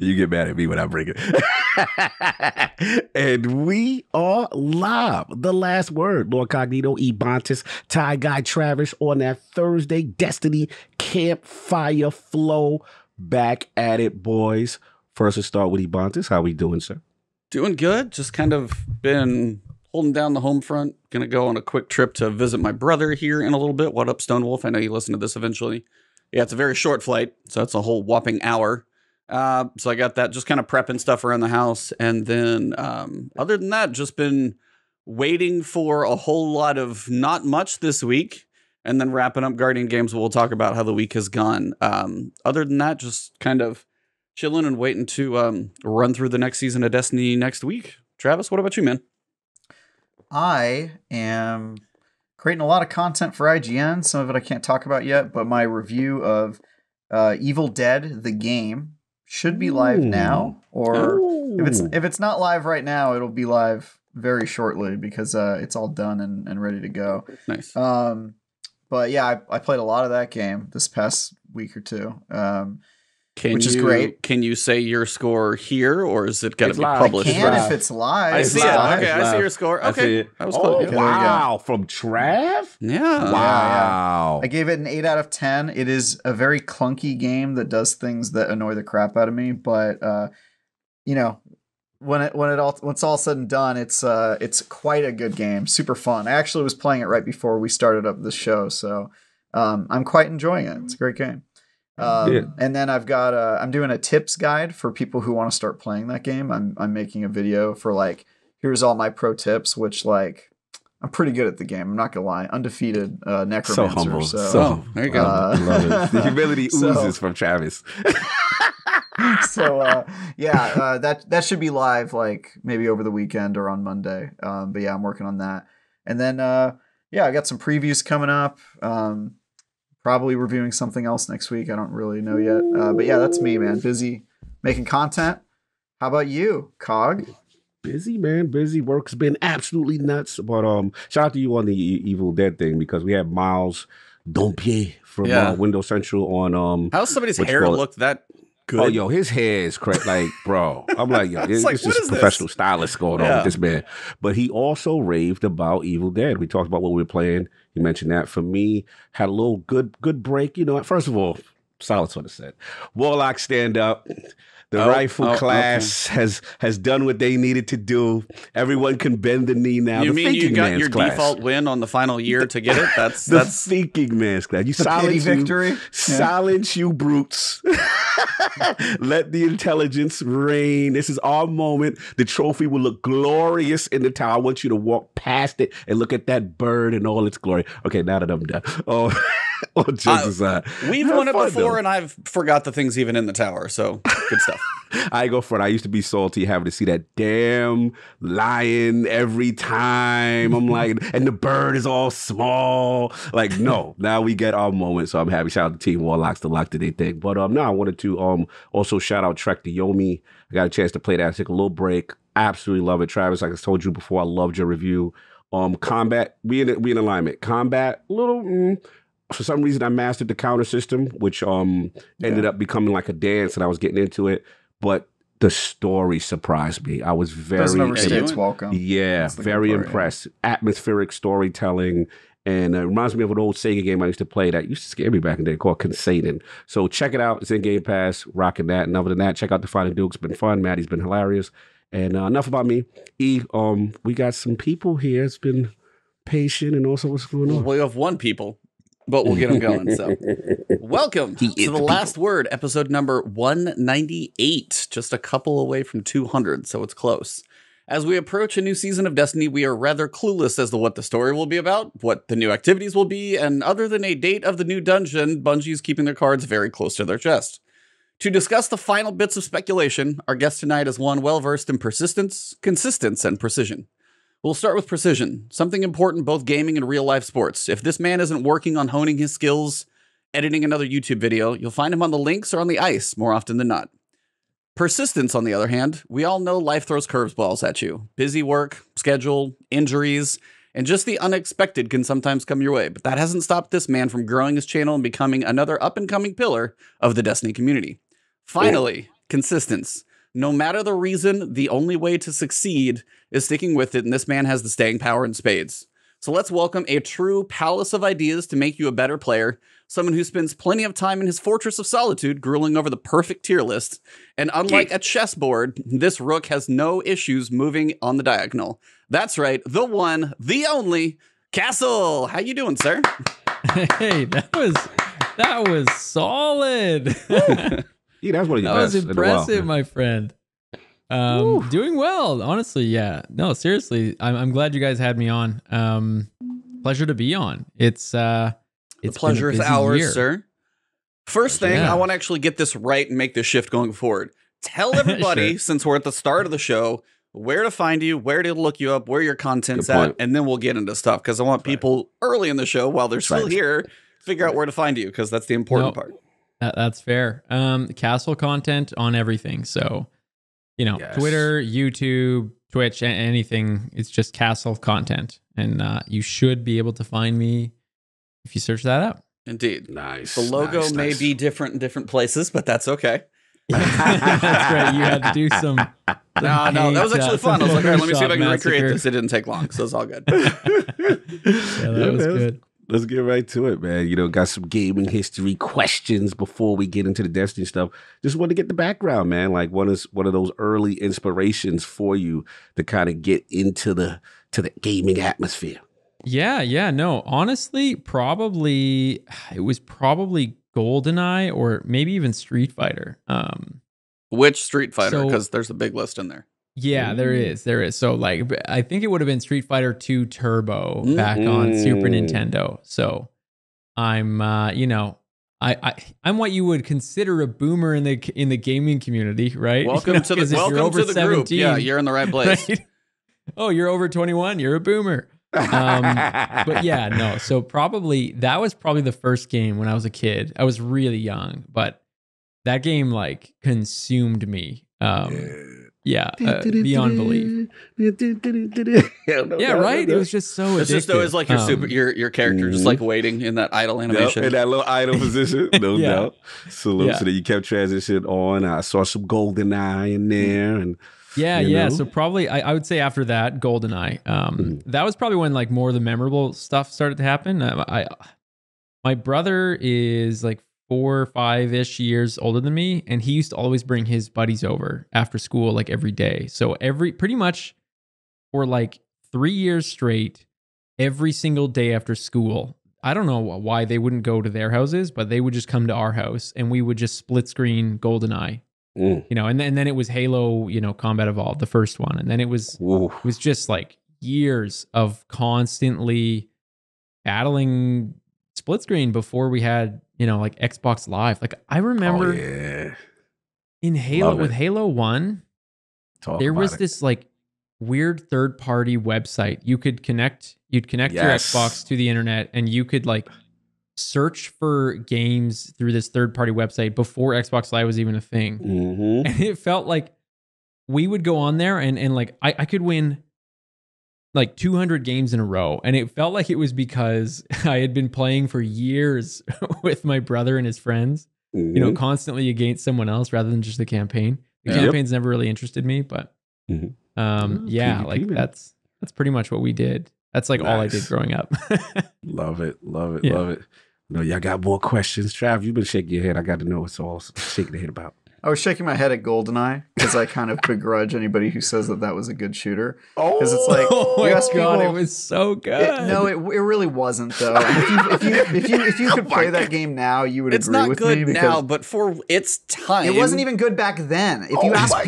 You get mad at me when I bring it. And we are live. The last word. Lord Cognito, Ebontis, Ty Guy Travis on that Thursday Destiny Campfire Flow. Back at it, boys. First, let's start with Ebontis. How we doing, sir? Doing good. Just kind of been holding down the home front. Gonna go on a quick trip to visit my brother here in a little bit. What up, Stone Wolf? I know you listen to this eventually. Yeah, it's a very short flight, so it's a whole whopping hour. So I got that, just kind of prepping stuff around the house. And then other than that, just been waiting for a whole lot of not much this week. And then wrapping up Guardian Games, we'll talk about how the week has gone. Other than that, just kind of chilling and waiting to run through the next season of Destiny next week. Travis, what about you, man? I am creating a lot of content for IGN. Some of it I can't talk about yet, but my review of Evil Dead, the game, should be live now. Or if it's not live right now, it'll be live very shortly because it's all done and ready to go. Nice. But yeah, I played a lot of that game this past week or two. Which is you, great. Can you say your score here, or is it going to be live. published? I can if it's live. I see it. Okay, I see your score. I Okay, see it. that was close. Oh, wow. From Trav? Yeah. Wow. I gave it an 8 out of 10. It is a very clunky game that does things that annoy the crap out of me, but when it's all said and done, it's quite a good game. Super fun. I actually was playing it right before we started up this show, so I'm quite enjoying it. It's a great game. And then I've got I'm doing a tips guide for people who want to start playing that game. I'm making a video for here's all my pro tips, which I'm pretty good at the game. I'm not gonna lie. Undefeated necromancer. So humble. So there you go. Love it. The humility oozes from Travis. So that should be live maybe over the weekend or on Monday. But yeah, I'm working on that. And then I got some previews coming up. Probably reviewing something else next week. I don't really know yet. But yeah, that's me, man. Busy making content. How about you, Cog? Busy, man. Busy. Work's been absolutely nuts. But shout out to you on the Evil Dead thing because we had Miles Dompier from Windows Central on How's somebody's hair look that good? Oh, yo, his hair is crazy. Bro, I'm like, yo, it's just professional stylist going on with this man. But he also raved about Evil Dead. We talked about what we were playing. He mentioned that. For me, had a little good break. First of all, solid sort of set. Warlock stand up. The rifle class has done what they needed to do. Everyone can bend the knee now. You mean you got your default win on the final year to get it? That's the thinking man's class. You silence victory. Silence you brutes. Let the intelligence reign. This is our moment. The trophy will look glorious in the tower. I want you to walk past it and look at that bird in all its glory. Okay, now that I'm done. All jokes aside. We've won it before, and I've forgot the things even in the tower, so good stuff. I go for it. I used to be salty having to see that damn lion every time. I'm like, and the bird is all small. No, now we get our moment, so I'm happy. Shout out to Team Warlocks to lock to their thing. But no, I wanted to also shout out Trek to Yomi. I got a chance to play that. I took a little break. Absolutely love it. Travis, like I told you before, I loved your review. Combat, we in alignment. Combat, little... For some reason, I mastered the counter system, which ended up becoming like a dance, and I was getting into it. But the story surprised me. I was very welcome. Yeah, very impressed. Atmospheric storytelling, and it reminds me of an old Sega game I used to play that used to scare me back in the day called Consaden. So check it out. It's in Game Pass. Rocking that. And other than that, check out The Fighting Duke. It's been fun. Maddie's been hilarious. And enough about me. We got some people here. It's been patient, and also what's going on. We have one people. But we'll get them going. So, welcome to the last word, episode number 198, just a couple away from 200, so it's close. As we approach a new season of Destiny, we are rather clueless as to what the story will be about, what the new activities will be, and other than a date of the new dungeon, Bungie's keeping their cards very close to their chest. To discuss the final bits of speculation, our guest tonight is one well-versed in persistence, consistence, and precision. We'll start with precision, something important both gaming and real-life sports. If this man isn't working on honing his skills, editing another YouTube video, you'll find him on the links or on the ice more often than not. Persistence, on the other hand, we all know life throws curveballs at you. Busy work, schedule, injuries, and just the unexpected can sometimes come your way. But that hasn't stopped this man from growing his channel and becoming another up-and-coming pillar of the Destiny community. Finally, Consistence. No matter the reason, the only way to succeed is sticking with it, and this man has the staying power in spades. So let's welcome a true palace of ideas to make you a better player, someone who spends plenty of time in his fortress of solitude grueling over the perfect tier list. And unlike a chessboard, this rook has no issues moving on the diagonal. That's right, the one, the only, Castle. How you doing, sir? Hey, that was solid. Yeah, that's one of your That was best impressive, my friend. Doing well, honestly. Yeah, no, seriously. I'm glad you guys had me on. Pleasure to be on. It's The pleasure is ours, year. sir. First thing, Yeah. I want to actually get this right and make this shift going forward. Tell everybody, Sure. since we're at the start of the show, where to find you, where to look you up, where your content's Good point. at, and then we'll get into stuff. Because I want people early in the show, while they're still Right. here, figure out where to find you, because that's the important No. part. That's fair. Castle content on everything. So, Yes. Twitter, YouTube, Twitch, anything. It's just Castle content, and you should be able to find me if you search that up. Indeed. Nice. The logo nice, may nice. be different in different places, but that's okay. That's right. You had to do some. No, that was actually fun. I was like, all right, let me see if I can Photoshop recreate massacre. this. It didn't take long, so it's all good. Yeah, that was man. good. Let's get right to it, man. Got some gaming history questions before we get into the Destiny stuff. Just want to get the background, man. Like, what is one of those early inspirations for you to kind of get into the gaming atmosphere? Yeah, no. Honestly, it was probably GoldenEye or maybe even Street Fighter. Which Street Fighter? So- Because there's a big list in there. Yeah, there is. So like I think it would have been Street Fighter 2 Turbo back on Super Nintendo. So I'm I'm what you would consider a boomer in the gaming community, right? Welcome to the 'Cause if you're over group. 17, Yeah, you're in the right place. right? Oh, you're over 21, you're a boomer. But yeah, no. So that was probably the first game when I was a kid. I was really young, but that game like consumed me. Beyond belief. Yeah, right. It was just so. It's just addictive. always like your character just like waiting in that idle animation. Yep, in that little idle position, no Yeah. doubt. Salute. Yeah. So that you kept transition on. I saw some GoldenEye in there, and Yeah. you know? So probably I would say after that, GoldenEye. That was probably when like more of the memorable stuff started to happen. My brother is like 4 or 5-ish years older than me, and he used to always bring his buddies over after school like every day. So pretty much for like 3 years straight, every single day after school. I don't know why they wouldn't go to their houses, but they would just come to our house and we would just split screen GoldenEye. And then it was Halo, Combat Evolved, the first one. And then it was just like years of constantly battling split screen before we had, like Xbox Live. Like I remember in Halo Love it. with Halo 1, there was this like weird third-party website. You'd connect your Xbox to the internet and you could like search for games through this third-party website before Xbox Live was even a thing. And it felt like we would go on there and like I could win like 200 games in a row. And it felt like it was because I had been playing for years with my brother and his friends, constantly against someone else rather than just the campaign. The campaign's never really interested me, but PvP, like man. that's pretty much what we did. That's like all I did Nice. growing up. Love it. Yeah. Love it. No, y'all got more questions. Trav, you've been shaking your head. I got to know what's all shaking your head about. I was shaking my head at GoldenEye because I kind of begrudge anybody who says that was a good shooter. Because it's like, Oh you my ask god, people, it was so good. it really wasn't though. And if you could play that game now, you would It's agree not with good me because now, but for its time, it wasn't even good back then. If you ask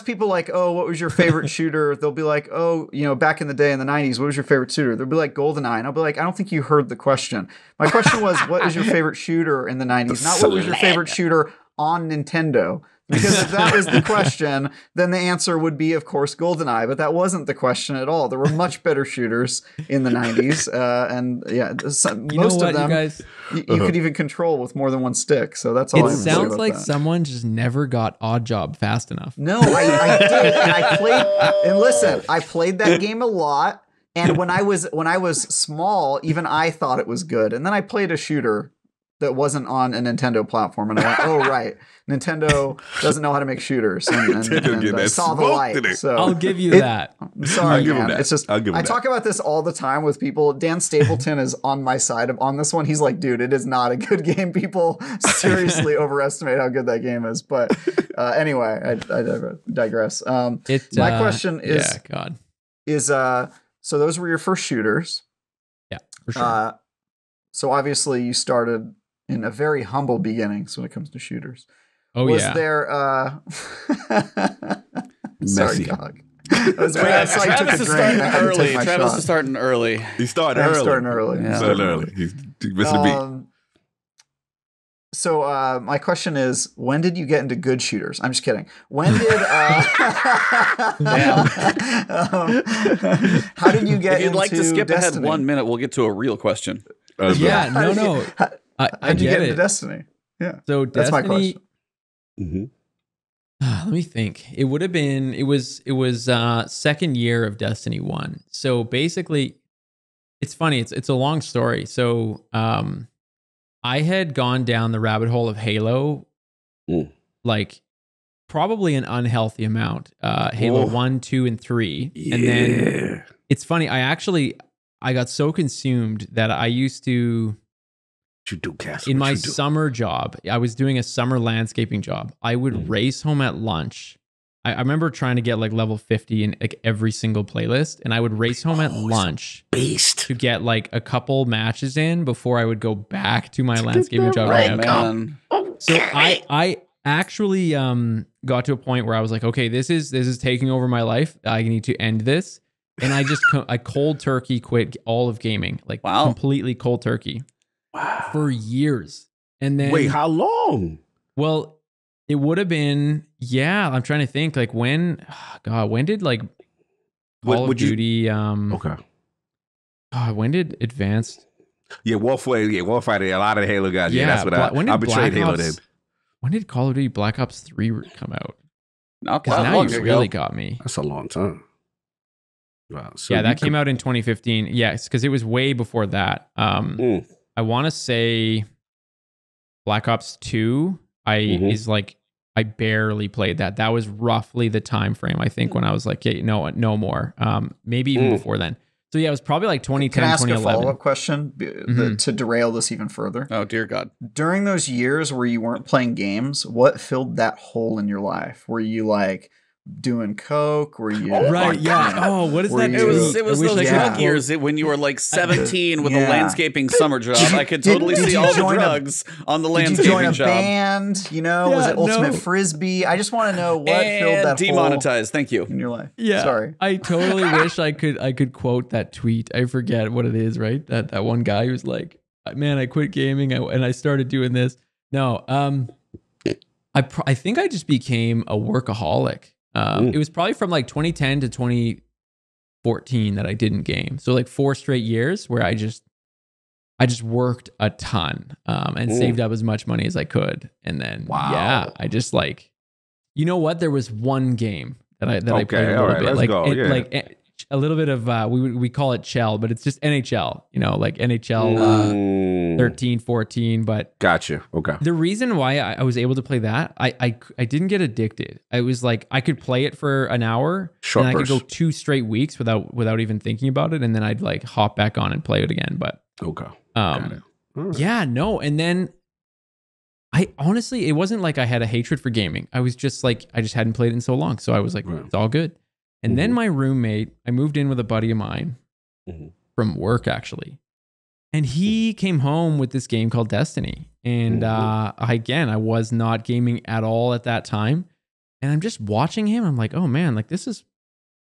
people like, oh, what was your favorite shooter? They'll be like, oh, back in the day in the 90s, what was your favorite shooter? They'll be like GoldenEye. And I'll be like, I don't think you heard the question. My question was, what was your favorite shooter in the 90s? Not what was your favorite shooter on Nintendo. Because if that was the question, then the answer would be, of course, GoldenEye. But that wasn't the question at all. There were much better shooters in the 90s. And yeah, most of them you guys? you could even control with more than one stick. So that's all I It have to say sounds about like that. someone just never got Odd Job fast enough. No, I did, and I played. And listen, I played that game a lot. And when I was small, even I thought it was good. And then I played a shooter that wasn't on a Nintendo platform, and I went, "Oh right, Nintendo doesn't know how to make shooters." And I saw the light. So I'll give you that. I'm sorry, man. It's just I talk about this all the time with people. Dan Stapleton is on my side on this one. He's like, "Dude, it is not a good game. People seriously overestimate how good that game is." But anyway, I digress. My question is, so those were your first shooters? Yeah, for sure. So obviously you started in a very humble beginnings when it comes to shooters. Oh, was there sorry, Gog. Travis is starting early. Travis is starting early. He's starting early. Yeah. Starting early. He's missing a beat. So my question is, when did you get into good shooters? I'm just kidding. When did how did you get If you'd into like to skip Destiny? ahead 1 minute, we'll get to a real question. No. How'd you get into Destiny? Yeah. So that's my question. Let me think. It would have been. It was second year of Destiny 1. So basically, it's funny. It's a long story. So I had gone down the rabbit hole of Halo, like probably an unhealthy amount. Halo 1, 2, and 3, and then it's funny. I got so consumed that I used to. In my summer job, I was doing a summer landscaping job. I would race home at lunch. I remember trying to get like level 50 in like every single playlist, and I would race home at lunch to get like a couple matches in before I would go back to my landscaping job. So I actually got to a point where I was like, okay, this is taking over my life. I need to end this, and I cold turkey quit all of gaming, like completely cold turkey. For years. And then wait, how long? Well, it would have been, I'm trying to think, like when did like Call of Duty when did Advanced Warfighter, a lot of Halo guys. Yeah, that's what I betrayed Halo then. When did Call of Duty Black Ops 3 come out? Not that now you really got me. That's a long time. Wow. So that came out in 2015. Yes, because it was way before that. I want to say Black Ops 2 is like, I barely played that. That was roughly the time frame, I think, when I was like, no more. Maybe even before then. So it was probably like 2010, 2011. Can I ask a follow-up question to derail this even further? Oh, dear God. During those years where you weren't playing games, what filled that hole in your life? Were you like doing coke? Were you right? Yeah. Oh, what is that? It was those drug years when you were like 17 with a landscaping summer job. I could totally see all the drugs on the landscaping job. Did you join a band? Was it Ultimate Frisbee? I just want to know what filled that demonetized. hole Thank you in your life. Yeah. Sorry. I totally wish I could quote that tweet. I forget what it is. Right? That one guy who's like, "Man, I quit gaming and I started doing this." No. I think I just became a workaholic. It was probably from like 2010 to 2014 that I didn't game. So like 4 straight years where I just worked a ton and saved up as much money as I could. And then, I just like, you know what? There was one game that I played a little bit. Like, like a little bit of, we call it Chell, but it's just NHL, like NHL 13, 14. But gotcha. Okay. The reason why I was able to play that, I didn't get addicted. I was like, I could play it for an hour and I could go 2 straight weeks without even thinking about it. And then I'd like hop back on and play it again. But okay. And then I honestly, it wasn't like I had a hatred for gaming. I was just like, I just hadn't played it in so long. So I was like, it's all good. And then my roommate, I moved in with a buddy of mine from work actually. And he came home with this game called Destiny. And again, I was not gaming at all at that time. And I'm just watching him. I'm like, oh man, like this is,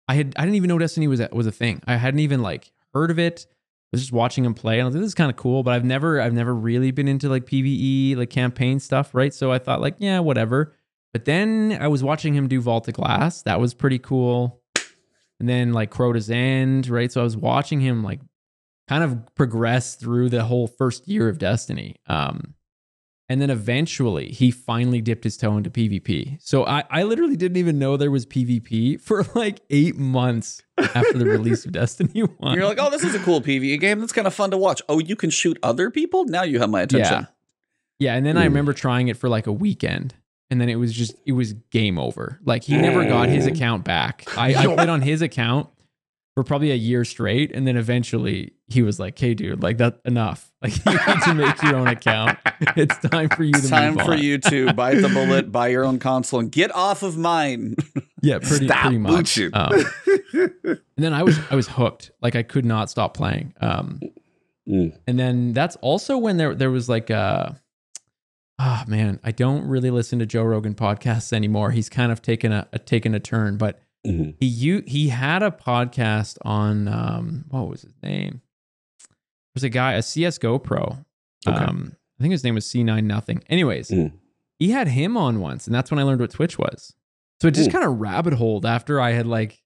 I didn't even know Destiny was a thing. I hadn't even like heard of it. I was just watching him play. And I was like, this is kind of cool, but I've never really been into like PvE, like campaign stuff, right? So I thought like, yeah, whatever. But then I was watching him do Vault of Glass. That was pretty cool. And then like Crota's End, right? So I was watching him like kind of progress through the whole first year of Destiny. And then eventually he finally dipped his toe into PvP. So I literally didn't even know there was PvP for like 8 months after the release of Destiny 1. You're like, oh, this is a cool PvE game. That's kind of fun to watch. Oh, you can shoot other people? Now you have my attention. Yeah, and then I remember trying it for like a weekend, and then it was game over. Like he never got his account back. I played on his account for probably a year straight, and then eventually he was like, "Hey, dude, like that's enough. Like you need to make your own account. It's time for you to Time move for on." you to bite the bullet, buy your own console, and get off of mine. Yeah, pretty much. mooching. And then I was hooked. Like I could not stop playing. And then that's also when there was like man, I don't really listen to Joe Rogan podcasts anymore. He's kind of taken a turn, but he had a podcast on what was his name? There's a guy, a CS:GO pro. Okay. I think his name was C9 nothing. Anyways, he had him on once, and that's when I learned what Twitch was. So it just kind of rabbit holed after I had like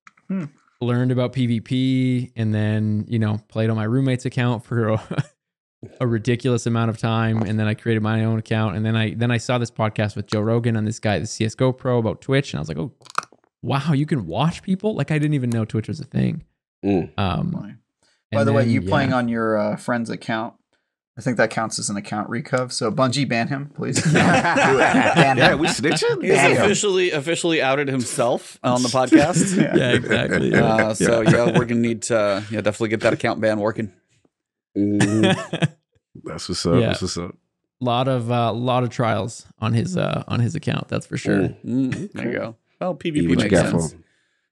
learned about PvP, and then played on my roommate's account for a ridiculous amount of time, and then I created my own account, and then I saw this podcast with Joe Rogan and this guy, the CS:GO pro, about Twitch, and I was like, oh wow, you can watch people? Like I didn't even know Twitch was a thing. By the way, you playing on your friend's account? I think that counts as an account recov. So Bungie, ban him, please. Yeah, we snitching. He's officially outed himself on the podcast. Yeah, exactly. So we're gonna need to definitely get that account ban working. That's what's up. Yeah. That's what's up. lot of trials on his account. That's for sure. There you go. Well, PvP What you makes got for sense. him?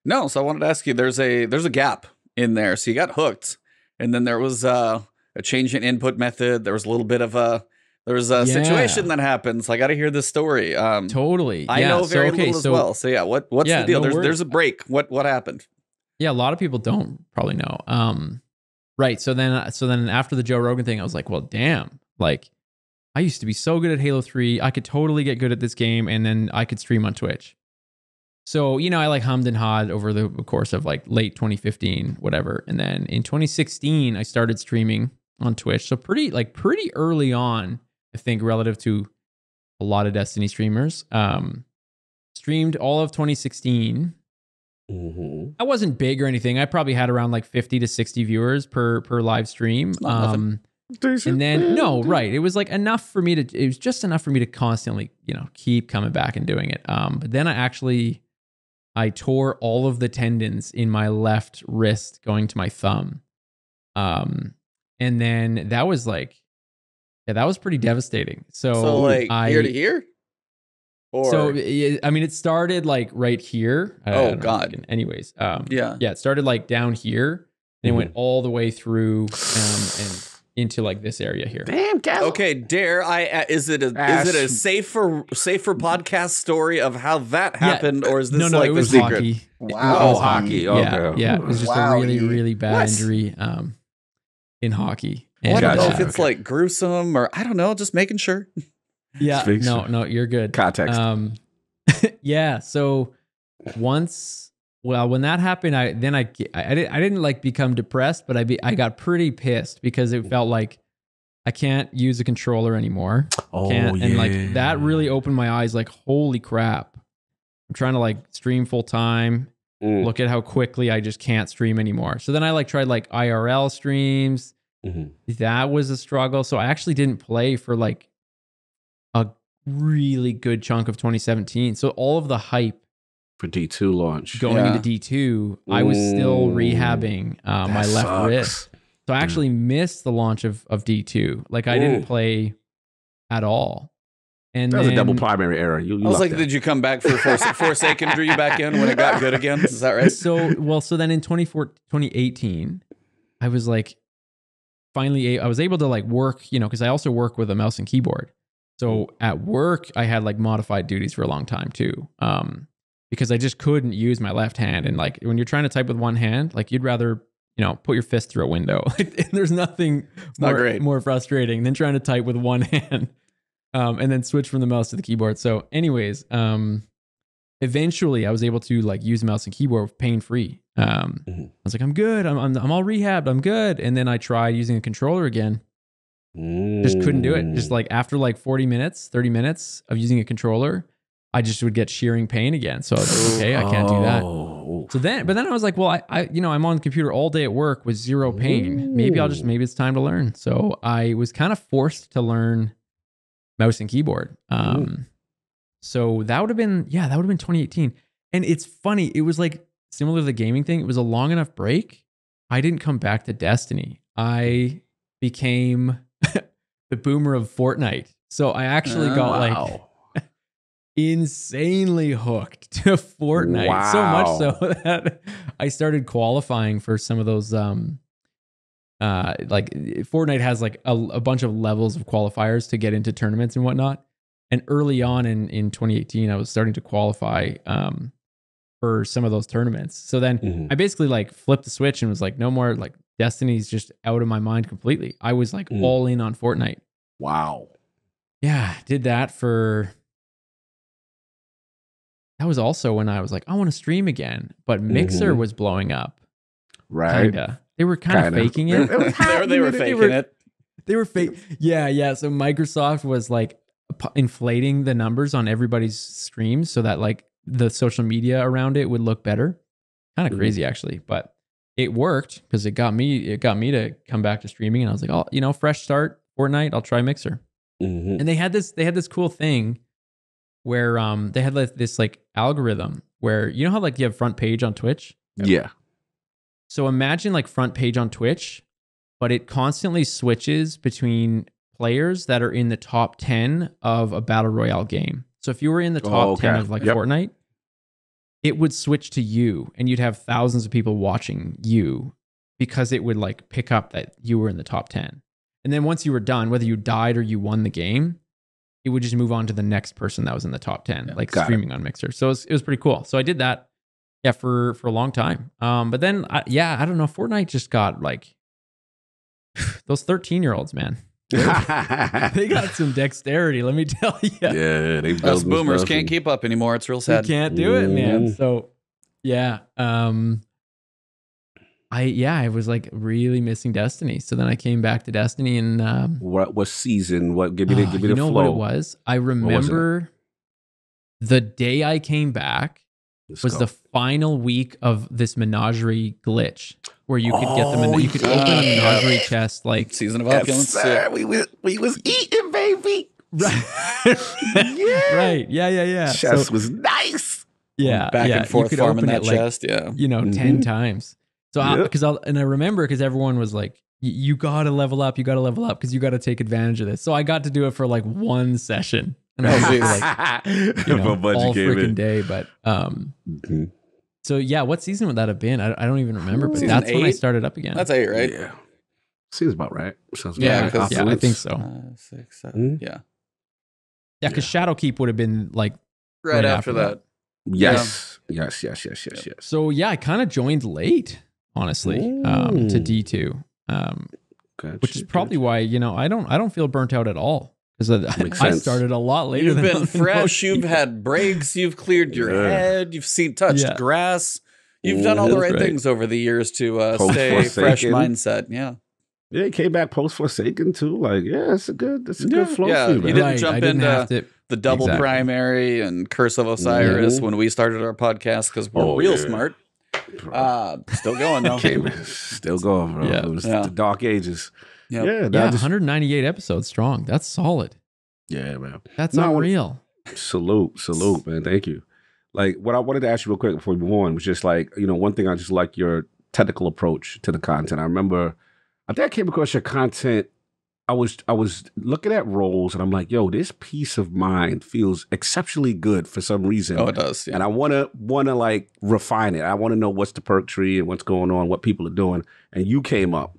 No, so I wanted to ask you. There's a gap in there. So you got hooked, and then there was a change in input method. There was a little bit of a situation that happened. So I got to hear this story. Totally. I know very little as well. So what's the deal? There's a break. What happened? Yeah, a lot of people don't probably know. Right. So then after the Joe Rogan thing, I was like, well, damn. Like, I used to be so good at Halo 3. I could totally get good at this game, and then I could stream on Twitch. So, I like hummed and hawed over the course of like late 2015, whatever. And then in 2016, I started streaming on Twitch. So pretty early on, I think, relative to a lot of Destiny streamers. Streamed all of 2016. I wasn't big or anything. I probably had around like 50 to 60 viewers per live stream. And then it was like enough for me to, it was just enough for me to constantly, keep coming back and doing it. But then I tore all of the tendons in my left wrist going to my thumb. And then that was like, that was pretty devastating. So like ear to ear? Or... So, I mean, it started like right here. Oh, God. Anyways. Yeah, it started like down here, and it went all the way through and into like this area here. Damn, Cal. Okay, dare I? Is it a safer podcast story of how that happened, or is this it was secret? hockey. Wow. Oh, hockey. Okay. Yeah, it was just a really, really bad injury in hockey. I don't know if Gotcha. it's like gruesome or I don't know, just making sure. Yeah, Speaks. no, you're good. Context. Yeah. So when that happened, I didn't like become depressed, but I got pretty pissed because it felt like I can't use a controller anymore. And like that really opened my eyes. Like, holy crap! I'm trying to like stream full time. Look at how quickly I just can't stream anymore. So then I like tried like IRL streams. That was a struggle. So I actually didn't play for like a really good chunk of 2017. So all of the hype For D2 launch. going into D2, I was still rehabbing my left wrist. So I actually missed the launch of D2. Like I didn't play at all. And That was then, a double primary error. You I was like, lucked out. did you come back for Forsaken? Drew you back in when it got good again? Is that right? So then in 2018, I was like, finally, I was able to like work, because I also work with a mouse and keyboard. So at work, I had like modified duties for a long time too, because I just couldn't use my left hand. And like when you're trying to type with one hand, like you'd rather, put your fist through a window. Like, there's nothing more frustrating than trying to type with one hand, and then switch from the mouse to the keyboard. So anyways, eventually I was able to like use mouse and keyboard pain free. I was like, I'm good. I'm all rehabbed. I'm good. And then I tried using a controller again. Just couldn't do it. Just like after like 40 minutes, 30 minutes of using a controller, I just would get shearing pain again. So I was like, okay, I can't do that. So then I was like, well, I'm on the computer all day at work with zero pain. Maybe it's time to learn. So I was kind of forced to learn mouse and keyboard. So that would have been 2018. And it's funny, it was like similar to the gaming thing. It was a long enough break. I didn't come back to Destiny. I became the boomer of Fortnite. So I actually got like insanely hooked to Fortnite. Wow. So much so that I started qualifying for some of those like Fortnite has like a bunch of levels of qualifiers to get into tournaments and whatnot. And early on in 2018, I was starting to qualify for some of those tournaments. So then I basically like flipped the switch and was like, no more, like Destiny's just out of my mind completely. I was like all in on Fortnite. Wow. Yeah, did that for... That was also when I was like, I want to stream again. But Mixer was blowing up. Right. Kinda. They were kind of faking it. They were faking it. They were fake. Yeah. So Microsoft was like inflating the numbers on everybody's streams so that like the social media around it would look better. Kind of crazy actually, but it worked because it got me to come back to streaming, and I was like, oh, fresh start, Fortnite, I'll try Mixer. And they had this cool thing where they had like this like algorithm where, you know how like you have front page on Twitch? Yeah. So imagine like front page on Twitch, but it constantly switches between players that are in the top 10 of a battle royale game. So if you were in the top 10 of like Fortnite, it would switch to you, and you'd have thousands of people watching you because it would like pick up that you were in the top 10. And then once you were done, whether you died or you won the game, it would just move on to the next person that was in the top 10, like streaming on Mixer. So it was pretty cool. So I did that, for a long time. But then, I don't know, Fortnite just got like, those 13-year-olds, man. They got some dexterity, let me tell you. Yeah, they Us boomers can't keep up anymore. It's real sad. We can't do it, man. So, yeah. I was like really missing Destiny. So then I came back to Destiny and what season? Give me the you know flow. what it was? I remember the day I came back was the final week of this menagerie glitch where you could get them you could open a menagerie chest like Season of Opulence. Sir, we was eating, baby. Right. Right. Yeah. Chest was nice. Yeah. Back and forth farming that chest. 10 times. So I remember because everyone was like, you got to level up because you got to take advantage of this. So I got to do it for like one session. And I was like, all freaking day. But so yeah, what season would that have been? I don't even remember. But that's 8? When I started up again. That's 8, right? Yeah, seems about right. Sounds yeah, right. I think so. 6, 7. Yeah, because Shadowkeep would have been like right after that. Yes. So yeah, I kind of joined late, honestly, to D2, which is probably why I don't feel burnt out at all. Because I started a lot later. You've been fresh. You've had breaks. You've cleared your head. You've touched grass. You've done all the right things over the years to stay fresh mindset. Yeah. Yeah, he came back post Forsaken too. Like, it's a good flow. Yeah, for you didn't jump into the double primary and Curse of Osiris when we started our podcast because we're smart. Still going though. Still going, bro. Yeah. It was the dark ages. Yep. Yeah, 198 episodes strong. That's solid. Yeah, man. That's unreal. Salute, man. Thank you. Like, what I wanted to ask you real quick before we move on was just like, one thing I just like your technical approach to the content. I think I came across your content. I was looking at roles and I'm like, yo, this Peace of Mind feels exceptionally good for some reason. Oh, it does. Yeah. And I wanna like refine it. I want to know what's the perk tree and what's going on, what people are doing. And you came up.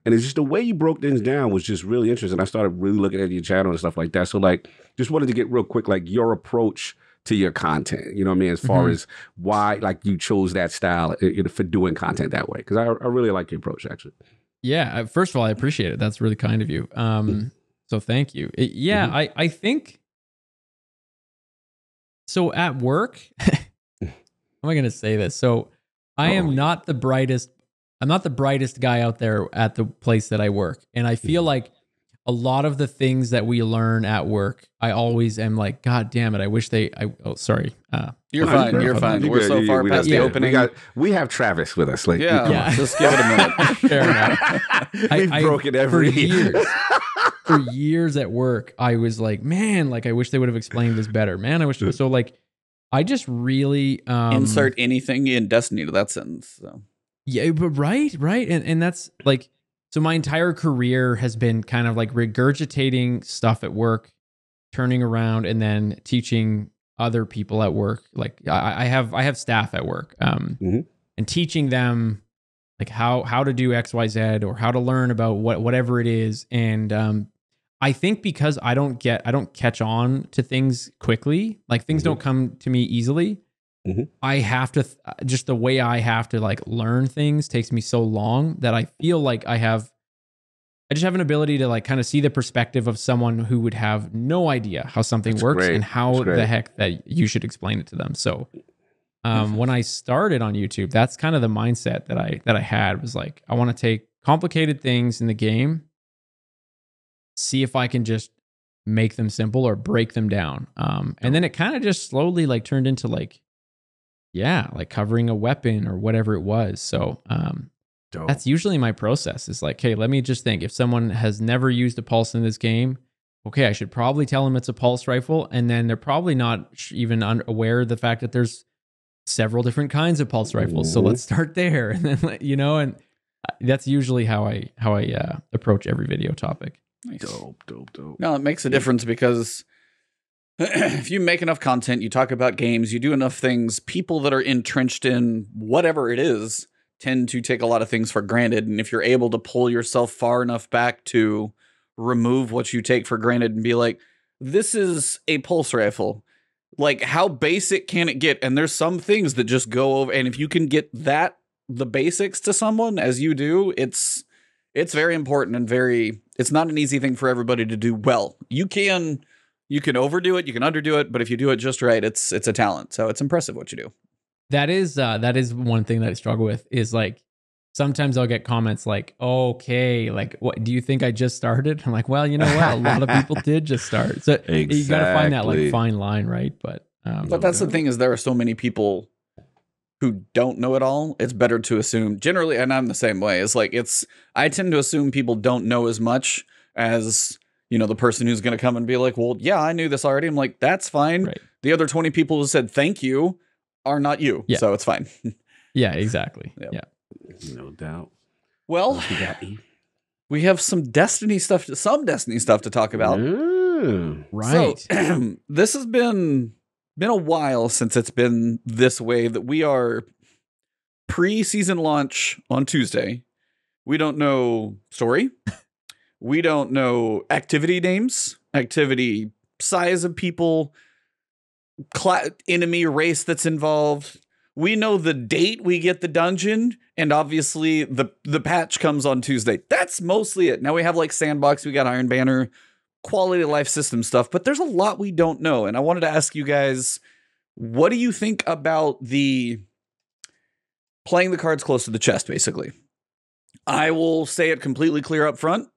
And it's just the way you broke things down was just really interesting. I started really looking at your channel and stuff like that. So like, just wanted to get real quick, like your approach to your content, you know what I mean? As far as why like you chose that style for doing content that way. Cause I really like your approach actually. Yeah. First of all, I appreciate it. That's really kind of you. So thank you. I think, so at work, how am I going to say this? So I am not the brightest. I'm not the brightest guy out there at the place that I work. And I feel like a lot of the things that we learn at work, I always am like, God damn it! I wish sorry. You're fine. You're fine. We're so far past the opening. We have Travis with us. Like, yeah. Just give it a minute. Fair enough. We've broken every years. For years at work, I was like, man, like I wish they would have explained this better. Man, I wish so. Like, I just really insert anything in Destiny to that sentence. So. Yeah, but right, and that's like. So my entire career has been kind of like regurgitating stuff at work, turning around, and then teaching other people at work. Like I have staff at work, and teaching them like how to do X, Y, Z, or how to learn about whatever it is. And I think because I don't catch on to things quickly, like things don't come to me easily. I have to just the way I have to like learn things takes me so long that I feel like I just have an ability to like kind of see the perspective of someone who would have no idea how something works and how the heck that you should explain it to them. So when I started on YouTube, that's kind of the mindset that I had, was like, I want to take complicated things in the game, see if I can just make them simple or break them down. And then it kind of just slowly like turned into like, like covering a weapon or whatever it was. So that's usually my process, is like, hey, let me just think. If someone has never used a pulse in this game, okay, I should probably tell them it's a pulse rifle. And then they're probably not even aware of the fact that there's several different kinds of pulse rifles. So let's start there. And then, and that's usually how I approach every video topic. Nice. Dope. No, it makes a difference because if you make enough content, you talk about games, you do enough things, people that are entrenched in whatever it is tend to take a lot of things for granted. And if you're able to pull yourself far enough back to remove what you take for granted and be like, this is a pulse rifle, like how basic can it get? And there's some things that just go over. And if you can get the basics to someone as you do, it's very important and it's not an easy thing for everybody to do well. You can overdo it, you can underdo it, but if you do it just right, it's a talent. So it's impressive what you do. That is one thing that I struggle with, is like, sometimes I'll get comments like, okay, like, what do you think I just started? I'm like, well, you know what? A lot of people did just start. So you got to find that like fine line, right? But that's the thing, is there are so many people who don't know it all. It's better to assume generally, and I'm the same way. It's like, I tend to assume people don't know as much as, the person who's going to come and be like, well, yeah, I knew this already. I'm like, that's fine. Right. The other 20 people who said thank you are not you. Yeah. So it's fine. Yeah, exactly. Yep. Yeah. No doubt. Well, we have some Destiny stuff to talk about. Right. So this has been a while since it's been this way, that we are pre-season launch on Tuesday. We don't know story. We don't know activity names, activity size of people, enemy race that's involved. We know the date we get the dungeon, and obviously the patch comes on Tuesday. That's mostly it. Now we have like Sandbox, we got Iron Banner, quality of life system stuff, but there's a lot we don't know. And I wanted to ask you guys, what do you think about the playing the cards close to the chest, basically? I will say it completely clear up front.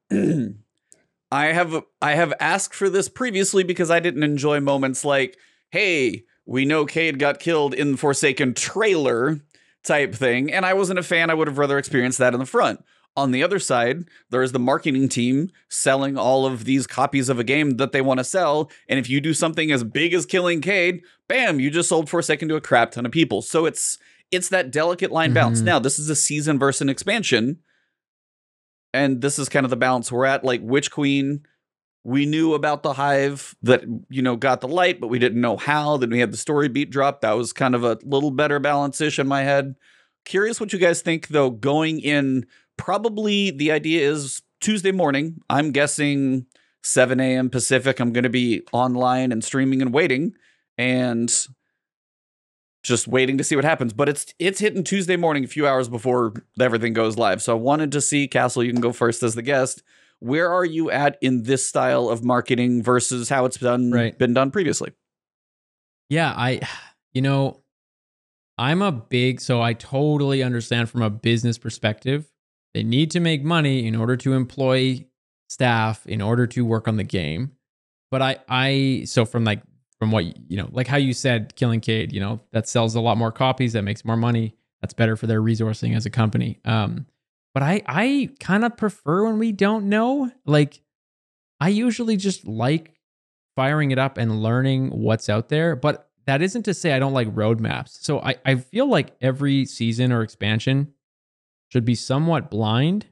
I have asked for this previously because I didn't enjoy moments like, hey, we know Cayde got killed in the Forsaken trailer type thing, and I wasn't a fan. I would have rather experienced that in the front. On the other side, there is the marketing team selling all of these copies of a game that they want to sell, and if you do something as big as killing Cayde, bam, you just sold Forsaken to a crap ton of people. So it's that delicate line balance. Now, this is a season versus an expansion, and this is kind of the balance we're at. Like, Witch Queen, we knew about the Hive that, got the light, but we didn't know how. Then we had the story beat drop. That was kind of a little better balance-ish in my head. Curious what you guys think, though, going in. Probably the idea is Tuesday morning. I'm guessing 7 a.m. Pacific. I'm going to be online and streaming and waiting, and just waiting to see what happens. But it's hitting Tuesday morning, a few hours before everything goes live. So I wanted to see, Castle, you can go first as the guest. Where are you at in this style of marketing versus how it's been done previously? Yeah, I'm so I totally understand from a business perspective. They need to make money in order to employ staff in order to work on the game. But so from what, like how you said, Killing Cade, that sells a lot more copies, that makes more money. That's better for their resourcing as a company. But I kind of prefer when we don't know. Like, I usually just like firing it up and learning what's out there. But that isn't to say I don't like roadmaps. So I feel like every season or expansion should be somewhat blind,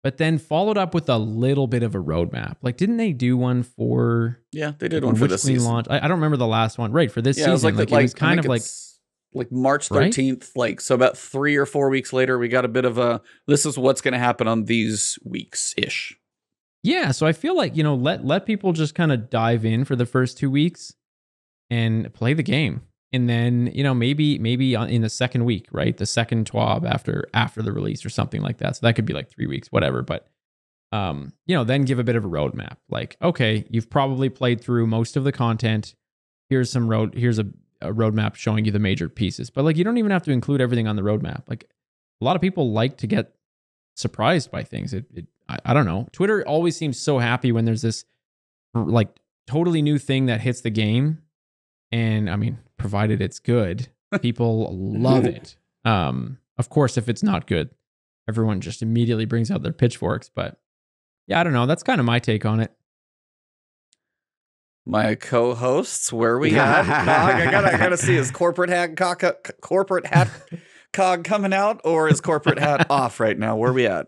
but then followed up with a little bit of a roadmap. Like, didn't they do one for? Yeah, they did one for this season. Launch? I don't remember the last one. Right, for this season. It was it was kind of like March 13th. Right? So about 3 or 4 weeks later, we got a bit of a, this is what's going to happen on these weeks-ish. Yeah, so I feel like, let people just kind of dive in for the first 2 weeks and play the game. And then, maybe in the second week, right? The second TWAB after the release or something like that. So that could be like 3 weeks, whatever. But, then give a bit of a roadmap. Like, okay, you've probably played through most of the content. Here's a roadmap showing you the major pieces. But like, you don't even have to include everything on the roadmap. Like, a lot of people like to get surprised by things. I don't know. Twitter always seems so happy when there's this like totally new thing that hits the game. And I mean, provided it's good, people love it. Of course, if it's not good, everyone just immediately brings out their pitchforks. But yeah, I don't know. That's kind of my take on it. My co-hosts, where we at? I gotta see, is corporate hat cog coming out, or is corporate hat off right now? Where we at?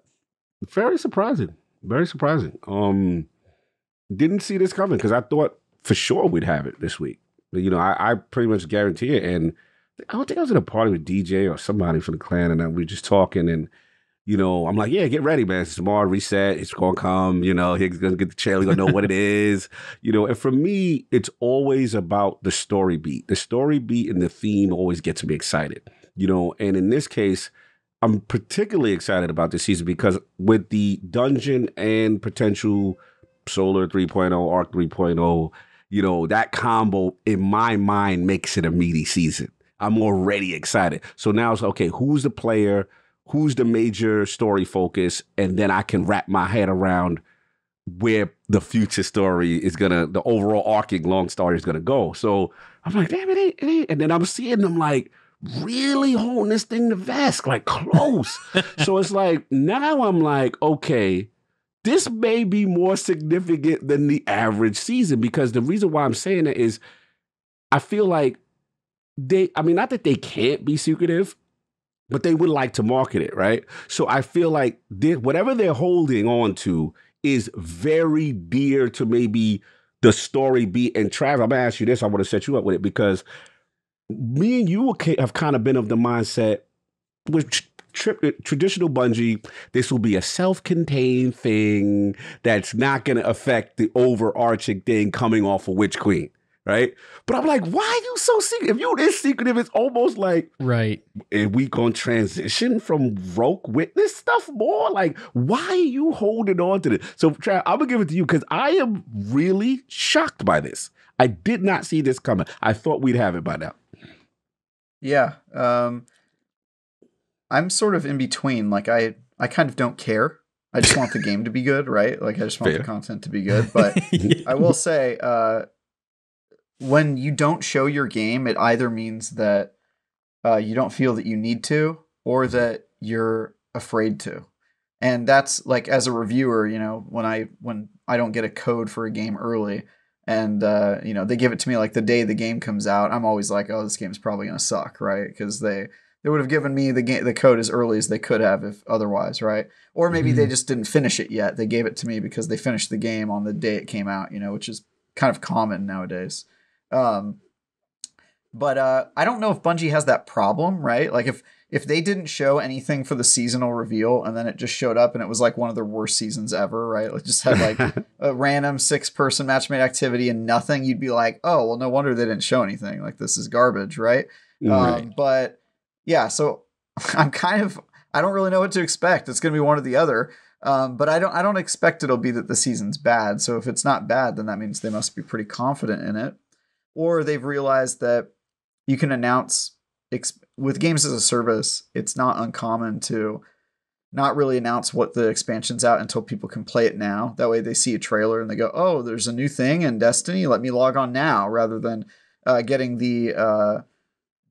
Very surprising. Very surprising. Didn't see this coming because I thought for sure we'd have it this week. I pretty much guarantee it. And I don't think I was at a party with DJ or somebody from the clan, and we were just talking. And I'm like, yeah, get ready, man. It's tomorrow, reset. It's gonna come. He's gonna get the chair. He's gonna know what it is. And for me, it's always about the story beat. The story beat and the theme always gets me excited. And in this case, I'm particularly excited about this season because with the dungeon and potential Solar 3.0, Arc 3.0, that combo in my mind makes it a meaty season. I'm already excited. So now it's okay, who's the player? Who's the major story focus? And then I can wrap my head around where the future story is the overall arcing long story is gonna go. So I'm like, damn it ain't. And then I'm seeing them like really holding this thing to Vesk, like close. So it's like, now I'm like, okay, this may be more significant than the average season, because the reason why I'm saying that is I feel like not that they can't be secretive, but they would like to market it, right? So I feel like whatever they're holding on to is very dear to maybe the story beat. And Trav, I'm gonna ask you this, I want to set you up with it, because me and you have kind of been of the mindset with traditional Bungie, this will be a self-contained thing that's not going to affect the overarching thing coming off of Witch Queen, right? But I'm like, why are you so secretive? If you're this secretive, it's almost like, right, are we going to transition from Rogue Witness stuff more? Like, why are you holding on to this? So, Trav, I'm going to give it to you because I am really shocked by this. I did not see this coming. I thought we'd have it by now. Yeah. I'm sort of in between. Like, I kind of don't care. I just want the game to be good, right? Like, I just want the content to be good. But yeah. I will say, when you don't show your game, it either means that you don't feel that you need to, or that you're afraid to. And that's like, as a reviewer, when I don't get a code for a game early, and they give it to me like the day the game comes out, I'm always like, oh, this game's probably gonna suck, right? Because they would have given me the code as early as they could have, if otherwise, right? Or maybe they just didn't finish it yet. They gave it to me because they finished the game on the day it came out, which is kind of common nowadays. But I don't know if Bungie has that problem, right? Like if they didn't show anything for the seasonal reveal and then it just showed up and it was like one of their worst seasons ever, right? Like just had like a random 6-person matchmade activity and nothing, you'd be like, oh, well, no wonder they didn't show anything. Like, this is garbage, right? Right. But yeah, so I don't really know what to expect. It's going to be one or the other. But I don't expect it'll be that the season's bad. So if it's not bad, then that means they must be pretty confident in it. Or they've realized that you can announce with games as a service, it's not uncommon to not really announce what the expansion's out until people can play it now. That way they see a trailer and they go, oh, there's a new thing in Destiny. Let me log on now, rather than getting the...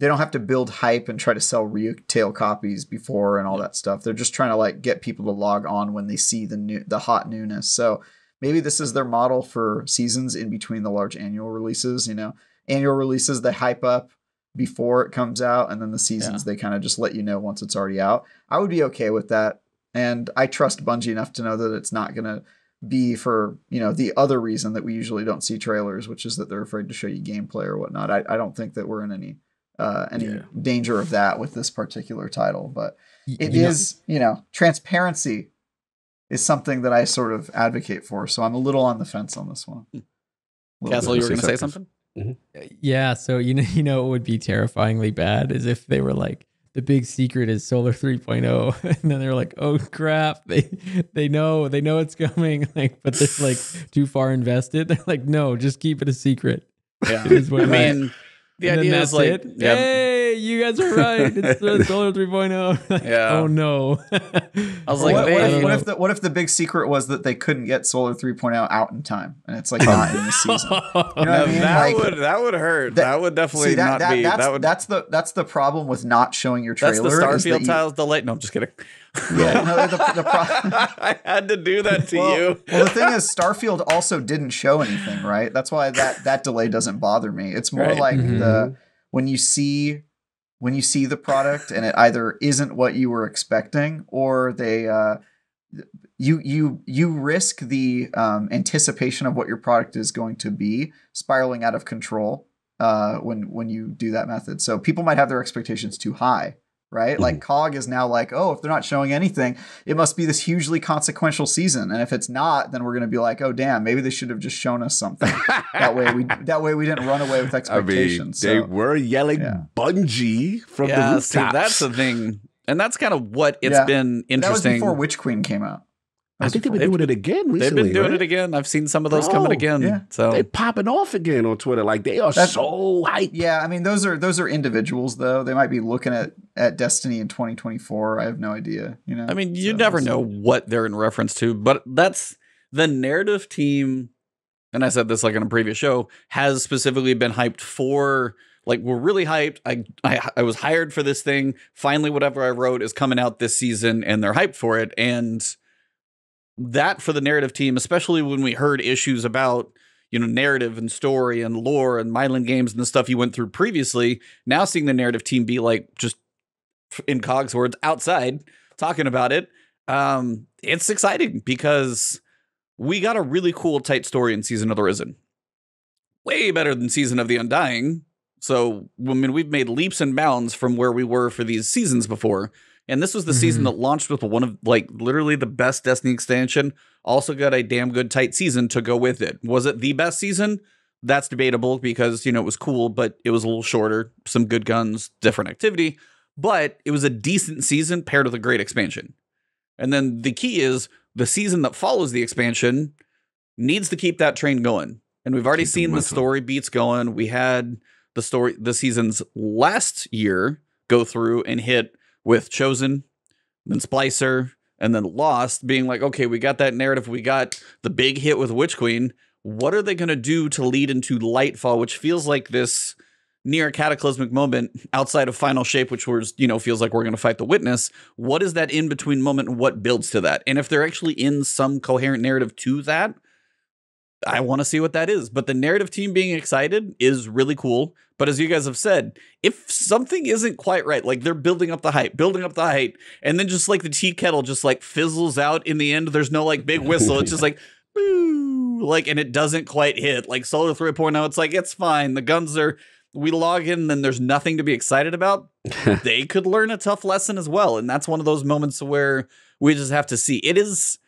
they don't have to build hype and try to sell retail copies before and all that stuff. They're just trying to like get people to log on when they see the hot newness. So maybe this is their model for seasons in between the large annual releases. You know, annual releases they hype up before it comes out, and then the seasons they kind of just let you know once it's already out. I would be okay with that, and I trust Bungie enough to know that it's not gonna be for, you know, the other reason that we usually don't see trailers, which is that they're afraid to show you gameplay or whatnot. I don't think that we're in any danger of that with this particular title, but it is, you know, transparency is something that I sort of advocate for. So I'm a little on the fence on this one. Castle, you were going to say something? Mm-hmm. Yeah. So, you know, what would be terrifyingly bad is if they were like, the big secret is Solar 3.0, and then they're like, "Oh crap!" They know it's coming, like, but they're like too far invested. They're like, "No, just keep it a secret." Yeah, I mean, the idea is like, hey, you guys are right. It's the Solar 3.0. Like, yeah. Oh no. I was like, what if the big secret was that they couldn't get Solar 3.0 out in time, and it's like not in the season? You know what I mean? That would hurt. That would definitely not be. That's the problem with not showing your trailer. That's the Starfield tiles delay. No, I'm just kidding. Yeah, no, the I had to do that to you. Well, the thing is, Starfield also didn't show anything, right? That's why that delay doesn't bother me. It's more like when you see the product and it either isn't what you were expecting, or they you risk the anticipation of what your product is going to be spiraling out of control when you do that method. So people might have their expectations too high. Right? Like COG is now like, oh, if they're not showing anything, it must be this hugely consequential season. And if it's not, then we're going to be like, oh, damn, maybe they should have just shown us something. that way we didn't run away with expectations. I mean, they were yelling Bungie from the rooftops. See, that's the thing. And that's kind of what it's been interesting. That was before Witch Queen came out. I think they've been doing it again recently. They've been doing it again. I've seen some of those coming again. Yeah. So they're popping off again on Twitter. Like they are so hyped. Yeah, I mean those are individuals though. They might be looking at Destiny in 2024. I have no idea. You know. I mean, you never know what they're in reference to, but that's the narrative team. And I said this like in a previous show, has specifically been hyped for. Like, we're really hyped. I was hired for this thing. Finally, whatever I wrote is coming out this season, and they're hyped for it. And that for the narrative team, especially when we heard issues about, you know, narrative and story and lore and Myland Games and the stuff you went through previously, now seeing the narrative team be like, just in COG's words, outside talking about it, it's exciting because we got a really cool, tight story in Season of the Risen. Way better than Season of the Undying. So, I mean, we've made leaps and bounds from where we were for these seasons before. And this was the season that launched with one of, like, literally the best Destiny expansion. Also got a damn good tight season to go with it. Was it the best season? That's debatable because, you know, it was cool, but it was a little shorter. Some good guns, different activity. But it was a decent season paired with a great expansion. And then the key is the season that follows the expansion needs to keep that train going. And we've already seen the story beats going. We had the seasons last year go through and hit with Chosen, then Splicer, and then Lost, being like, okay, we got that narrative. We got the big hit with Witch Queen. What are they going to do to lead into Lightfall, which feels like this near cataclysmic moment outside of Final Shape, which was, you know, feels like we're going to fight the Witness. What is that in between moment and what builds to that? And if they're actually in some coherent narrative to that, I want to see what that is. But the narrative team being excited is really cool. But as you guys have said, if something isn't quite right, like they're building up the hype, and then just like the tea kettle just like fizzles out in the end, there's no like big whistle. It's just like, boo, like, and it doesn't quite hit. Like Solar 3.0, it's like, it's fine. The guns are, we log in, then there's nothing to be excited about. They could learn a tough lesson as well. And that's one of those moments where we just have to see. It is,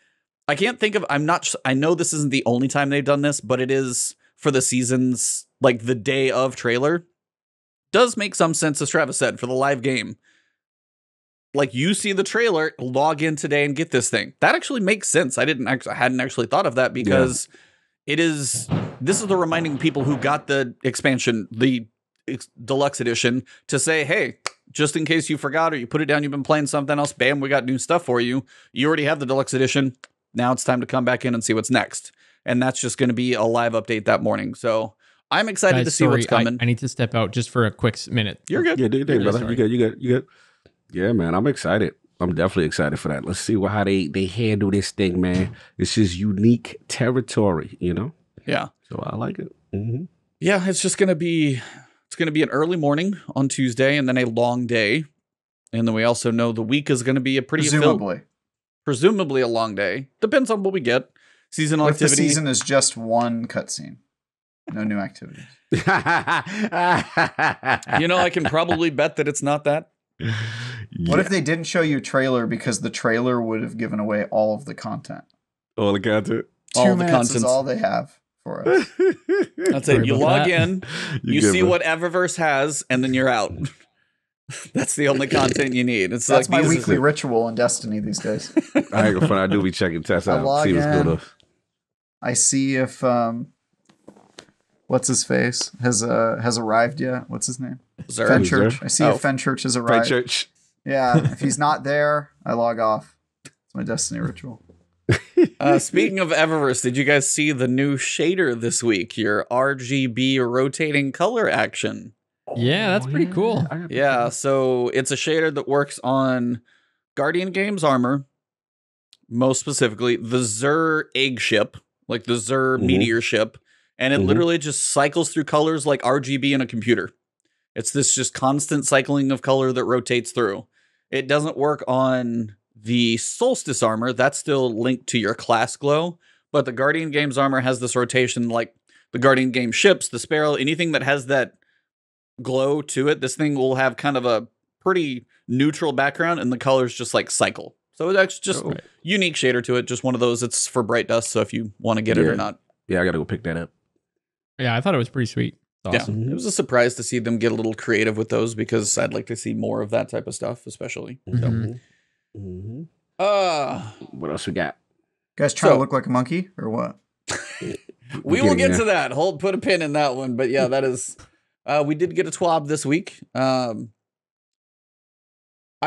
I can't think of, I know this isn't the only time they've done this, but it is for the seasons, like the day of trailer. Does make some sense, as Travis said, for the live game. Like, you see the trailer, log in today and get this thing. That actually makes sense. I hadn't actually thought of that because this is the reminding people who got the expansion, the deluxe edition to say, hey, just in case you forgot or you put it down, you've been playing something else, bam, we got new stuff for you. You already have the deluxe edition. Now it's time to come back in and see what's next. And that's just going to be a live update that morning. So I'm excited to see what's coming. I need to step out just for a quick minute. You're good. Yeah, do your thing, brother. You good. Yeah, man, I'm excited. I'm definitely excited for that. Let's see how they handle this thing, man. This is unique territory, you know? Yeah. So I like it. Mm-hmm. Yeah, it's going to be an early morning on Tuesday and then a long day. And then we also know the week is going to be a pretty presumably a long day. Depends on what we get. Seasonal activity. The season is just one cutscene. No new activities. I can probably bet that it's not that. What if they didn't show you a trailer because the trailer would have given away all of the content? All the content? 2 minutes is all they have for us. That's it. You log in, you see what Eververse has, and then you're out. That's the only content you need. That's like my weekly ritual in Destiny these days. I ain't gonna front. I do be checking tests out. See what's good of. I see if what's his face has arrived yet. What's his name? Fenchurch. I see if Fenchurch has arrived. Fenchurch. Yeah, if he's not there, I log off. It's my Destiny ritual. Speaking of Eververse, did you guys see the new shader this week? Your RGB rotating color action. Yeah, that's pretty cool. Yeah, so it's a shader that works on Guardian Games armor, most specifically the Xur egg ship, like the Xur meteor ship, and it literally just cycles through colors like RGB in a computer. It's this just constant cycling of color that rotates through. It doesn't work on the Solstice armor. That's still linked to your class glow, but the Guardian Games armor has this rotation like the Guardian Game ships, the Sparrow, anything that has that glow to it. This thing will have kind of a pretty neutral background and the colors just like cycle. So it's just unique shader to it. Just one of those. It's for Bright Dust. So if you want to get it or not. Yeah, I got to go pick that up. Yeah, I thought it was pretty sweet. Awesome. Yeah, it was a surprise to see them get a little creative with those because I'd like to see more of that type of stuff, especially. Mm-hmm. So. What else we got? You guys trying to look like a monkey or what? We will get to that. Put a pin in that one. But yeah, that is. We did get a TWAB this week. I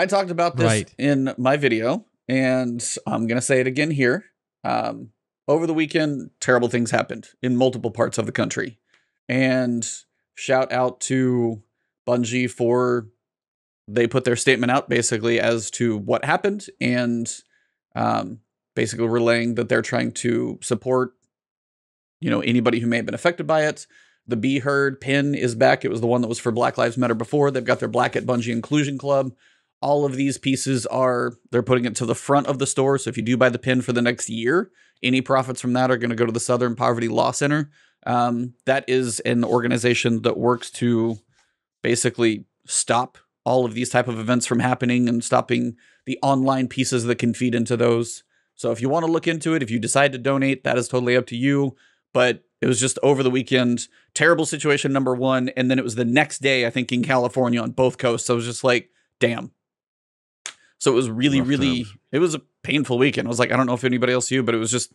talked about this in my video, and I'm gonna say it again here. Over the weekend, terrible things happened in multiple parts of the country. And shout out to Bungie for they put their statement out basically as to what happened and basically relaying that they're trying to support, anybody who may have been affected by it. The Be Heard pin is back. It was the one that was for Black Lives Matter before. They've got their Black at Bungie Inclusion Club. All of these pieces they're putting it to the front of the store. So if you do buy the pin for the next year, any profits from that are going to go to the Southern Poverty Law Center. That is an organization that works to basically stop all of these type of events from happening and stopping the online pieces that can feed into those. So if you want to look into it, if you decide to donate, that is totally up to you. But it was just over the weekend, terrible situation, number one. And then it was the next day, I think, in California on both coasts. So I was just like, damn. So it was really, it was a painful weekend. I was like, I don't know if anybody else knew, but it was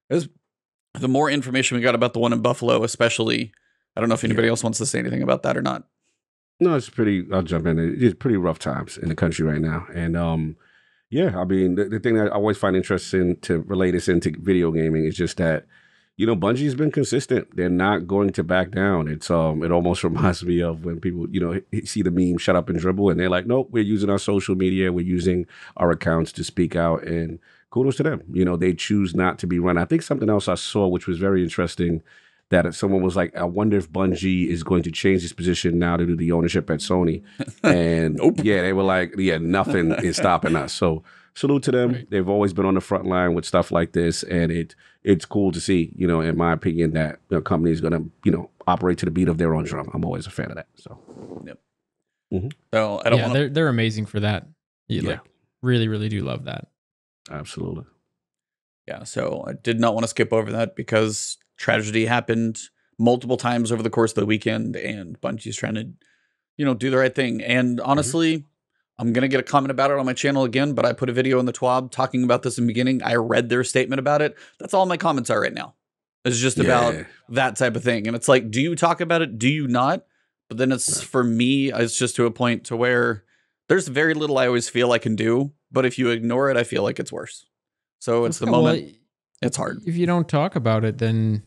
the more information we got about the one in Buffalo, especially. I don't know if anybody else wants to say anything about that or not. No, I'll jump in. It's pretty rough times in the country right now. And I mean, the thing that I always find interesting to relate this into video gaming is just that, Bungie's been consistent. They're not going to back down. It's it almost reminds me of when people, see the meme "shut up and dribble," and they're like, nope, we're using our social media, we're using our accounts to speak out, and kudos to them. They choose not to be run. I think something else I saw, which was very interesting, that someone was like, I wonder if Bungie is going to change its position now to do the ownership at Sony. And yeah, they were like, nothing is stopping us. So salute to them. Right. They've always been on the front line with stuff like this. And it's cool to see, in my opinion, that the company is going to, operate to the beat of their own drum. I'm always a fan of that. So, yep. Mm-hmm. So I don't want they're amazing for that. Like, really, really do love that. Absolutely. Yeah. So I did not want to skip over that because tragedy happened multiple times over the course of the weekend, and Bungie's trying to, do the right thing. And honestly, I'm going to get a comment about it on my channel again, but I put a video in the TWAB talking about this in the beginning. I read their statement about it. That's all my comments are right now. It's just about that type of thing. And it's like, do you talk about it? Do you not? But then it's for me, it's just to a point to where there's very little I always feel I can do, but if you ignore it, I feel like it's worse. So it's the moment. It's hard. If you don't talk about it, then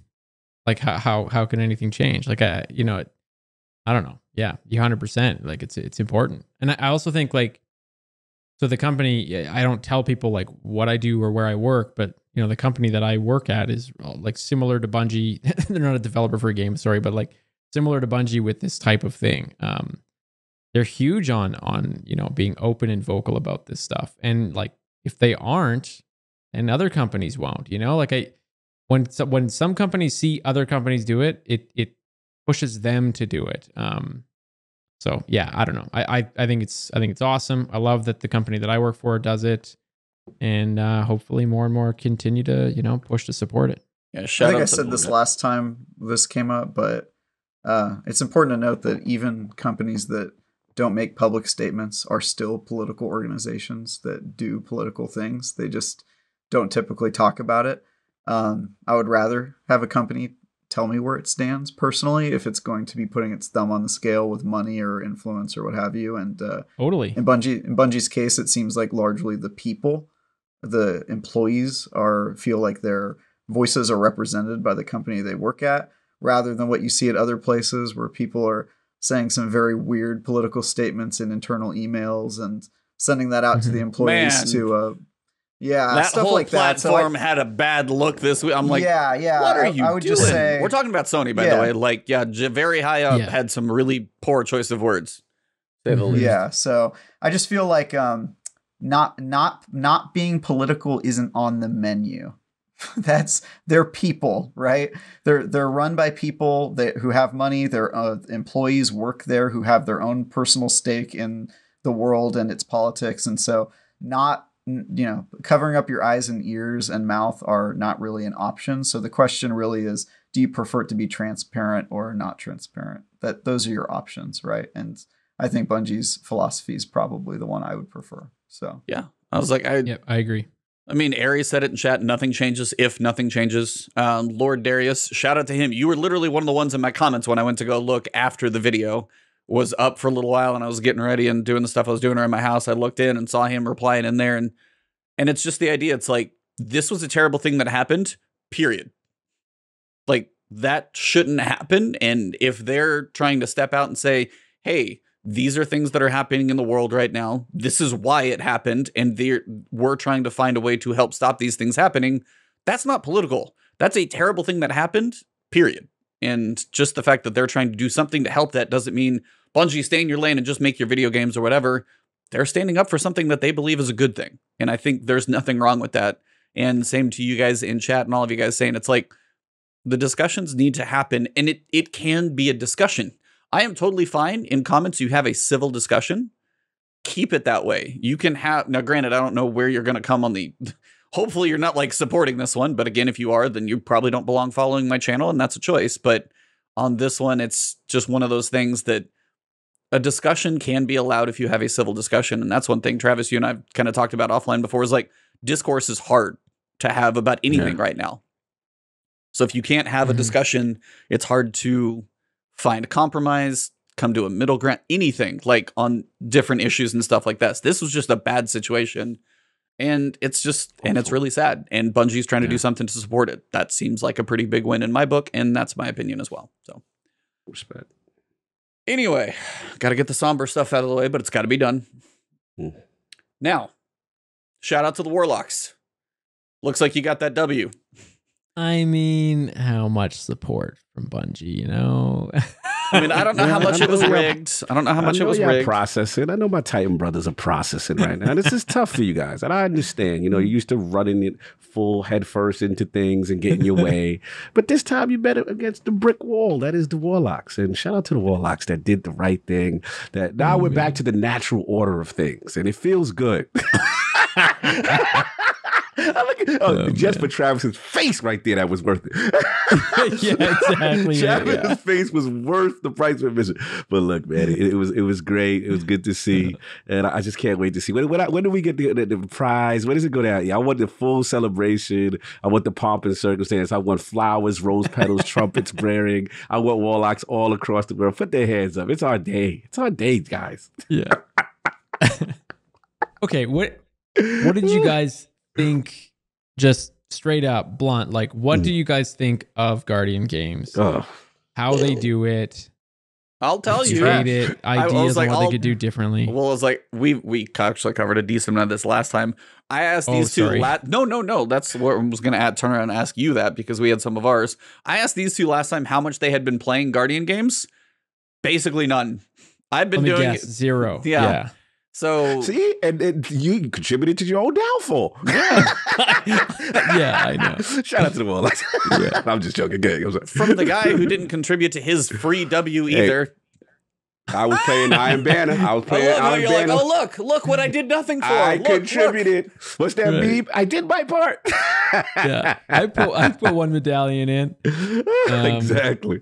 like how can anything change? Like I don't know. Yeah, you 100%. Like it's important, and I also think like so the company. I don't tell people like what I do or where I work, but the company that I work at is like similar to Bungie. They're not a developer for a game, sorry, but like similar to Bungie with this type of thing. They're huge on being open and vocal about this stuff, and like if they aren't, and other companies won't. Like when some companies see other companies do it, it pushes them to do it. So yeah, I don't know. I think it's awesome. I love that the company that I work for does it, and hopefully more and more continue to push to support it. Yeah, I think I said this last time this came up, but it's important to note that even companies that don't make public statements are still political organizations that do political things. They just don't typically talk about it. I would rather have a company tell me where it stands personally if it's going to be putting its thumb on the scale with money or influence or what have you. And totally. In Bungie's case, it seems like largely the people, the employees feel like their voices are represented by the company they work at, rather than what you see at other places where people are saying some very weird political statements in internal emails and sending that out to the employees to that stuff whole like that. Platform had a bad look this week. I'm like, yeah. What are you I would doing? Just say, we're talking about Sony, by the way. Like, very high up had some really poor choice of words. Say the least. Yeah. So I just feel like not being political isn't on the menu. They're people, right? They're run by people who have money. Their employees work there who have their own personal stake in the world and its politics, and so covering up your eyes and ears and mouth are not really an option. So the question really is, do you prefer it to be transparent or not transparent? Those are your options, right? And I think Bungie's philosophy is probably the one I would prefer. So yeah, I was like, I agree. I mean, Aries said it in chat, nothing changes if nothing changes. Lord Darius, shout out to him. You were literally one of the ones in my comments when I went to go look after the video was up for a little while and I was getting ready and doing the stuff I was doing around my house. I looked in and saw him replying in there. And it's just the idea. It's like, this was a terrible thing that happened, period. Like, that shouldn't happen. And if they're trying to step out and say, hey, these are things that are happening in the world right now. This is why it happened. And we're trying to find a way to help stop these things happening. That's not political. That's a terrible thing that happened, period. And just the fact that they're trying to do something to help that doesn't mean Bungie, stay in your lane and just make your video games or whatever. They're standing up for something that they believe is a good thing. And I think there's nothing wrong with that. And same to you guys in chat and all of you guys saying, it's like the discussions need to happen and it can be a discussion. I am totally fine in comments. You have a civil discussion. Keep it that way. You can have, now granted, I don't know where you're going to come on hopefully you're not like supporting this one. But again, if you are, then you probably don't belong following my channel and that's a choice. But on this one, it's just one of those things that a discussion can be allowed if you have a civil discussion. And that's one thing, Travis, you and I've kind of talked about offline before, is like discourse is hard to have about anything right now. So if you can't have a discussion, it's hard to find a compromise, come to a middle ground, anything like on different issues and stuff like this. This was just a bad situation. And it's just, and it's really sad. And Bungie's trying to do something to support it. That seems like a pretty big win in my book. And that's my opinion as well. So respect. Anyway, got to get the somber stuff out of the way, but it's got to be done. Now, shout out to the Warlocks. Looks like you got that W. I mean, how much support from Bungie, I mean, I don't know how much it was rigged. I don't know how much it was rigged. Processing. I know my Titan brothers are processing right now. This is tough for you guys. And I understand, you're used to running it full head first into things and getting your way. But this time you bet it against the brick wall. That is the Warlocks. And shout out to the Warlocks that did the right thing. That now we're back to the natural order of things. And it feels good. Just for Travis's face right there, that was worth it. Yeah, exactly. Travis's face was worth the price of admission. But look, man, it was great. It was good to see, and I just can't wait to see when do we get the prize? When does it go down? Yeah, I want the full celebration. I want the pomp and circumstance. I want flowers, rose petals, trumpets blaring. I want warlocks all across the world. Put their hands up. It's our day. It's our day, guys. Yeah. Okay, what did you guys think? Just straight up, blunt. Like, what do you guys think of Guardian Games? How they do it? I'll tell you. Hate it. Ideas on what they could do differently. Well, it was like we actually covered a decent amount of this last time. I asked these two. No. That's what I was going to turn around and ask you that because we had some of ours. I asked these two last time how much they had been playing Guardian Games. Basically none. I've been doing zero. Yeah. So see, and you contributed to your own downfall. Yeah, I know. Shout out to the Warlocks. Yeah, I'm just joking. Good. From the guy who didn't contribute to his free W either. I was playing Iron Banner. Iron Banner. Like, look what I did nothing for. I contributed. What's that beep? I did my part. Yeah, I put one medallion in. Exactly.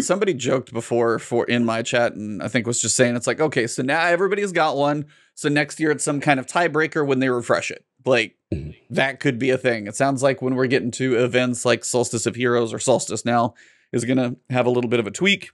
Somebody joked before in my chat, and I think was just saying it's like, okay, so now everybody's got one. So next year it's some kind of tiebreaker when they refresh it. Like that could be a thing. It sounds like when we're getting to events like Solstice of Heroes or Solstice now is going to have a little bit of a tweak.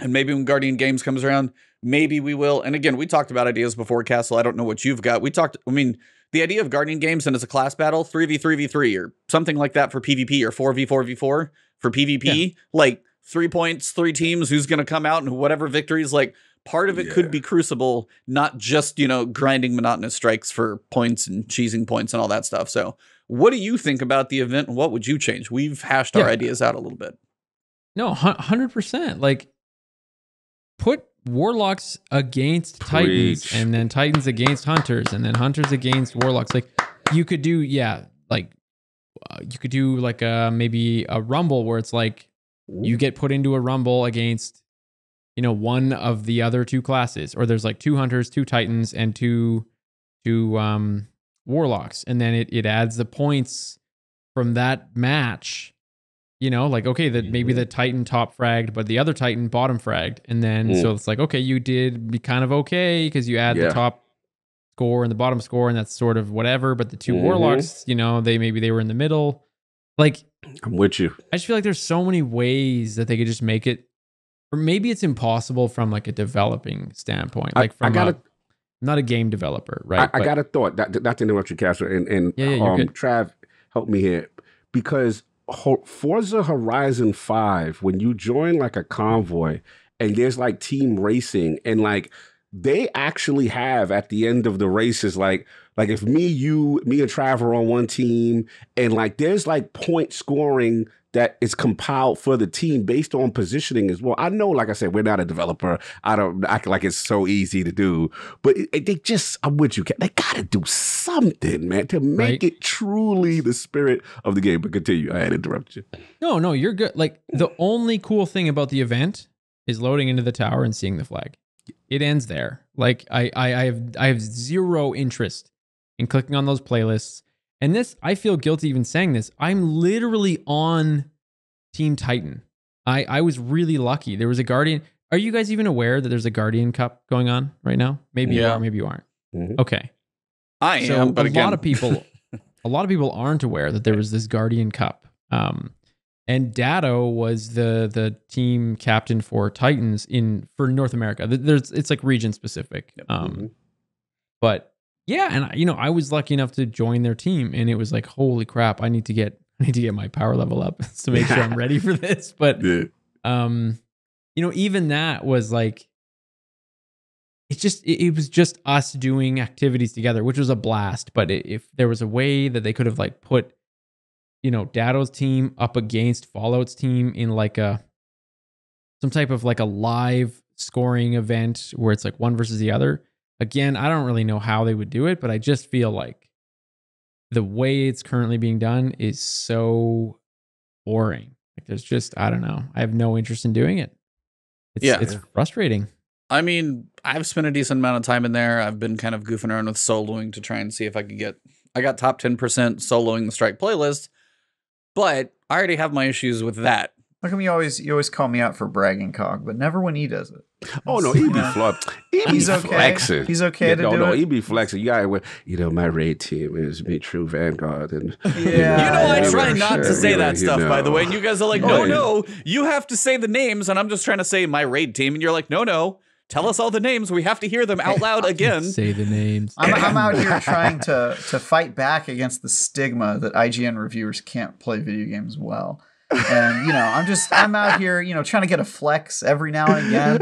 And maybe when Guardian Games comes around, maybe we will. And again, we talked about ideas before, Castle. I don't know what you've got. The idea of Guardian Games and it's a class battle, 3v3v3 or something like that for PvP or 4v4v4 for PvP, like 3 points, 3 teams, who's going to come out and whatever victories, like part of it could be Crucible, not just, grinding monotonous strikes for points and cheesing points and all that stuff. So what do you think about the event and what would you change? We've hashed our ideas out a little bit. No, 100%. Like, put warlocks against titans and then titans against hunters and then hunters against warlocks. Like you could do, maybe a rumble where it's like you get put into a rumble against, one of the other 2 classes, or there's like 2 hunters, 2 titans, and two warlocks. And then it adds the points from that match. Okay, that maybe the Titan top fragged, but the other Titan bottom fragged. And then, so it's like, okay, you did be kind of okay because you add the top score and the bottom score, and that's sort of whatever. But the 2 warlocks, they were in the middle. Like, I'm with you. I just feel like there's so many ways that they could just make it, or maybe it's impossible from like a developing standpoint. Like I'm not a game developer, right? I got a thought, not to interrupt you, Casper, and you're good. Trav, help me here, because Forza Horizon 5, when you join like a convoy and there's like team racing and like they actually have at the end of the races, like if me and Trav are on one team and like there's like point scoring that is compiled for the team based on positioning as well. I know, like I said, we're not a developer. I don't act like it's so easy to do, but I'm with you. They got to do something, man, to make it truly the spirit of the game. But continue. I had interrupted you. No, you're good. Like the only cool thing about the event is loading into the tower and seeing the flag. It ends there. Like I have zero interest in clicking on those playlists. And this, I feel guilty even saying this. I'm literally on Team Titan. I was really lucky. There was a Guardian. Are you guys even aware that there's a Guardian Cup going on right now? Maybe you are, maybe you aren't. Mm-hmm. Okay. I am, but a lot of people aren't aware that there was this Guardian Cup. And Datto was the team captain for Titans for North America. It's like region specific. But yeah, and I was lucky enough to join their team, and it was like, holy crap, I need to get my power level up to make sure I'm ready for this. But even that was like, it was just us doing activities together, which was a blast. But if there was a way that they could have like put, Datto's team up against Fallout's team in like some type of like a live scoring event where it's like one versus the other. Again, I don't really know how they would do it, but I just feel like the way it's currently being done is so boring. Like there's just, I don't know. I have no interest in doing it. It's frustrating. I mean, I've spent a decent amount of time in there. I've been kind of goofing around with soloing to try and see if I could get I got top 10% soloing the Strike playlist, but I already have my issues with that. How come you always call me out for bragging, Cog, but never when he does it? Oh no, he be He's okay. flexing. He's okay to do it. No, he be flexing. You got, my raid team is me true Vanguard, and I try not to say that stuff. By the way, and you guys are like, no, you have to say the names, and I'm just trying to say my raid team, and you're like, no. Tell us all the names. We have to hear them out loud again. Say the names. I'm out here trying to fight back against the stigma that IGN reviewers can't play video games well. And I'm out here trying to get a flex every now and again,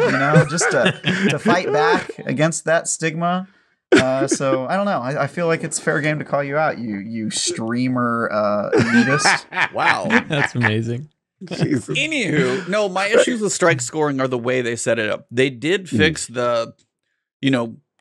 just to fight back against that stigma. So I don't know. I feel like it's fair game to call you out, you streamer elitist. Wow, that's amazing. Jesus. Anywho, no, my issues with Strike scoring are the way they set it up. They did fix the,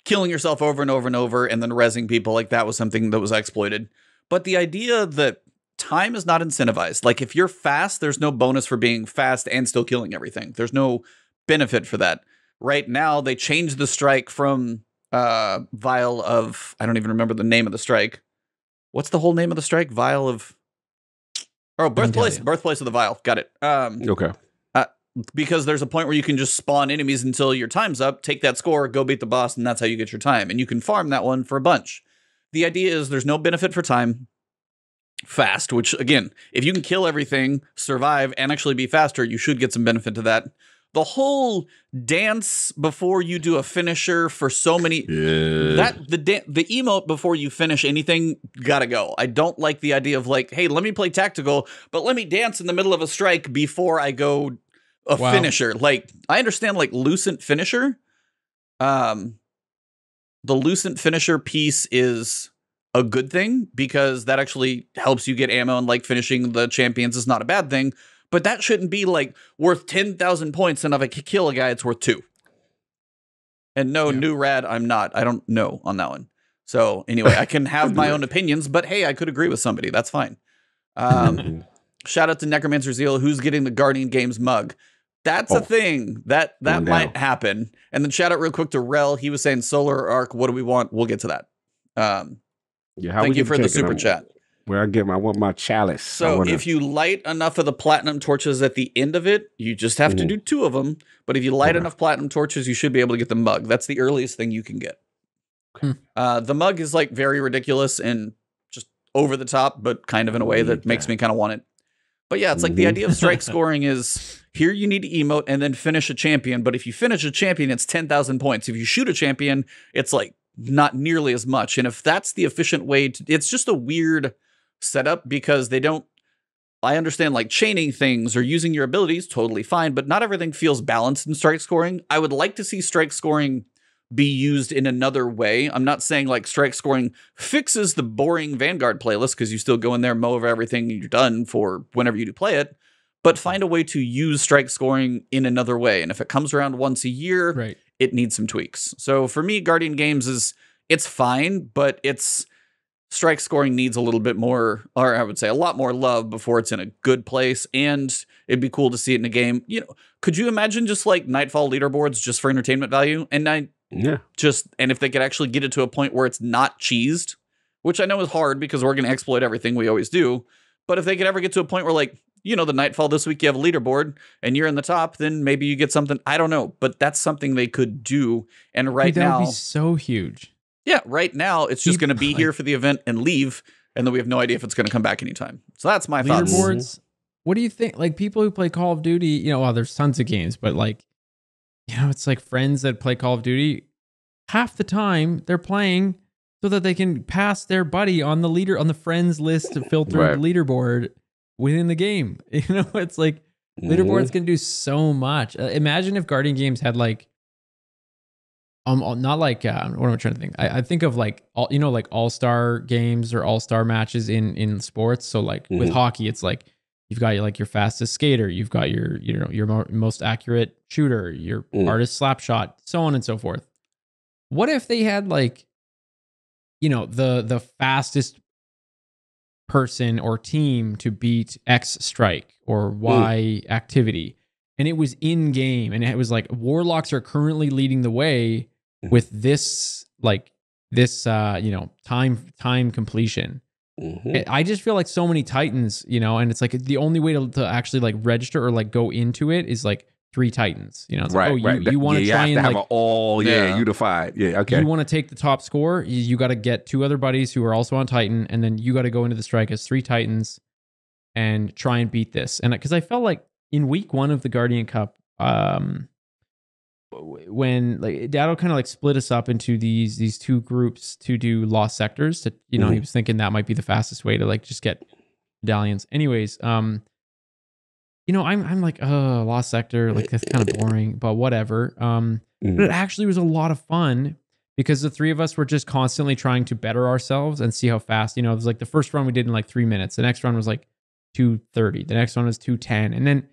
killing yourself over and over and over and then rezzing people. Like that was something that was exploited. But the idea that time is not incentivized. Like if you're fast, there's no bonus for being fast and still killing everything. There's no benefit for that. Right now, they changed the Strike from Vial of, I don't even remember the name of the Strike. What's the whole name of the Strike? Vial of... Oh, birthplace of the Vial. Got it. Okay. Because there's a point where you can just spawn enemies until your time's up, take that score, go beat the boss, and that's how you get your time. And you can farm that one for a bunch. The idea is there's no benefit for time. Fast, which again, if you can kill everything, survive, and actually be faster, you should get some benefit to that. The whole dance before you do a finisher for so many the emote before you finish anything gotta go. I don't like the idea of like, hey, let me play tactical, but let me dance in the middle of a strike before I go finisher. Like I understand like Lucent Finisher. The Lucent Finisher piece is a good thing because that actually helps you get ammo, and like finishing the champions is not a bad thing. But that shouldn't be like worth 10,000 points, and if I kill a guy, it's worth 2. And new rad, I don't know on that one. So anyway, I can have my own opinions, but hey, I could agree with somebody. That's fine. Shout out to Necromancer Zeal, who's getting the Guardian Games mug. That's a thing that might happen. And then shout out real quick to Rel. He was saying Solar Arc. What do we want? We'll get to that. Thank you for the super chat. Where I want my chalice. So if you light enough of the platinum torches at the end of it, you just have to do 2 of them. But if you light enough platinum torches, you should be able to get the mug. That's the earliest thing you can get. The mug is like very ridiculous and just over the top, but kind of in a way that makes me kind of want it. But yeah, it's like the idea of strike scoring is here you need to emote and then finish a champion. But if you finish a champion, it's 10,000 points. If you shoot a champion, it's like not nearly as much. And if that's the efficient way to, it's just a weird setup because they don't, I understand like chaining things or using your abilities, totally fine, but not everything feels balanced in strike scoring. I would like to see strike scoring be used in another way. I'm not saying like strike scoring fixes the boring Vanguard playlist because you still go in there, mow over everything you're done for whenever you do play it, but find a way to use strike scoring in another way. And if it comes around once a year, it needs some tweaks. So for me, Guardian Games it's fine, but it's strike scoring needs a little bit more, or I would say a lot more love before it's in a good place. And it'd be cool to see it in a game. You know, could you imagine just like Nightfall leaderboards just for entertainment value? And and if they could actually get it to a point where it's not cheesed, which I know is hard because we're going to exploit everything we always do. But if they could ever get to a point where like, you know, the Nightfall this week, you have a leaderboard and you're in the top, then maybe you get something. I don't know, but that's something they could do. And now that would be so huge. Yeah, right now it's just going to be here for the event and leave, and then we have no idea if it's going to come back anytime. So that's my thoughts. Leaderboards. What do you think? Like people who play Call of Duty, you know, well, there's tons of games, but like, you know, it's like friends that play Call of Duty. Half the time they're playing so that they can pass their buddy on the friends list to filter the leaderboard within the game. You know, it's like leaderboards can do so much. Imagine if Guardian Games had like. Not like what am I trying to think? I think of like like all-star games or all-star matches in sports. So like with hockey, it's like you've got like your fastest skater, you've got your most accurate shooter, your hardest slap shot, so on and so forth. What if they had like, you know, the fastest person or team to beat X strike or Y activity, and it was in game, and it was like Warlocks are currently leading the way with this like this time completion. I just feel like so many Titans, and it's like the only way to actually like register or like go into it is like 3 Titans. It's right, like, right. You want to try have and to have like an all unified. Yeah, okay. You want to take the top score. You got to get 2 other buddies who are also on Titan, and then you got to go into the strike as 3 Titans and try and beat this. And because I felt like in week 1 of the Guardian Cup, when like Dado kind of like split us up into these 2 groups to do lost sectors, to he was thinking that might be the fastest way to like just get medallions. Anyways, I'm like, oh, lost sector, like that's kind of boring, but whatever. But it actually was a lot of fun because the 3 of us were just constantly trying to better ourselves and see how fast. It was like the first run we did in like 3 minutes. The next run was like 2:30. The next one was 2:10, and then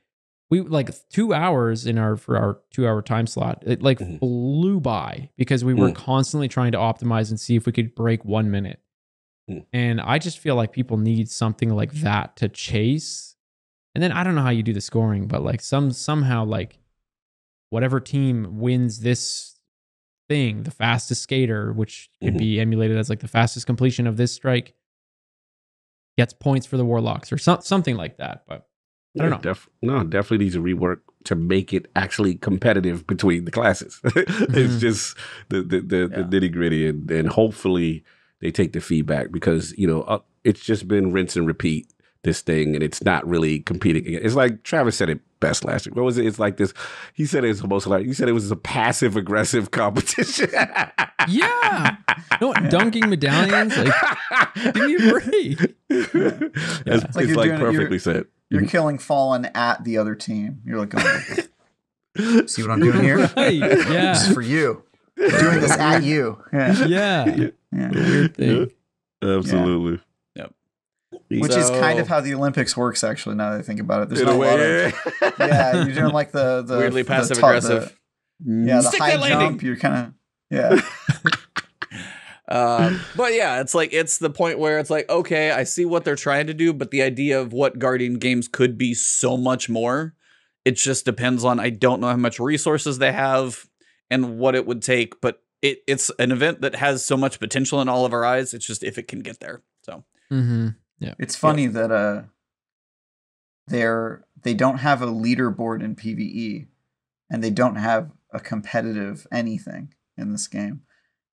we like 2 hours for our 2-hour time slot. It like flew by because we were constantly trying to optimize and see if we could break 1 minute. And I just feel like people need something like that to chase. And then I don't know how you do the scoring, but like somehow like whatever team wins this thing, the fastest skater, which could be emulated as like the fastest completion of this strike, gets points for the Warlocks or something like that. But I don't know. Definitely needs a rework to make it actually competitive between the classes. It's just the nitty gritty, and hopefully they take the feedback because it's just been rinse and repeat this thing, and it's not really competing. It's like Travis said it best last week. What was it? It's like this. He said it's almost like it was a passive aggressive competition. Yeah, no dunking medallions. Like, give me a break. It's like perfectly said. You're killing Fallen at the other team. You're like, see what I'm doing here? Right. Yeah, this is for you. I'm doing this at you. Yeah. Weird thing. Absolutely. Yep. Which is kind of how the Olympics works, actually. Now that I think about it, there's not a lot of you're doing like the weirdly passive aggressive. The Stick high that landing. jump. You're kind of but yeah, it's the point where it's like, okay, I see what they're trying to do, but the idea of what Guardian games could be so much more. It just depends on, I don't know how much resources they have and what it would take, but it's an event that has so much potential in all of our eyes. It's just if it can get there. So yeah, it's funny that they don't have a leaderboard in PvE, and they don't have a competitive anything in this game.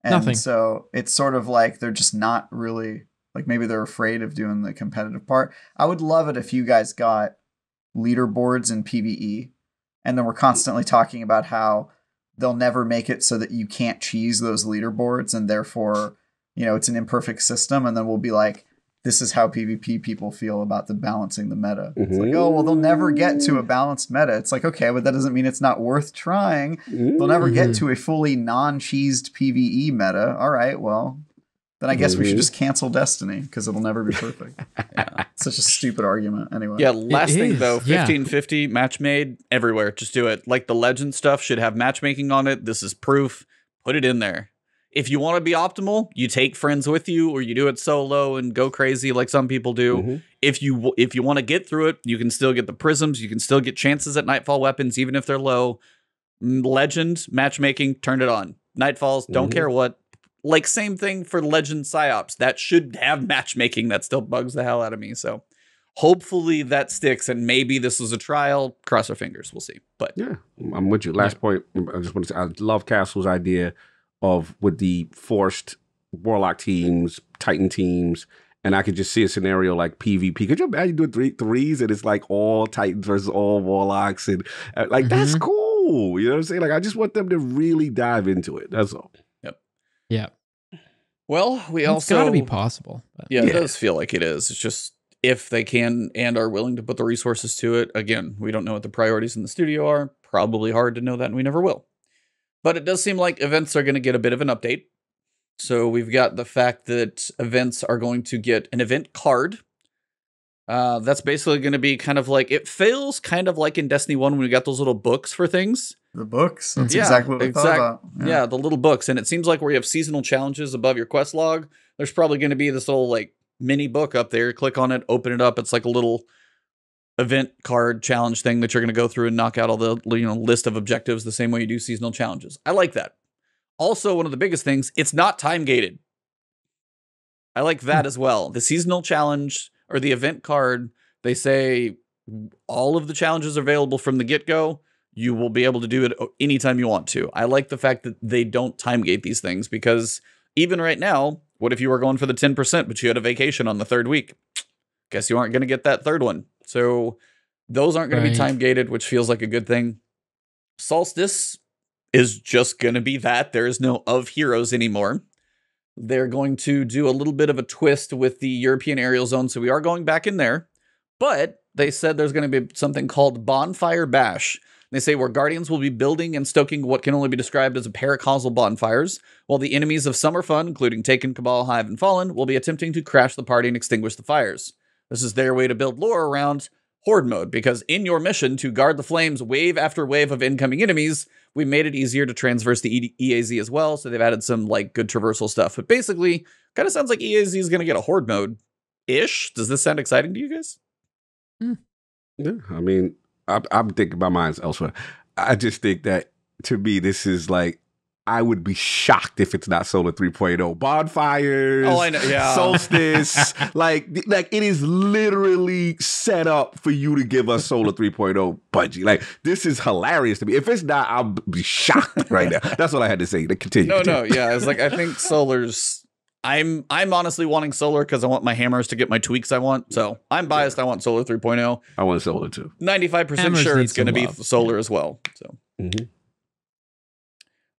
And nothing. So it's sort of like they're just not really, like, maybe they're afraid of doing the competitive part. I would love it if you guys got leaderboards in PvE, and then we're constantly talking about how they'll never make it so that you can't cheese those leaderboards, and therefore, it's an imperfect system. And then we'll be like, this is how PvP people feel about the balancing the meta. It's like, oh, well, they'll never get to a balanced meta. It's like, okay, but that doesn't mean it's not worth trying. They'll never get to a fully non-cheesed PvE meta. All right, well, then I guess we should just cancel Destiny because it'll never be perfect. Such a stupid argument. Anyway. Yeah, last thing though, 1550 match made everywhere. Just do it. Like the Legend stuff should have matchmaking on it. This is proof. Put it in there. If you want to be optimal, you take friends with you, or you do it solo and go crazy like some people do. If you want to get through it, you can still get the prisms. You can still get chances at Nightfall weapons, even if they're low. Legend matchmaking, turn it on. Nightfalls, don't care what. Like same thing for Legend Psyops. That should have matchmaking. That still bugs the hell out of me. So hopefully that sticks, and maybe this was a trial. Cross our fingers. We'll see. But yeah, I'm with you. Last point, I just want to say, I love Castle's idea of with the forced Warlock teams, Titan teams, and I could just see a scenario like PvP. Could you imagine doing threes and it's like all Titans versus all Warlocks, and like that's cool. You know what I'm saying? Like I just want them to really dive into it. That's all. Yep. Yeah. Well, it's got to be possible. But. Yeah, it does feel like it is. It's just if they can and are willing to put the resources to it. Again, we don't know what the priorities in the studio are. Probably hard to know that, and we never will. But it does seem like events are going to get a bit of an update. So we've got the fact that events are going to get an event card. That's basically going to be kind of like, it feels kind of like in Destiny 1 when we got those little books for things. The books? That's exactly what I thought about. Yeah, the little books. And it seems like where you have seasonal challenges above your quest log, there's probably going to be this little like mini book up there. Click on it, open it up. It's like a little event card challenge thing that you're going to go through and knock out all the list of objectives the same way you do seasonal challenges. I like that. Also, one of the biggest things, it's not time gated. I like that as well. The seasonal challenge or the event card, they say all of the challenges are available from the get-go. You will be able to do it anytime you want to. I like the fact that they don't time gate these things, because even right now, what if you were going for the 10%, but you had a vacation on the third week? Guess you aren't going to get that third one. So those aren't going to be time gated, which feels like a good thing. Solstice is just going to be that. There is no of heroes anymore. They're going to do a little bit of a twist with the European aerial zone. So we are going back in there, but they said there's going to be something called Bonfire Bash. They say where Guardians will be building and stoking what can only be described as a paracausal bonfires, while the enemies of Summer Fun, including Taken, Cabal, Hive, and Fallen, will be attempting to crash the party and extinguish the fires. This is their way to build lore around Horde mode, because in your mission to guard the flames wave after wave of incoming enemies, we made it easier to transverse the EAZ as well, so they've added some like good traversal stuff. But basically, kind of sounds like EAZ is going to get a Horde mode-ish. Does this sound exciting to you guys? Yeah, I mean, I'm thinking my mind's elsewhere. I just think that, to me, this is like, I would be shocked if it's not Solar 3.0. Bonfires, I know, yeah. Solstice, like it is literally set up for you to give us Solar 3.0 Bungie. Like, this is hilarious to me. If it's not, I'll be shocked right now. That's what I had to say. Continue. No, yeah. It's like, I think Solar's... I'm honestly wanting Solar because I want my hammers to get my tweaks I want. So I'm biased. I want Solar 3.0. I want Solar too. 95% sure it's going to be Solar as well. So,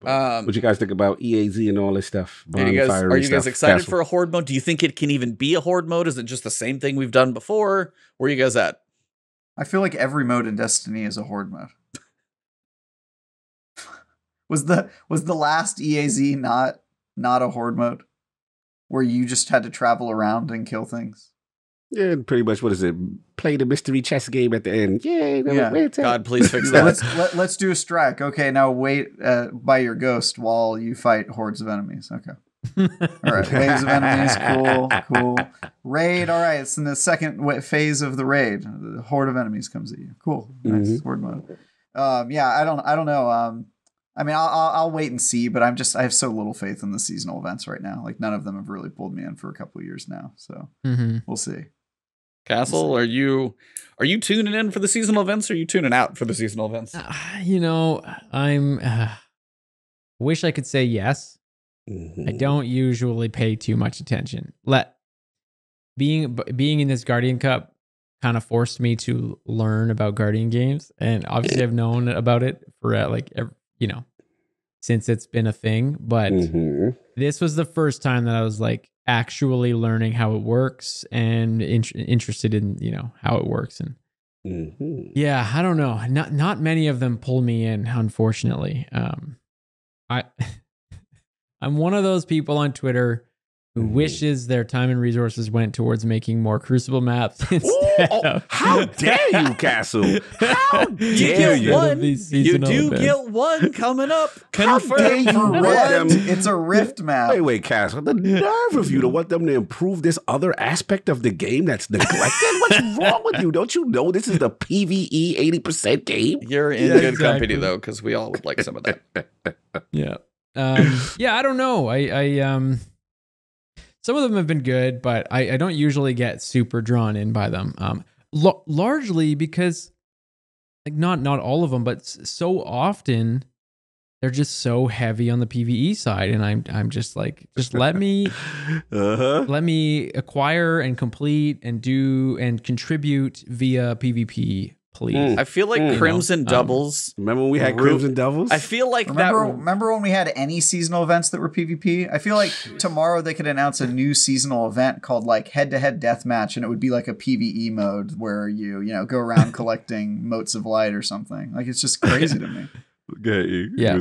what you guys think about EAZ and all this stuff? Are you guys excited for a Horde mode? Do you think it can even be a Horde mode? Is it just the same thing we've done before? Where are you guys at? I feel like every mode in Destiny is a Horde mode. Was the last EAZ not a Horde mode? Where you just had to travel around and kill things? Yeah, pretty much. What is it? Play the mystery chess game at the end. Yeah. God, please fix that. Let's do a strike. Okay, now wait by your ghost while you fight hordes of enemies. Okay. All right, waves of enemies. Cool. Raid. All right, it's in the second phase of the raid. The horde of enemies comes at you. Cool. Nice horde mode. Yeah, I don't know. I mean, I'll wait and see, but I have so little faith in the seasonal events right now. Like, none of them have really pulled me in for a couple of years now. So we'll see. Castle, are you tuning in for the seasonal events, or are you tuning out for the seasonal events? I'm wish I could say yes. I don't usually pay too much attention. Being in this Guardian Cup kind of forced me to learn about Guardian games, and obviously I've known about it for since it's been a thing, but this was the first time that I was like actually learning how it works and interested in, how it works. And yeah, I don't know. Not many of them pull me in, unfortunately. I'm one of those people on Twitter who wishes their time and resources went towards making more Crucible maps. How dare you, Castle? How dare you? You do get one coming up. How dare you want them? It's a Rift map. Wait, Castle. The nerve of you to want them to improve this other aspect of the game that's neglected? What's wrong with you? Don't you know this is the PvE 80% game? You're in good company, though, because we all would like some of that. Yeah. I don't know. Some of them have been good, but I don't usually get super drawn in by them. Largely because, like, not all of them, but so often they're just so heavy on the PvE side, and I'm just like, just let me acquire and complete and do and contribute via PvP. Please. I feel like Crimson Doubles. Remember when we had Crimson Doubles? I feel like remember when we had any seasonal events that were PvP? I feel like tomorrow they could announce a new seasonal event called like head-to-head deathmatch, and it would be like a PvE mode where you go around collecting motes of light or something. Like, it's just crazy to me. Yeah.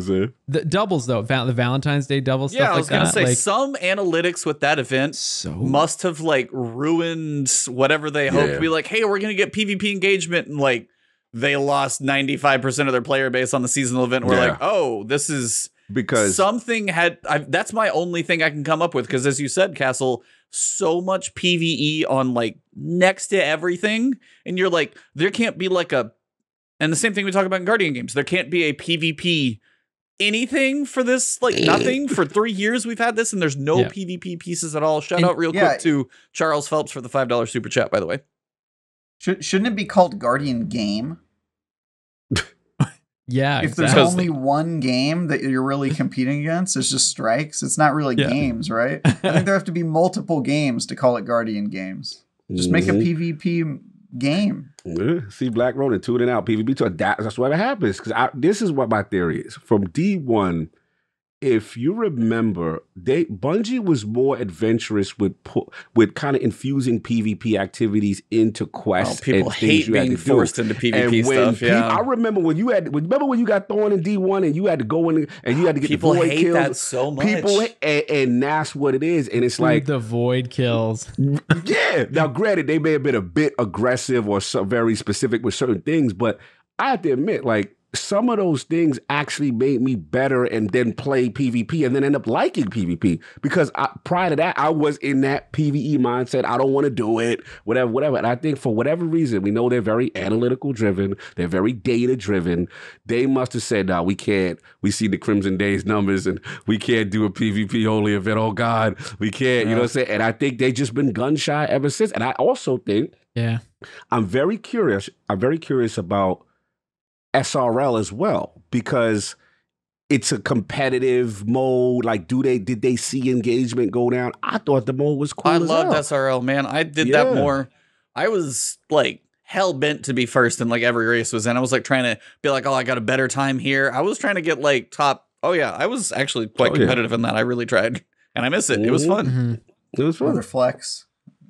The doubles though, the Valentine's Day doubles. Yeah, stuff I was like gonna that. say like, some analytics with that event must have like ruined whatever they hoped to be like. Hey, we're gonna get PvP engagement, and like they lost 95% of their player base on the seasonal event. We're like, oh, this is because something had. That's my only thing I can come up with, because as you said, Castle, so much PvE on like next to everything, and you're like, there can't be like a. And the same thing we talk about in Guardian games. There can't be a PvP anything for this, like nothing for 3 years we've had this, and there's no PvP pieces at all. Shout out real quick to Charles Phelps for the $5 super chat, by the way. Shouldn't it be called Guardian Game? Yeah, if there's only one game that you're really competing against, it's just strikes. It's not really games, right? I think there have to be multiple games to call it Guardian Games. Just make a PvP game. See, Black Ronin tuning out PvP to adapt. That's what happens. Because this is what my theory is. From D1, if you remember, Bungie was more adventurous with kind of infusing PvP activities into quests. People hate being forced into PvP stuff. I remember when you got thrown in D1 and you had to go in and you had to get people the void hate kills. That so much. And that's what it is. And it's like the void kills. Yeah. Now, granted, they may have been a bit aggressive or very specific with certain things, but I have to admit, like, some of those things actually made me better and then play PvP and then end up liking PvP because prior to that, I was in that PvE mindset. I don't want to do it, whatever. And I think for whatever reason, we know they're very analytical driven. They're very data driven. They must have said, no, we can't. We see the Crimson Days numbers and we can't do a PvP only event. Oh God, we can't, you know what I'm saying? And I think they've just been gun shy ever since. And I also think, I'm very curious about SRL as well, because it's a competitive mode. Like, did they see engagement go down? I thought the mode was cool. I loved SRL, man. I did that more. I was like hell bent to be first in like every race was in. I was like trying to be like, oh, I got a better time here. I was trying to get like top. Oh yeah, I was actually quite competitive in that. I really tried, and I miss it. It was fun. Mm-hmm. It was fun. Brother Flex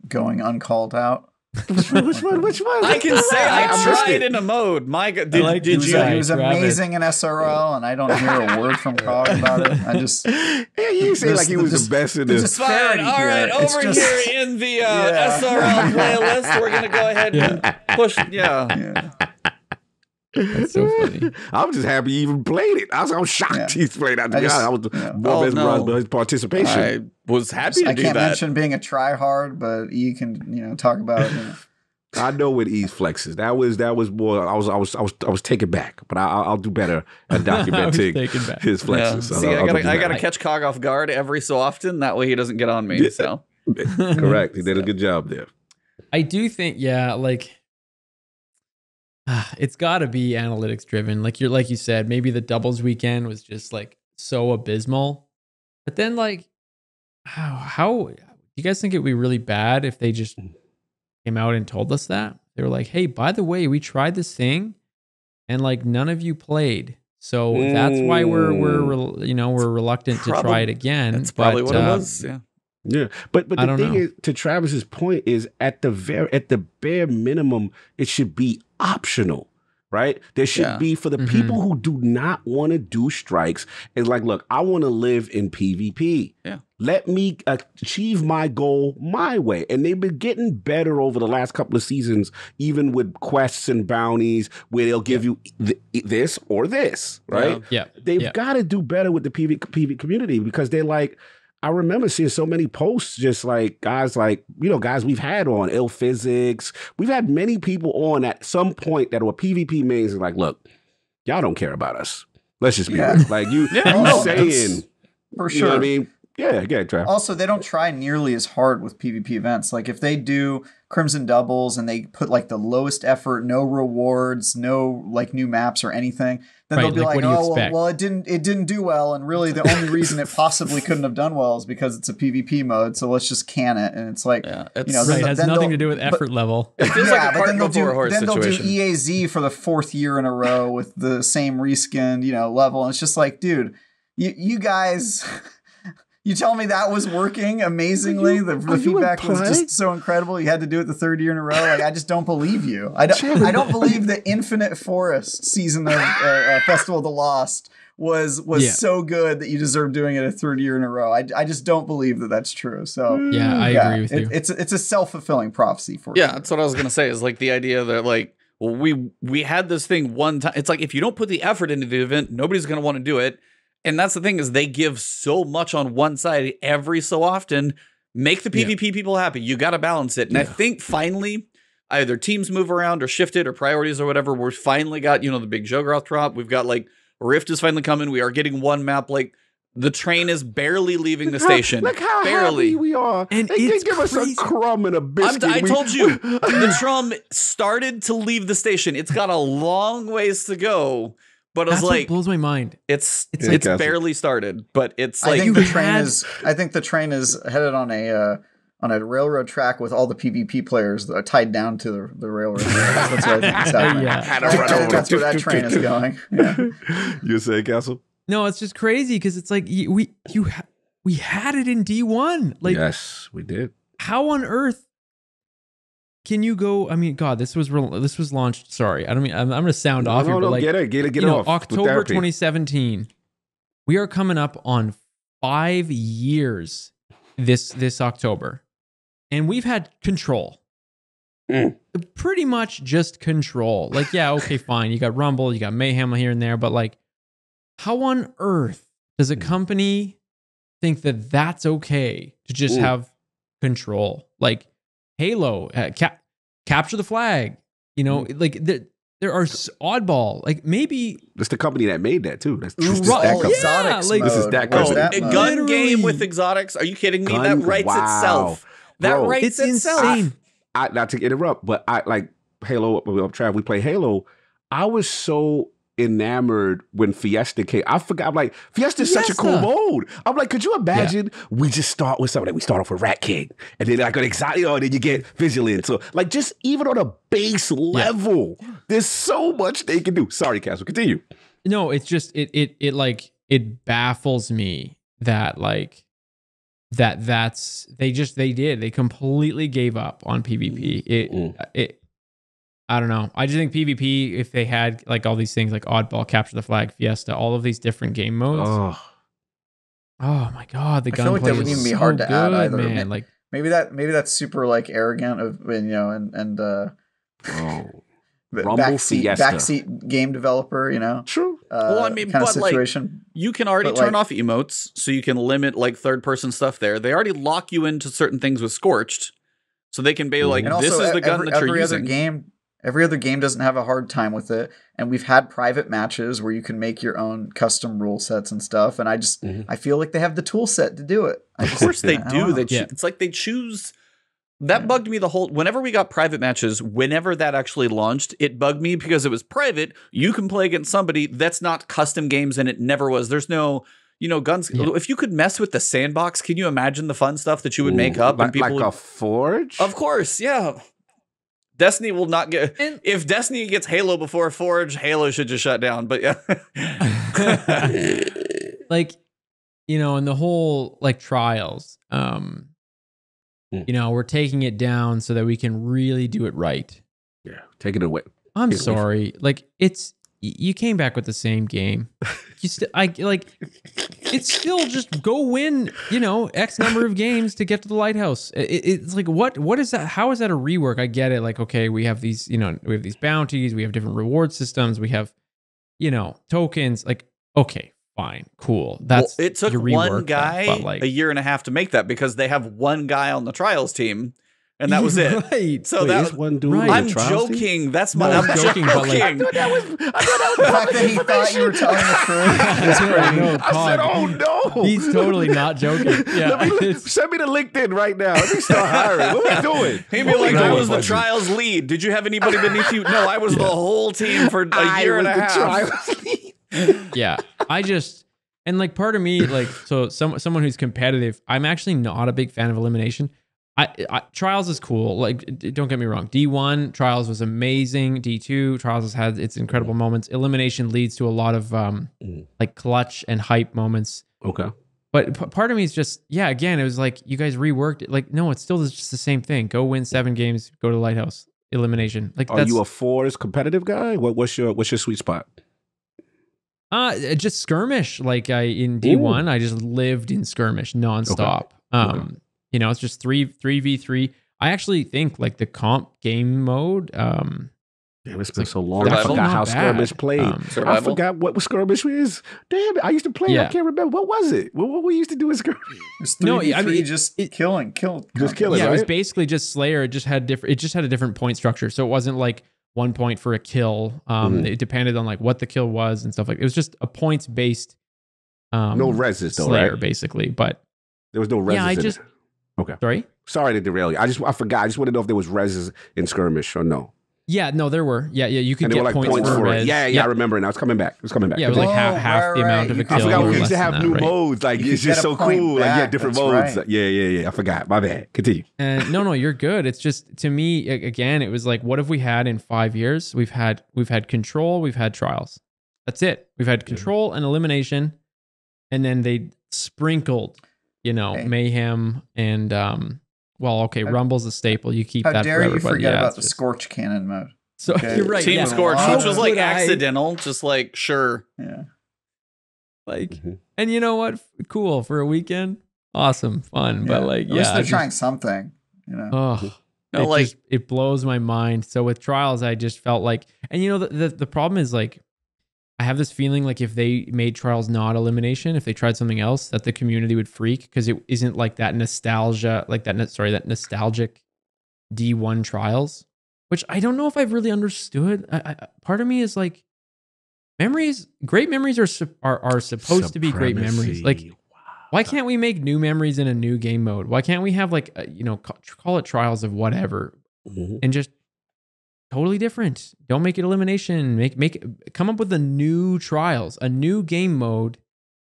going uncalled out. Which one? I can say I tried in a mode. My God, did you? He was amazing in SRL, and I don't hear a word from COG about it. I just you say like he was the best in this. Fine. All right, over here in the SRL playlist, we're gonna go ahead and push. Yeah. That's so funny. I'm just happy he even played it. I was shocked he's played that. I was more mesmerized by his participation. I was happy to do that. I can't mention being a tryhard, but E can talk about it. I know what E's flexes. That was more. I was taken back, but I'll do better at documenting his flexes. Yeah. So See, I gotta catch COG off guard every so often. That way he doesn't get on me. So correct. He did a good job there. I do think, it's got to be analytics driven. Like you said, maybe the doubles weekend was just like so abysmal. But then how do you guys think it would be really bad if they just came out and told us that? They were like, hey, by the way, we tried this thing and like none of you played. So that's why we're reluctant to try it again. That's probably what it was. Yeah. Yeah, but the thing is, to Travis's point, is at the bare minimum, it should be optional, right? There should be for the people who do not want to do strikes. It's like, look, I want to live in PvP. Yeah, let me achieve my goal my way. And they've been getting better over the last couple of seasons, even with quests and bounties, where they'll give you this or this, right? Yeah, they've got to do better with the PvP community because they're like. I remember seeing so many posts, just like guys we've had on Ill Physics. We've had many people on at some point that were PvP mains and like, look, y'all don't care about us. Let's just be real. Like you saying, for sure. You know what I mean? Yeah, Trav. Also, they don't try nearly as hard with PvP events. Like if they do Crimson Doubles and they put like the lowest effort, no rewards, no like new maps or anything, then they'll be like, well, it didn't do well, and really the only reason it possibly couldn't have done well is because it's a PvP mode. So let's just can it, and it's like, it has nothing to do with effort level. It feels like a cart before a horse situation. They'll do EAZ for the 4th year in a row with the same reskinned, level, and it's just like, dude, you guys. You tell me that was working amazingly. The feedback was just so incredible. You had to do it the 3rd year in a row. Like, I just don't believe you. I don't believe the Infinite Forest season of Festival of the Lost was so good that you deserve doing it a 3rd year in a row. I just don't believe that that's true. So I agree with you. It's a self-fulfilling prophecy for you. Yeah, that's what I was gonna say. Is like the idea that like, well, we had this thing one time. It's like if you don't put the effort into the event, nobody's gonna want to do it. And that's the thing is they give so much on one side every so often. Make the PvP people happy. You got to balance it. And I think finally either teams move around or shifted or priorities or whatever. We've finally got, the big Jogroth drop. We've got like Rift is finally coming. We are getting one map. Like, the train is barely leaving the station. Look how barely. happy we are. And they it's give us a crumb and a biscuit. I told you, the tram started to leave the station. It's got a long ways to go, but That's it's like what blows my mind. it's like- barely started. But it's I like think the train is headed on a railroad track with all the PvP players that are tied down to the railroad. That's what I think is happening. Yeah. Had to run over. That's where that train is going. Yeah. You say, Castle? No, it's just crazy because it's like we had it in D1. Like, Yes, we did. how on earth can you go? I mean, God, this was launched. Sorry, I don't mean I'm going to sound off here, but like, get it you know, off. with October therapy. 2017. We are coming up on 5 years this October, and we've had Control. Pretty much just Control. Like, yeah, okay, fine. You got Rumble, you got Mayhem here and there, but like, how on earth does a company think that that's okay to just have Control? Like Halo, capture the flag. You know, like there are oddball. Like maybe It's the company that made that too. That's Ooh, that all company. exotics like- mode. This is that What was company. that a mode? gun Literally. game with exotics. Are you kidding me? Gun- That writes wow. itself. That Bro, writes it's itself. insane. Not to interrupt, but I like Halo. Trav, we play Halo. I was so enamored when Fiesta came. I forgot. I'm like, Fiesta is such a cool Fiesta. mode. I'm like, could you imagine? We just start with something. Like, we start off with Rat King, and then like an exotic, then you get Vigilant. So like, just even on a base level, there's so much they can do. Sorry, Castle, continue. No, it's just it baffles me that like they completely gave up on PvP. It I don't know. I just think PvP, if they had like all these things like Oddball, Capture the Flag, Fiesta, all of these different game modes. Oh my God, the I feel gunplay like that is wouldn't even be so hard to add good, either. man. Like Maybe that's super like arrogant of Rumble Fiesta. backseat game developer, True. Well, I mean, kind of but, like, situation. You can already But, turn like- off emotes, so you can limit like third person stuff there. They already lock you into certain things with Scorched, so they can be like, And "This also, is the gun that you're using." Every other game doesn't have a hard time with it, and we've had private matches where you can make your own custom rule sets and stuff. And I feel like they have the tool set to do it. Of course they I do. don't know. It's like they choose. That bugged me the whole. Whenever we got private matches, whenever that actually launched, it bugged me because it was private. You can play against somebody that's not custom games, and it never was. There's no, guns. Yeah. If you could mess with the sandbox, can you imagine the fun stuff that you would make up? Like, And people like would, a Forge? of course, yeah. Destiny will not get. And- If Destiny gets Halo before Forge, Halo should just shut down. But yeah, like, and the whole like trials, we're taking it down so that we can really do it right. Yeah, take it away. I'm Get away from- sorry. Like you came back with the same game. It's still just go win, X number of games to get to the lighthouse. It's like, what is that? How is that a rework? I get it. Like, okay, we have these, we have these bounties, we have different reward systems, we have, tokens. Like, okay, fine, cool. That's it took you rework one that, guy but, like, a year and a half to make that because they have one guy on the trials team, and that was it. Right. So Wait, that is one dude right. on I'm the trials team? joking. That's my. No, I'm I'm joking, but, like- I thought that was The fact that he thought you were telling the truth is pretty. No, I said, Todd, oh no. he's totally not joking. Yeah, Let me, it's- send me the LinkedIn right now. Let me start hiring. What we doing? He'd be What we like, "I doing, was the buddy? trials lead. Did you have anybody beneath you?" No, I was the whole team for a year and a half. Trials lead. yeah, and like part of me, like, so someone who's competitive, I'm actually not a big fan of elimination. I Trials is cool. Like, don't get me wrong. D1 Trials was amazing. D2 Trials has had its incredible moments. Elimination leads to a lot of like clutch and hype moments. Okay. But part of me is just, yeah, again, it was like you guys reworked it. Like, no, it's still just the same thing. Go win 7 games, go to Lighthouse. Elimination. Like, Are you a Force competitive guy? What's your sweet spot? just skirmish. Like in D1, I just lived in skirmish nonstop. Okay. It's just 3v3. I actually think like the comp game mode, Damn, it's been like so long. I survival? forgot how Not bad. skirmish played. I Survival? forgot what skirmish is. Damn it, I used to play. Yeah. I can't remember. What was it? What we used to do in skirmish? It's No, 3v3, I mean, just it- kill. Just kill it. yeah, it was right? basically just Slayer. It just had a different point structure. So it wasn't like 1 point for a kill. It depended on like what the kill was and stuff like. It was just a points based. No reses though, Slayer, right? basically, but there was no reses. yeah, I just okay. Sorry to derail you. I forgot. I just want to know if there was reses in skirmish or no. Yeah, no, there were. Yeah, you could And they get were like points for res. it. Yeah, I remember it now. It's coming back. Yeah, it was like half the amount of a kill. I forgot we used to less have than new that, right? modes. Like it's just so cool. Like different modes. Right. Yeah. I forgot. My bad. Continue. And no, you're good. It's just to me again, it was like, what have we had in 5 years? We've had control, we've had trials. That's it. We've had control and elimination, and then they sprinkled, mayhem and Rumble's a staple. You keep How that dare forever. you forget yeah, about the Scorch Cannon mode? So Okay. you're right. Team yeah. Scorch, How which was like could I- accidental, just like sure. Yeah. Like, and you know what? Cool for a weekend. Awesome, fun. But like, At least they're I trying something. Oh, No, it blows my mind. So with trials, I just felt like, and the problem is like, I have this feeling like if they made trials not elimination, if they tried something else, that the community would freak because it isn't like that nostalgia, like that nostalgic D1 trials, which I don't know if I've really understood. Part of me is like, great memories are supposed to be great memories. Like, why can't we make new memories in a new game mode? Why can't we have like, call it trials of whatever and just totally different. Don't make it elimination. Come up with a new trials, a new game mode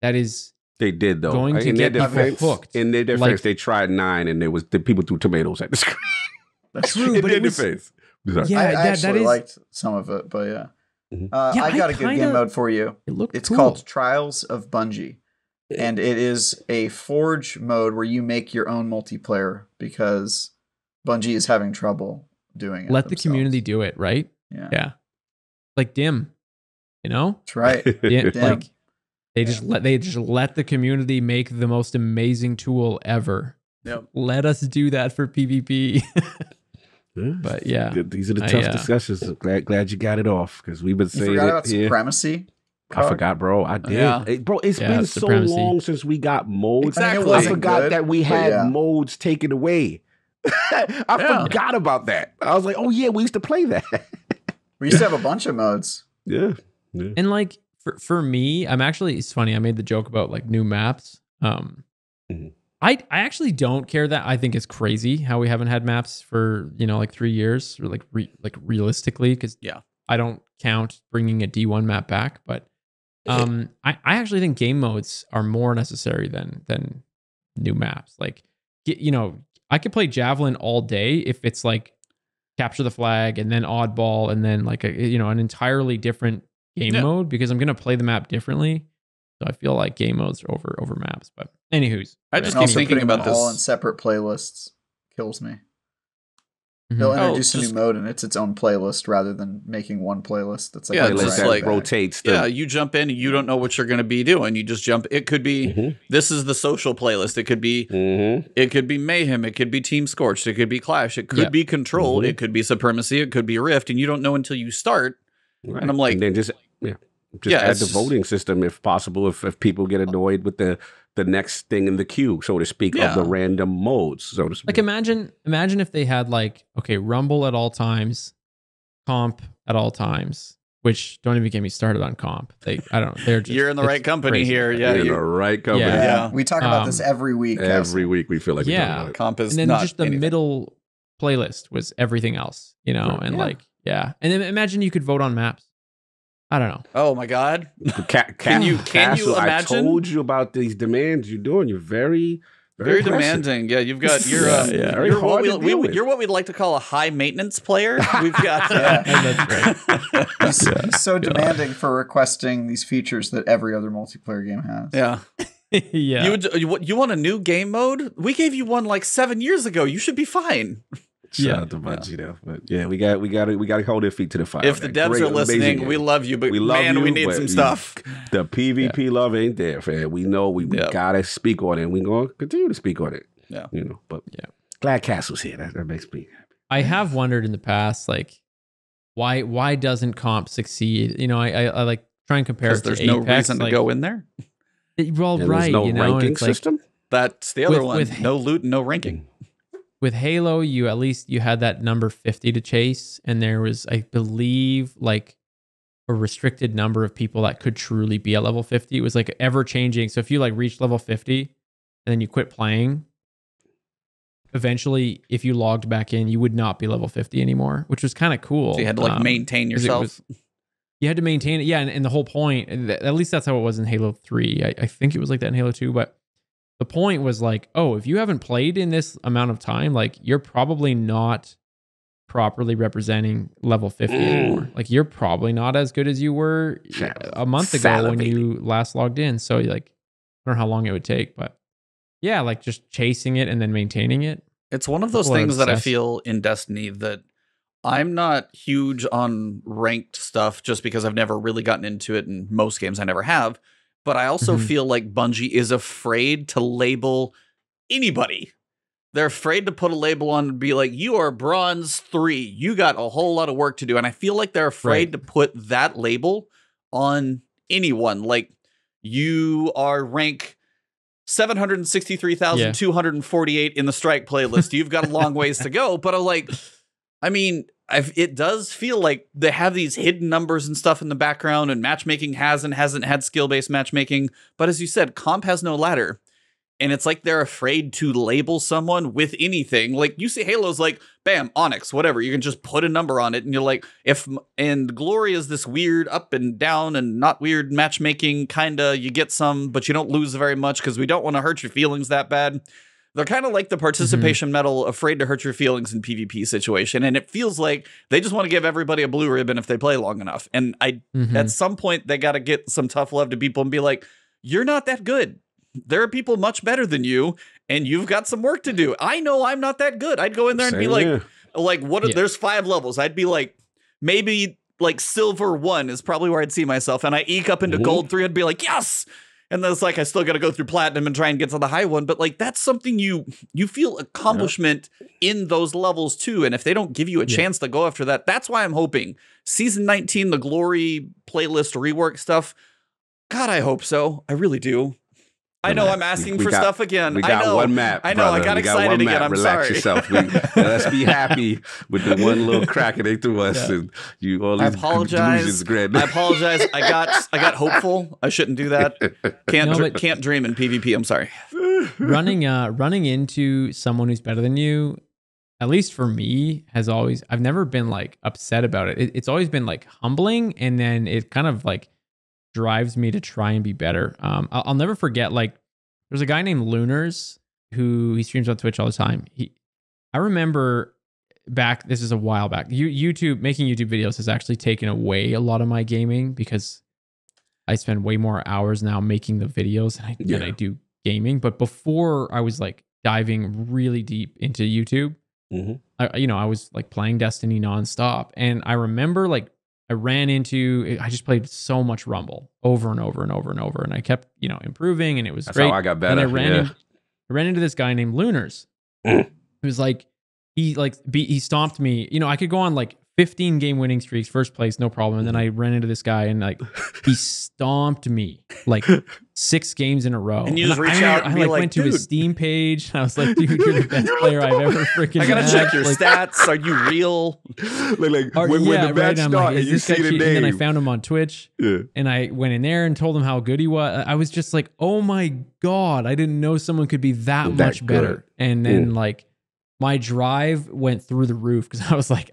that is. They did though. Going to get people hooked. In their defense, they tried 9 and there was the people threw tomatoes at the screen. That's true, but in their defense. Yeah, I actually that is, liked some of it, but yeah. Yeah, I got a good game mode for you. It's cool. Called Trials of Bungie. And it is a Forge mode where you make your own multiplayer because Bungie is having trouble doing it. Let the community do it, right? Yeah. Like Dim, That's right. Dim. Like they just let the community make the most amazing tool ever. Yep. Let us do that for PvP. But yeah, these are the tough discussions. Glad you got it off because we've been saying you forgot about Supremacy. I forgot, bro. I did. Yeah. It's been so long since we got modes. Exactly. I forgot that we had modes taken away. I forgot about that. I was like, oh yeah, we used to play that. We used to have a bunch of modes. Yeah. And like for me, it's funny. I made the joke about like new maps. I actually don't care that. I think it's crazy how we haven't had maps for, like 3 years or like realistically, because I don't count bringing a D1 map back, but I actually think game modes are more necessary than new maps. Like, I could play Javelin all day if it's like capture the flag and then oddball and then like an entirely different game mode because I'm gonna play the map differently. So I feel like game modes are over maps. But anywho's, I just keep thinking about this. All in separate playlists kills me. They'll introduce a new mode and it's its own playlist rather than making one playlist. That's like rotates. You jump in and you don't know what you're going to be doing. You just jump. It could be this is the social playlist. It could be Mayhem. It could be Team Scorched. It could be Clash. It could be Control. It could be Supremacy. It could be Rift. And you don't know until you start. Right. And I'm like, and then just add the voting system if possible. If people get annoyed with the next thing in the queue, so to speak, of the random modes, so to speak. Like imagine if they had like, okay, Rumble at all times, comp at all times, which don't even get me started on comp. I don't know. They're just, you're in the right company crazy. here. Yeah. You're in the right company. Yeah. We talk about this every week. Every week we feel like we talk about it. Comp is and then not just the anything. middle playlist was everything else, and like, and then imagine you could vote on maps. I don't know. Oh my God! Can you imagine? I told you about these demands you're doing. You're very demanding. Yeah, you've got you're what we'd like to call a high maintenance player. We've got that's right. He's so demanding for requesting these features that every other multiplayer game has. Yeah. Yeah. You want a new game mode? We gave you one like 7 years ago. You should be fine. Shout out to Bungie though, but we got to hold their feet to the fire. If the devs are listening, we love you, but we need some stuff. The PvP love ain't there, fam. We know we gotta speak on it, and we're gonna continue to speak on it. Yeah, but glad Castle's here. That makes me happy. I have wondered in the past, like, why doesn't comp succeed? I like try and compare it to there's Apex. No reason to go in there. Well, right, there's no ranking system. That's the other one. No loot, no ranking. with Halo, you at least you had that number 50 to chase, and there was, I believe, like a restricted number of people that could truly be at level 50. It was like ever changing. So if you like reached level 50 and then you quit playing, eventually if you logged back in, you would not be level 50 anymore, which was kind of cool. So you had to like maintain yourself. You had to maintain it. Yeah. And the whole point, at least that's how it was in Halo 3. I think it was like that in Halo 2, but the point was like, oh, if you haven't played in this amount of time, like you're probably not properly representing level 50 anymore. Like you're probably not as good as you were a month ago when you last logged in. So like, I don't know how long it would take, but yeah, like just chasing it and then maintaining it. It's one of those things that I feel in Destiny that I'm not huge on ranked stuff just because I've never really gotten into it, and most games I never have. But I also feel like Bungie is afraid to label anybody. They're afraid to put a label on and be like, you are bronze 3. You got a whole lot of work to do. And I feel like they're afraid to put that label on anyone. Like, you are rank 763,248 in the strike playlist. You've got a long ways to go. But I'm like, I mean, it does feel like they have these hidden numbers and stuff in the background, and matchmaking hasn't had skill-based matchmaking. But as you said, comp has no ladder. And it's like they're afraid to label someone with anything. Like, you see Halo's like, bam, Onyx, whatever. You can just put a number on it. And you're like, and Glory is this weird up and down and not weird matchmaking, kind of. You get some, but you don't lose very much because we don't want to hurt your feelings that bad. They're kind of like the participation medal, afraid to hurt your feelings in PvP situation. And it feels like they just want to give everybody a blue ribbon if they play long enough. And at some point, they got to get some tough love to people and be like, you're not that good. There are people much better than you, and you've got some work to do. I know I'm not that good. I'd go in there and be like, what? There's 5 levels. I'd be like, maybe like silver 1 is probably where I'd see myself. And I eke up into gold 3. I'd be like, yes. And then it's like, I still got to go through platinum and try and get to the high one. But like, that's something you feel accomplishment in those levels too. And if they don't give you a chance to go after that, that's why I'm hoping season 19, the Glory playlist rework stuff. God, I hope so. I really do. I know I'm asking for stuff again. We got one map. I know. Brother. I got excited again. I'm Relax sorry. Yourself. Let's be happy with the one little cracker they threw us, and you all these delusions grid. I apologize. I got hopeful. I shouldn't do that. Can't dream in PvP. I'm sorry. running into someone who's better than you, at least for me, I've never been like upset about it. It's always been like humbling, and then it kind of like drives me to try and be better. I'll never forget, like, there's a guy named Lunars who he streams on Twitch all the time. I remember back, this is a while back, making YouTube videos has actually taken away a lot of my gaming because I spend way more hours now making the videos than I do gaming. But before I was like diving really deep into YouTube, I was like playing Destiny nonstop. And I remember like, I just played so much Rumble over and over and over and over. And I kept, improving, and it was great. That's how I got better. And I ran into this guy named Lunars. It was like, he stomped me. I could go on like 15 game winning streaks, first place, no problem. And then I ran into this guy, and like, he stomped me like 6 games in a row. And you just reach out and be like, went to his Steam page. And I was like, dude, you're the best player I've ever freaking I gotta check your stats. Are you real? When the match started, and you see the name. And then I found him on Twitch. Yeah. And I went in there and told him how good he was. I was just like, oh my God, I didn't know someone could be that much better. And then like my drive went through the roof because I was like,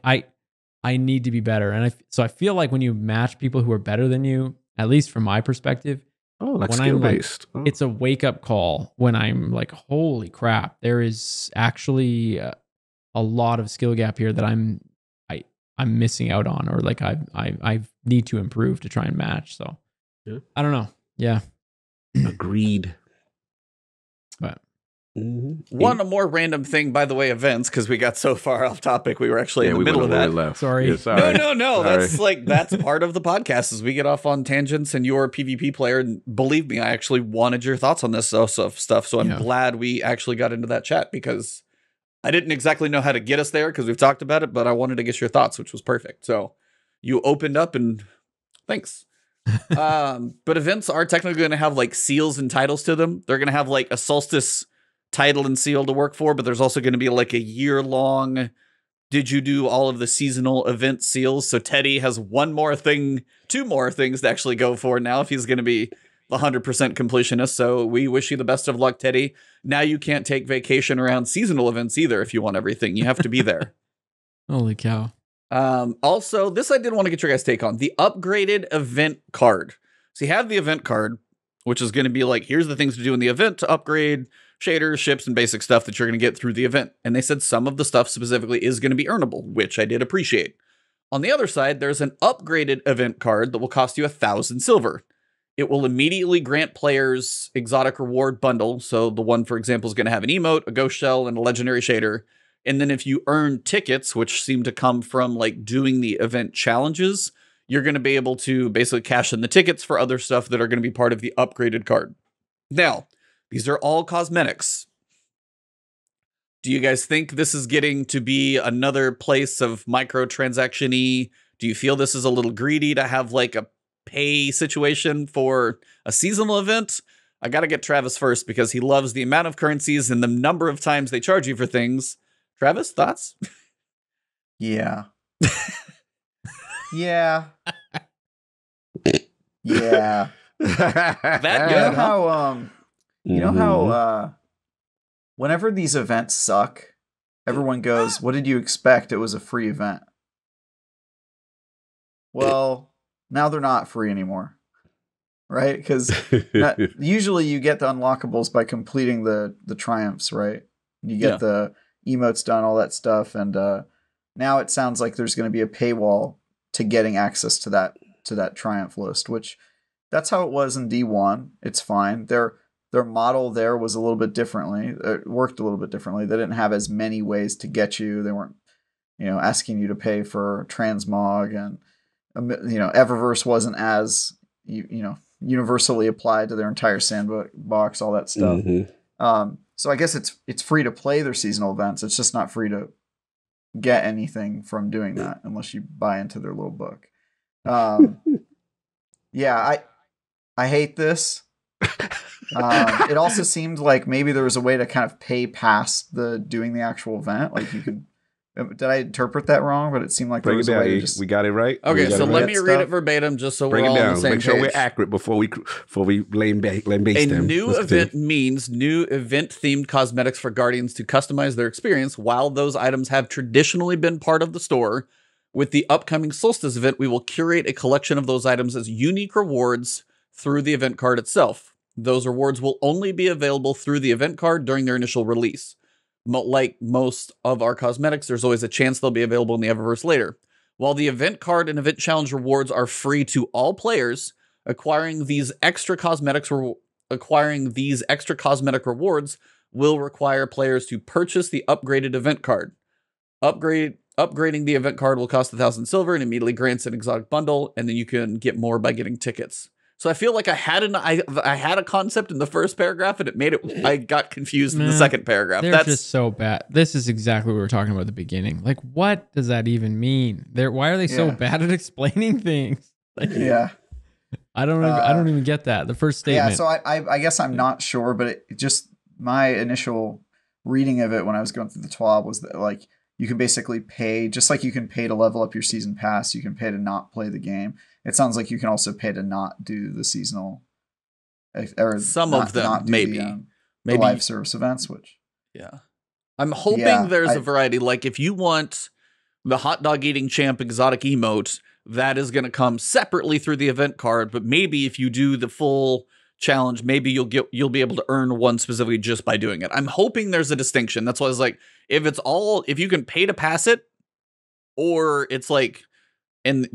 I need to be better. And so I feel like when you match people who are better than you, at least from my perspective, like skill-based. It's a wake-up call when I'm like, holy crap, there is actually a lot of skill gap here that I'm missing out on, or like I need to improve to try and match. So I don't know. Yeah. Agreed. But one more random thing, by the way, events, because we got so far off topic, we were actually in the middle of that. Sorry. Yeah, sorry. No. That's part of the podcast, is we get off on tangents, and you're a PvP player, and believe me, I actually wanted your thoughts on this stuff. So I'm glad we actually got into that chat, because I didn't exactly know how to get us there, because we've talked about it, but I wanted to get your thoughts, which was perfect. So you opened up, and thanks. But events are technically going to have like seals and titles to them. They're going to have like a solstice title and seal to work for, but there's also going to be like a year-long, did you do all of the seasonal event seals? So Teddy has two more things to actually go for now if he's going to be the 100% completionist. So we wish you the best of luck, Teddy. Now you can't take vacation around seasonal events either if you want everything. You have to be there. Holy cow. Also, this I did want to get your guys' take on. The upgraded event card. So you have the event card, which is going to be like, here's the things to do in the event to upgrade shaders, ships, and basic stuff that you're going to get through the event. And they said some of the stuff specifically is going to be earnable, which I did appreciate. On the other side, there's an upgraded event card that will cost you 1,000 silver. It will immediately grant players exotic reward bundle. So the one, for example, is going to have an emote, a ghost shell, and a legendary shader. And then if you earn tickets, which seem to come from like doing the event challenges, you're going to be able to basically cash in the tickets for other stuff that are going to be part of the upgraded card. Now, these are all cosmetics. Do you guys think this is getting to be another place of microtransaction-y? Do you feel this is a little greedy to have like a pay situation for a seasonal event? I got to get Travis first because he loves the amount of currencies and the number of times they charge you for things. Travis, thoughts? Yeah. Yeah. Yeah. That You good, know huh? how whenever these events suck, everyone goes, "What did you expect? It was a free event." Well, now they're not free anymore. Right? Because usually you get the unlockables by completing the triumphs, right? You get the emotes done, all that stuff, and now it sounds like there's going to be a paywall to getting access to that triumph list, which that's how it was in D1. It's fine. Their model there was a little bit differently. It worked a little bit differently. They didn't have as many ways to get you. They weren't, asking you to pay for transmog, and Eververse wasn't as universally applied to their entire sandbox, all that stuff. So I guess it's free to play their seasonal events. It's just not free to get anything from doing that unless you buy into their little book. Yeah, I hate this. It also seemed like maybe there was a way to kind of pay past doing the actual event. Like you could. Did I interpret that wrong? But it seemed like there was a way to just... We got it right. Okay, so let me read it verbatim just so we're all on the same page. Make sure we're accurate before we lame base them. A new event means new event-themed cosmetics for Guardians to customize their experience. While those items have traditionally been part of the store, with the upcoming Solstice event, we will curate a collection of those items as unique rewards through the event card itself. Those rewards will only be available through the event card during their initial release. Like most of our cosmetics, there's always a chance they'll be available in the Eververse later. While the event card and event challenge rewards are free to all players, acquiring these extra cosmetic rewards will require players to purchase the upgraded event card. Upgrading the event card will cost 1,000 silver and immediately grants an exotic bundle, and then you can get more by getting tickets. So I feel like I had a concept in the first paragraph, and I got confused in the second paragraph. They're just so bad. This is exactly what we were talking about at the beginning. Like, what does that even mean? Why are they so bad at explaining things? Like, I don't even get that. The first statement. Yeah, so I guess I'm not sure, but it just my initial reading of it when I was going through the TWAB was that like you can basically pay, just like you can pay to level up your season pass, you can pay to not play the game. It sounds like you can also pay to not do the seasonal, or some of them maybe the live service events. Which I'm hoping there's a variety. Like if you want the hot dog eating champ exotic emote, that is going to come separately through the event card. But maybe if you do the full challenge, maybe you'll be able to earn one specifically just by doing it. I'm hoping there's a distinction. That's why I was like, if you can pay to pass it, or it's like, and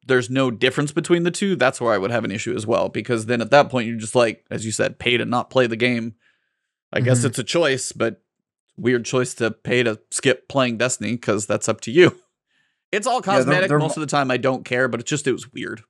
there's no difference between the two, that's where I would have an issue as well. Because then at that point, you're just like, as you said, pay to not play the game. I guess it's a choice, but weird choice to pay to skip playing Destiny because that's up to you. It's all cosmetic. Most of the time, I don't care, but it was weird.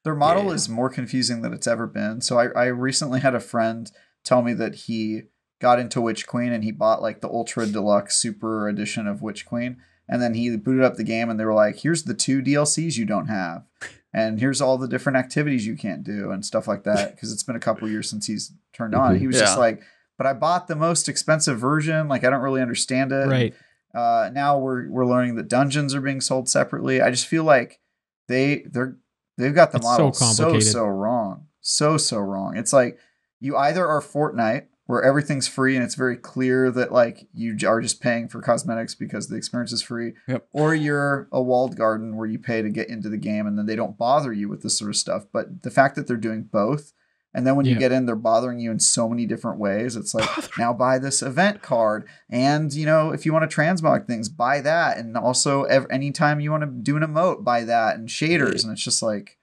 Their model is more confusing than it's ever been. So I recently had a friend tell me that he got into Witch Queen and he bought like the Ultra Deluxe Super Edition of Witch Queen. And then he booted up the game and they were like, here's the 2 DLCs you don't have. And here's all the different activities you can't do and stuff like that. Because it's been a couple years since he's turned on. He was just like, but I bought the most expensive version. Like, I don't really understand it. Right. Now we're learning that dungeons are being sold separately. I just feel like they've got the model so wrong. So wrong. It's like you either are Fortnite, where everything's free and it's very clear that like you are just paying for cosmetics because the experience is free, or you're a walled garden where you pay to get into the game and then they don't bother you with this sort of stuff. But the fact that they're doing both, and then when you get in, they're bothering you in so many different ways. It's like, now buy this event card, and if you want to transmog things, buy that, and also anytime you want to do an emote, buy that, and shaders, and it's just like.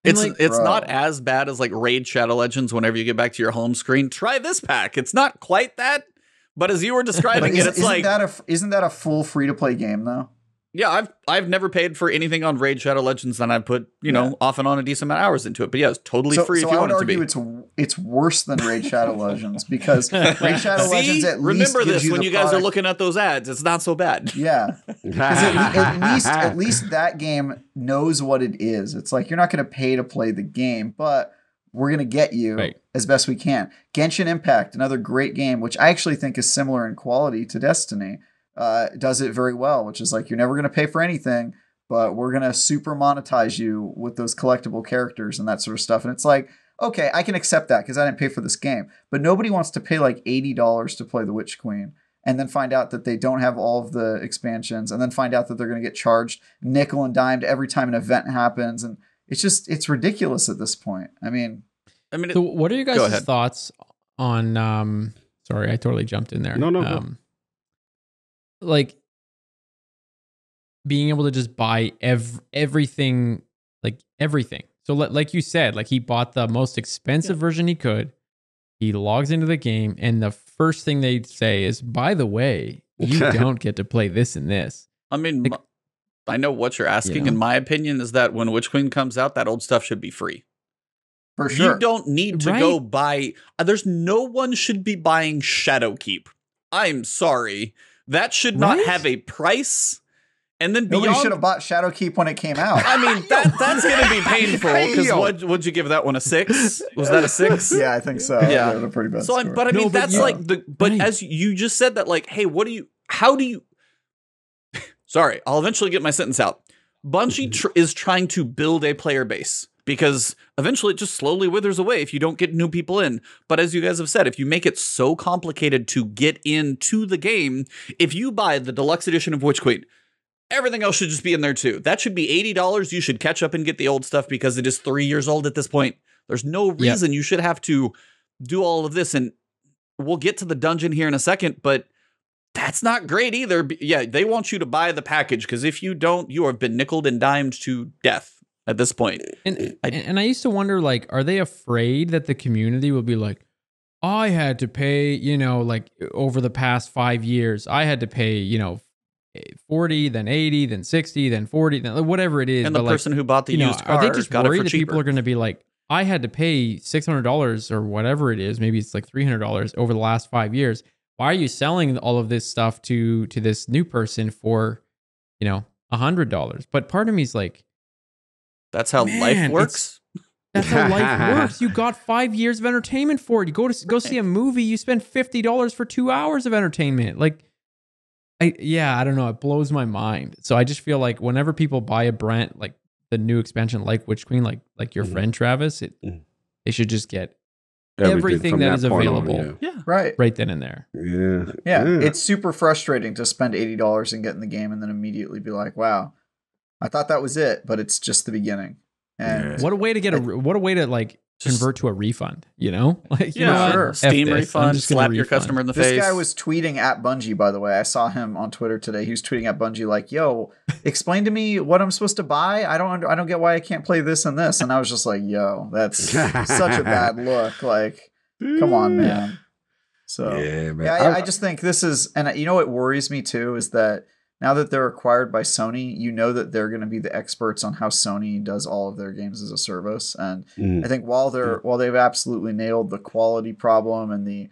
It's not as bad as like Raid Shadow Legends. Whenever you get back to your home screen, try this pack. It's not quite that, but as you were describing it, it's isn't that a full free to play game though? Yeah, I've never paid for anything on Raid Shadow Legends, and I put off and on a decent amount of hours into it. But yeah, it's totally free if you want it to be. It's worse than Raid Shadow Legends because Raid Shadow Legends at least remember gives this when you guys are looking at those ads. It's not so bad. Yeah, because at least that game knows what it is. It's like you're not going to pay to play the game, but we're going to get you as best we can. Genshin Impact, another great game, which I actually think is similar in quality to Destiny. Does it very well, which is like, you're never going to pay for anything, but we're going to super monetize you with those collectible characters and that sort of stuff. And it's like, okay, I can accept that because I didn't pay for this game, but nobody wants to pay like $80 to play the Witch Queen and then find out that they don't have all of the expansions and then find out that they're going to get charged nickel and dimed every time an event happens. And it's ridiculous at this point. I mean, so what are you guys' thoughts on, sorry, I totally jumped in there. No. Like being able to just buy everything, like everything. So like you said, like he bought the most expensive version he could. He logs into the game and the first thing they say is, by the way, you don't get to play this and this. I mean, like, I know what you're asking. And my opinion is that when Witch Queen comes out, that old stuff should be free. For sure. You don't need to go buy. There's no one should be buying Shadowkeep. I'm sorry. That should not have a price. And then nobody should have bought Shadowkeep when it came out. I mean, that's going to be painful because what'd you give that one, a 6? Was that a 6? Yeah, I think so. Yeah, a pretty bad score. But I mean, that's like as you just said that, like, hey, how do you? Sorry, I'll eventually get my sentence out. Bungie is trying to build a player base, because eventually it just slowly withers away if you don't get new people in. But as you guys have said, if you make it so complicated to get into the game, if you buy the deluxe edition of Witch Queen, everything else should just be in there too. That should be $80. You should catch up and get the old stuff because it is 3 years old at this point. There's no reason you should have to do all of this. And we'll get to the dungeon here in a second, but that's not great either. Yeah, they want you to buy the package because if you don't, you have been nickeled and dimed to death at this point. And I used to wonder, like, are they afraid that the community will be like, I had to pay, like over the past 5 years, I had to pay, 40, then 80, then 60, then 40, then whatever it is. And the person who bought the used car, are they just worried that people are going to be like, I had to pay $600 or whatever it is, maybe it's like $300 over the last 5 years. Why are you selling all of this stuff to this new person for, $100? But part of me is like, that's how life works. That's how life works. You got 5 years of entertainment for it. You go see a movie. You spend $50 for 2 hours of entertainment. Like, I don't know. It blows my mind. So I just feel like whenever people buy a brand, like the new expansion, like Witch Queen, like your friend Travis, they should just get everything that is available. Right then and there. Yeah. It's super frustrating to spend $80 and get in the game and then immediately be like, wow, I thought that was it, but it's just the beginning. And what a way to like convert to a refund, Like, sure. Steam refund, slap your customer in the face. This guy was tweeting at Bungie, by the way. I saw him on Twitter today. He was tweeting at Bungie like, yo, explain to me what I'm supposed to buy. I don't get why I can't play this and this. And I was just like, yo, that's such a bad look. Like, come on, man. So I just think this is, and what worries me too is that now that they're acquired by Sony, that they're going to be the experts on how Sony does all of their games as a service. And I think while they've absolutely nailed the quality problem and the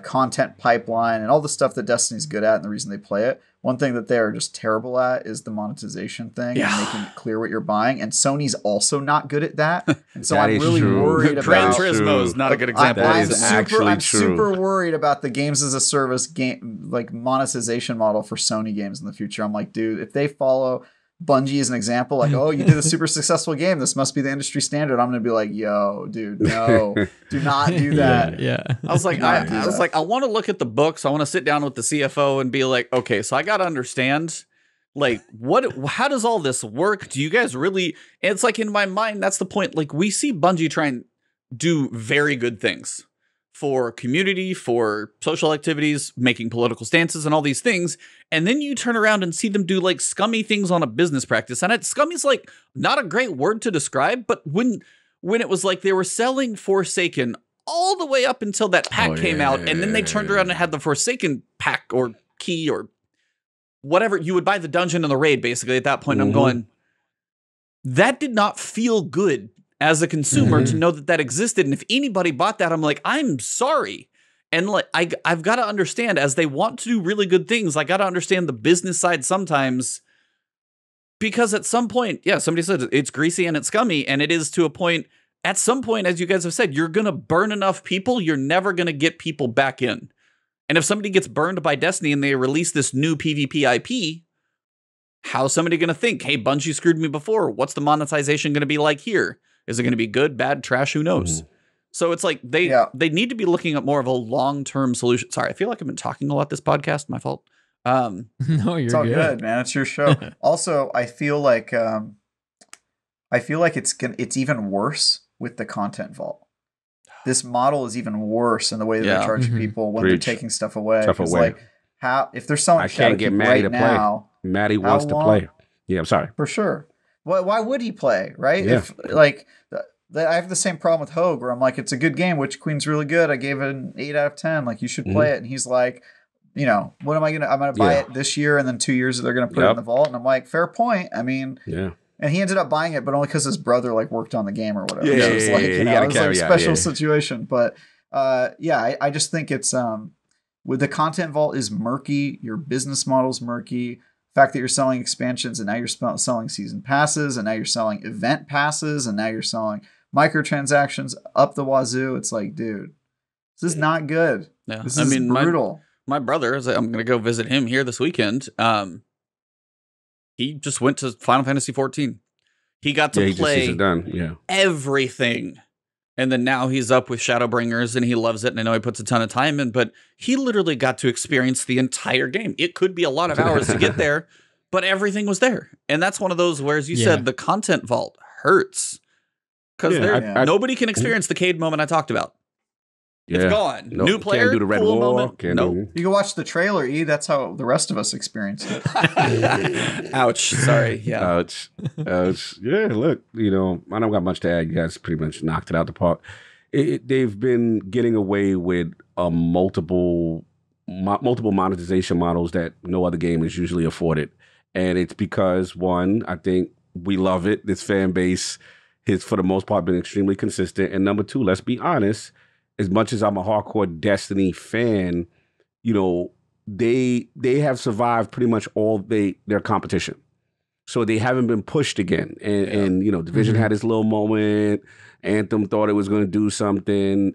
content pipeline and all the stuff that Destiny's good at and the reason they play it. One thing that they're just terrible at is the monetization thing and making it clear what you're buying. And Sony's also not good at that. And so I'm really worried about Gran Turismo is not a good example. I'm super worried about the games as a service game, like monetization model for Sony games in the future. I'm like, dude, if they follow Bungie as an example, like, oh, you did a super successful game, this must be the industry standard. I'm gonna be like, yo, dude, no, do not do that. I was like, I want to look at the books. I want to sit down with the CFO and be like, okay, so I got to understand, like, how does all this work? Do you guys really? And it's like in my mind, that's the point. Like, we see Bungie try and do very good things for community, for social activities, making political stances and all these things. And then you turn around and see them do like scummy things on a business practice. And scummy's like not a great word to describe, but when it was like they were selling Forsaken all the way up until that pack came out, and then they turned around and had the Forsaken pack or key or whatever, you would buy the dungeon and the raid basically at that point. I'm going, that did not feel good as a consumer to know that existed. And if anybody bought that, I'm like, I'm sorry. And like, I've got to understand, as they want to do really good things, I got to understand the business side sometimes, because at some point, somebody said it's greasy and it's scummy, and it is to a point. At some point, as you guys have said, you're going to burn enough people, you're never going to get people back in. And if somebody gets burned by Destiny and they release this new PvP IP, how's somebody going to think, hey, Bungie screwed me before, what's the monetization going to be like here? Is it going to be good, bad, trash? Who knows? So it's like they need to be looking at more of a long-term solution. Sorry, I feel like I've been talking a lot this podcast. My fault. No, you're it's all good, man. It's your show. Also, I feel like it's even worse with the content vault. This model is even worse in the way that they're charging people when they're taking stuff away. Like, how if they're selling, I can't get Maddie to now, play. Maddie wants to play. Yeah, I'm sorry. For sure. Why would he play, right? Yeah. If like I have the same problem with Hogue, where I'm like, it's a good game, Witch Queen's really good. I gave it an 8 out of 10. Like, you should play it. And he's like, you know, what am I gonna? I'm gonna buy it this year, and then 2 years they're gonna put it in the vault. And I'm like, fair point. I mean, And he ended up buying it, but only because his brother like worked on the game or whatever. Yeah, so it was like, you know, it was like a special situation. But I just think it's with the content vault is murky. Your business model's murky. Fact that you're selling expansions and now you're selling season passes and now you're selling event passes and now you're selling microtransactions up the wazoo. It's like, dude, this is not good. Yeah. This is brutal. My brother, I'm going to go visit him here this weekend. He just went to Final Fantasy 14. He got to play everything. And then now he's up with Shadowbringers and he loves it. And I know he puts a ton of time in, but he literally got to experience the entire game. It could be a lot of hours to get there, but everything was there. And that's one of those where, as you said, the content vault hurts because nobody can experience the Cade moment I talked about. It's gone. Nope. New player, can't do the red cool wall. moment. Nope. You can watch the trailer, E. That's how the rest of us experienced it. Ouch. Sorry. Yeah. Ouch. Yeah, look, you know, I don't got much to add. You guys pretty much knocked it out the park. They've been getting away with multiple monetization models that no other game is usually afforded. And it's because, one, I think we love it. This fan base has, for the most part, been extremely consistent. And number two, let's be honest, as much as I'm a hardcore Destiny fan, you know, they have survived pretty much all their competition. So they haven't been pushed again. And you know, Division had its little moment. Anthem thought it was going to do something.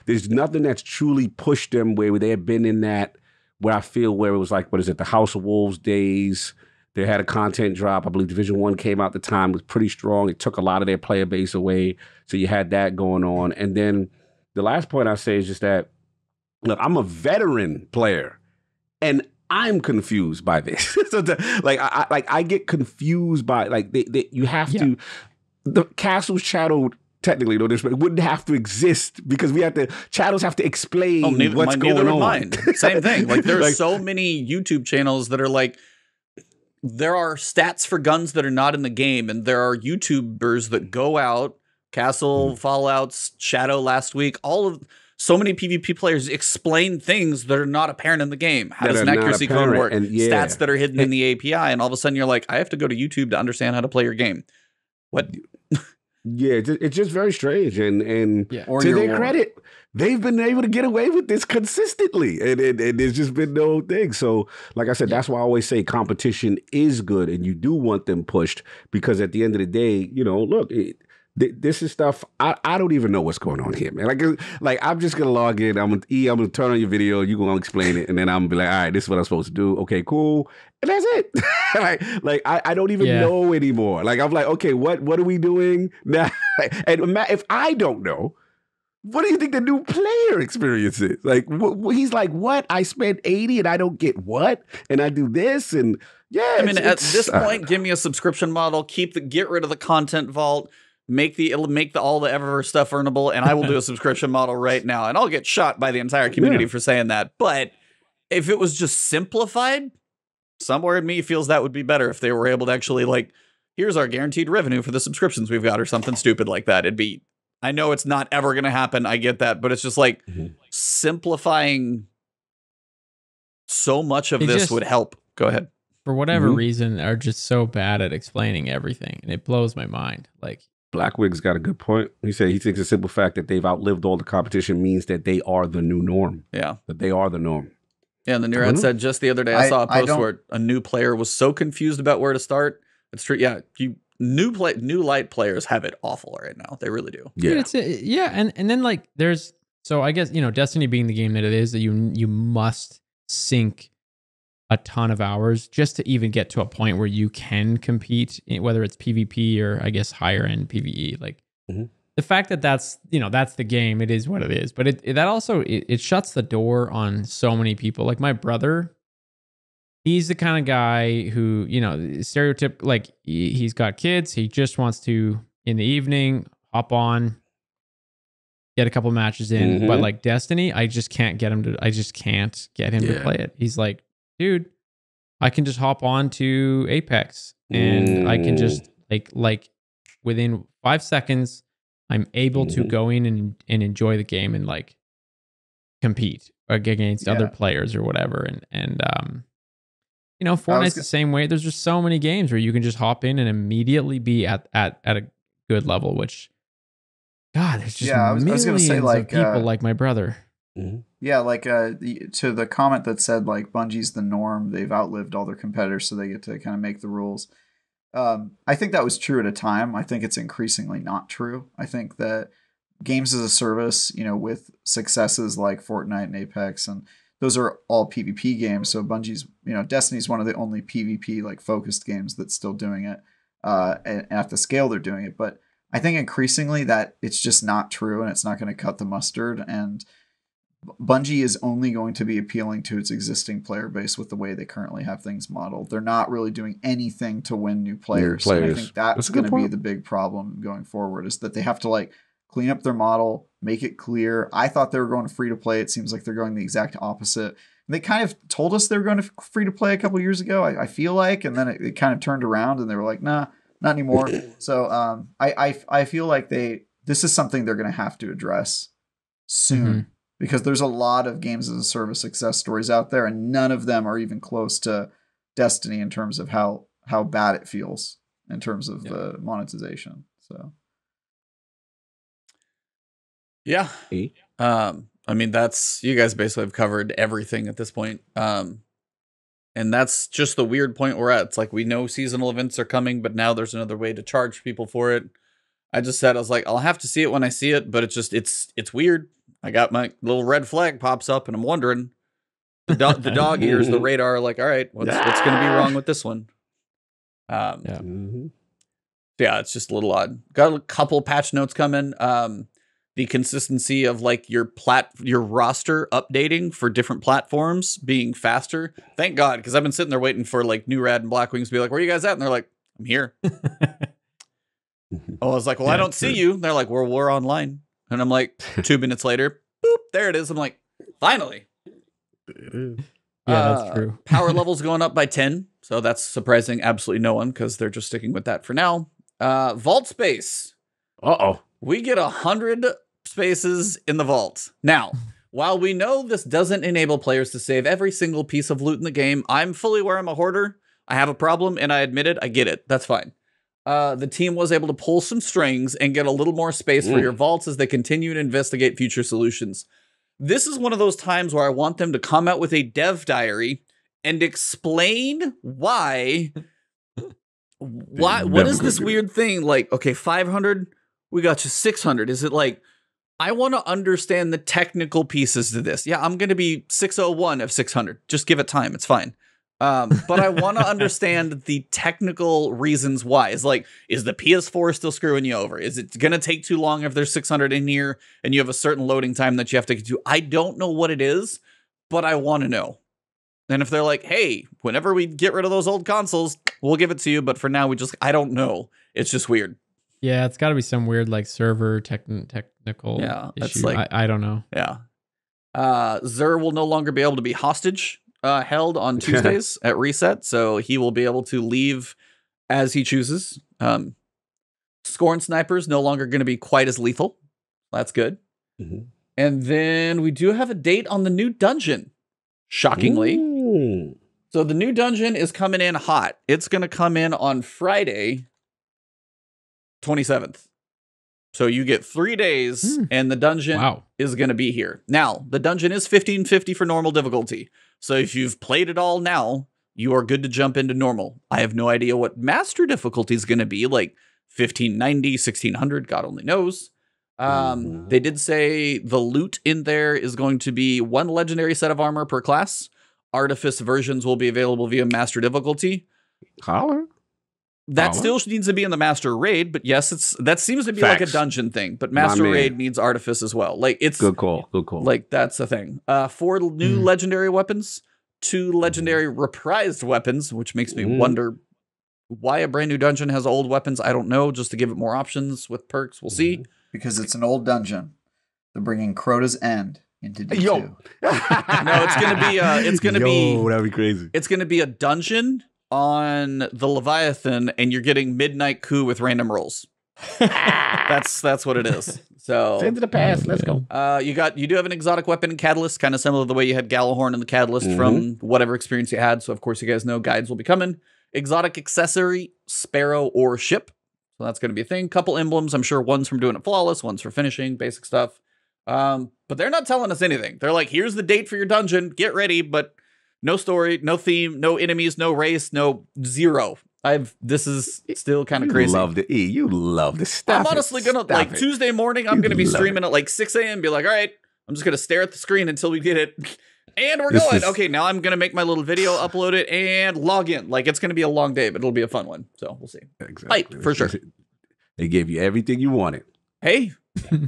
There's nothing that's truly pushed them where they have been in that, where I feel where it was like, what is it, the House of Wolves days. They had a content drop. I believe Division 1 came out at the time, was pretty strong. It took a lot of their player base away. So you had that going on. And then the last point I say is just that, look, I'm a veteran player, and I'm confused by this. So I get confused by you have to. The Castle's Shadow, technically, no disrespect, wouldn't have to exist because Shadows have to explain what's going on. Mine. Same thing. Like there's so many YouTube channels that are like, there are stats for guns that are not in the game, and there are YouTubers that go out. Castle, Fallouts, Shadow last week, so many PvP players explain things that are not apparent in the game. How does an accuracy code work? And, stats that are hidden in the API, and all of a sudden you're like, I have to go to YouTube to understand how to play your game. What? Yeah, it's just very strange. And Yeah. Or to your their war. credit, they've been able to get away with this consistently. And there's just been no thing. So, like I said, that's why I always say competition is good and you do want them pushed because at the end of the day, look, this is stuff I don't even know what's going on here, man. Like I'm just gonna log in. I'm gonna turn on your video. You gonna explain it, and then I'm gonna be like, all right, this is what I'm supposed to do. Okay, cool, and that's it. like I don't even know anymore. Like I'm like, okay, what are we doing now? And if I don't know, what do you think the new player experience is? Like he's like, what? I spent 80 and I don't get what? And I do this and yeah. I mean, at this point, give me a subscription model. Get rid of the content vault. Make all the Eververse stuff earnable, and I will do a subscription model right now. And I'll get shot by the entire community for saying that. But if it was just simplified, somewhere in me feels that would be better if they were able to actually like, here's our guaranteed revenue for the subscriptions we've got, or something stupid like that. I know it's not ever going to happen. I get that, but it's just like simplifying so much of this would help. Go ahead. For whatever reason, are just so bad at explaining everything, and it blows my mind. Like. Blackwig's got a good point. He said he thinks the simple fact that they've outlived all the competition means that they are the new norm. Yeah. That they are the norm. Yeah, and the Nurad said just the other day, I saw a post where a new player was so confused about where to start. It's true. Yeah, new light players have it awful right now. They really do. Yeah. Dude, and then like so I guess, Destiny being the game that it is, that you must sink a ton of hours just to even get to a point where you can compete, whether it's PvP or I guess higher end PvE. Like the fact that that's the game, it is what it is. But that also shuts the door on so many people. Like my brother, he's the kind of guy who, stereotype, like he's got kids. He just wants to, in the evening, hop on, get a couple matches in. But like Destiny, I just can't get him to play it. He's like, dude, I can just hop on to Apex and I can just like within 5 seconds, I'm able to go in and enjoy the game and like compete against other players or whatever. And Fortnite's the same way. There's just so many games where you can just hop in and immediately be at a good level, which God, there's just I was gonna say, like, of people like my brother. Yeah, like to the comment that said like Bungie's the norm, they've outlived all their competitors, so they get to kind of make the rules. I think that was true at a time. I think it's increasingly not true. I think that games as a service, with successes like Fortnite and Apex, and those are all PvP games. So Bungie's, Destiny's one of the only PvP like focused games that's still doing it, and at the scale they're doing it. But I think increasingly that it's just not true, and it's not going to cut the mustard. And Bungie is only going to be appealing to its existing player base with the way they currently have things modeled. They're not really doing anything to win new players. And I think that's going to be the big problem going forward, is that they have to like clean up their model, make it clear. I thought they were going to free to play. It seems like they're going the exact opposite. They kind of told us they were going to free to play a couple years ago, I feel like, and then it kind of turned around and they were like, nah, not anymore. So I feel like this is something they're going to have to address soon. Because there's a lot of games as a service success stories out there, and none of them are even close to Destiny in terms of how bad it feels in terms of the monetization. So, yeah. I mean, you guys basically have covered everything at this point. And that's just the weird point we're at. It's like we know seasonal events are coming, but now there's another way to charge people for it. I was like, I'll have to see it when I see it, but it's weird. I got my little red flag pops up and I'm wondering, the dog ears, the radar, like, all right, what's going to be wrong with this one? Yeah, it's just a little odd. Got a couple patch notes coming. The consistency of like your roster updating for different platforms being faster. Thank God, because I've been sitting there waiting for like Nurad and Blackwings to be like, where are you guys at? And they're like, I'm here. I was like, well, I don't see you. And they're like, we're online. And I'm like, 2 minutes later, boop, there it is. I'm like, finally. Yeah, that's true. Power levels going up by 10. So that's surprising absolutely no one, because they're just sticking with that for now. Vault space. We get 100 spaces in the vault. Now, while we know this doesn't enable players to save every single piece of loot in the game, I'm fully aware I'm a hoarder. I have a problem, and I admit it. I get it. That's fine. The team was able to pull some strings and get a little more space for your vaults as they continue to investigate future solutions. This is one of those times where I want them to come out with a dev diary and explain why what is this weird thing? Like, okay, 500, we got you 600. Is it like, I want to understand the technical pieces to this. Yeah, I'm going to be 601 of 600. Just give it time. It's fine. But I want to understand the technical reasons why. It's like, is the PS4 still screwing you over? Is it going to take too long if there's 600 in here and you have a certain loading time that you have to get to? I don't know what it is, but I want to know. And if they're like, hey, whenever we get rid of those old consoles, we'll give it to you. But for now, I don't know. It's just weird. Yeah, it's got to be some weird like server technical that's issue. like, I don't know. Yeah. Xur will no longer be able to be hostage held on Tuesdays at reset, so he will be able to leave as he chooses. Scorn snipers no longer going to be quite as lethal. That's good. Mm-hmm. And then we do have a date on the new dungeon, shockingly. Ooh. So the new dungeon is coming in hot. It's going to come in on Friday, 27th. So you get 3 days and the dungeon is going to be here. Now, the dungeon is 1550 for normal difficulty. So if you've played it all now, you are good to jump into normal. I have no idea what master difficulty is going to be, like 1590, 1600, God only knows. They did say the loot in there is going to be 1 legendary set of armor per class. Artifice versions will be available via master difficulty. Holler. That still needs to be in the master raid, but yes, that seems to be like a dungeon thing. But master raid needs artifice as well. Like it's good call. Good call. Like that's a thing. 4 new legendary weapons, 2 legendary reprised weapons, which makes me wonder why a brand new dungeon has old weapons. I don't know. Just to give it more options with perks, we'll see. Because it's an old dungeon. They're bringing Crota's End into D2. No, it's gonna be. That'd be crazy. It's gonna be a dungeon on the Leviathan, and you're getting Midnight Coup with random rolls. That's what it is. So into the past. Let's go. You do have an exotic weapon in Catalyst, kind of similar to the way you had Galahorn in the Catalyst from whatever experience you had. So of course you guys know guides will be coming. Exotic accessory, Sparrow or Ship. So that's going to be a thing. Couple emblems. I'm sure one's from doing it flawless, one's for finishing, basic stuff. But they're not telling us anything. They're like, here's the date for your dungeon. Get ready, but no story, no theme, no enemies, no race, no zero. This is still kind of crazy. You love the stuff. I'm honestly gonna Tuesday morning. I'm gonna be streaming at like 6 a.m. Be like, all right, I'm just gonna stare at the screen until we get it, and we're going. Okay, now I'm gonna make my little video, upload it, and log in. Like it's gonna be a long day, but it'll be a fun one. So we'll see. Exactly. Hype for sure. They gave you everything you wanted. Hey.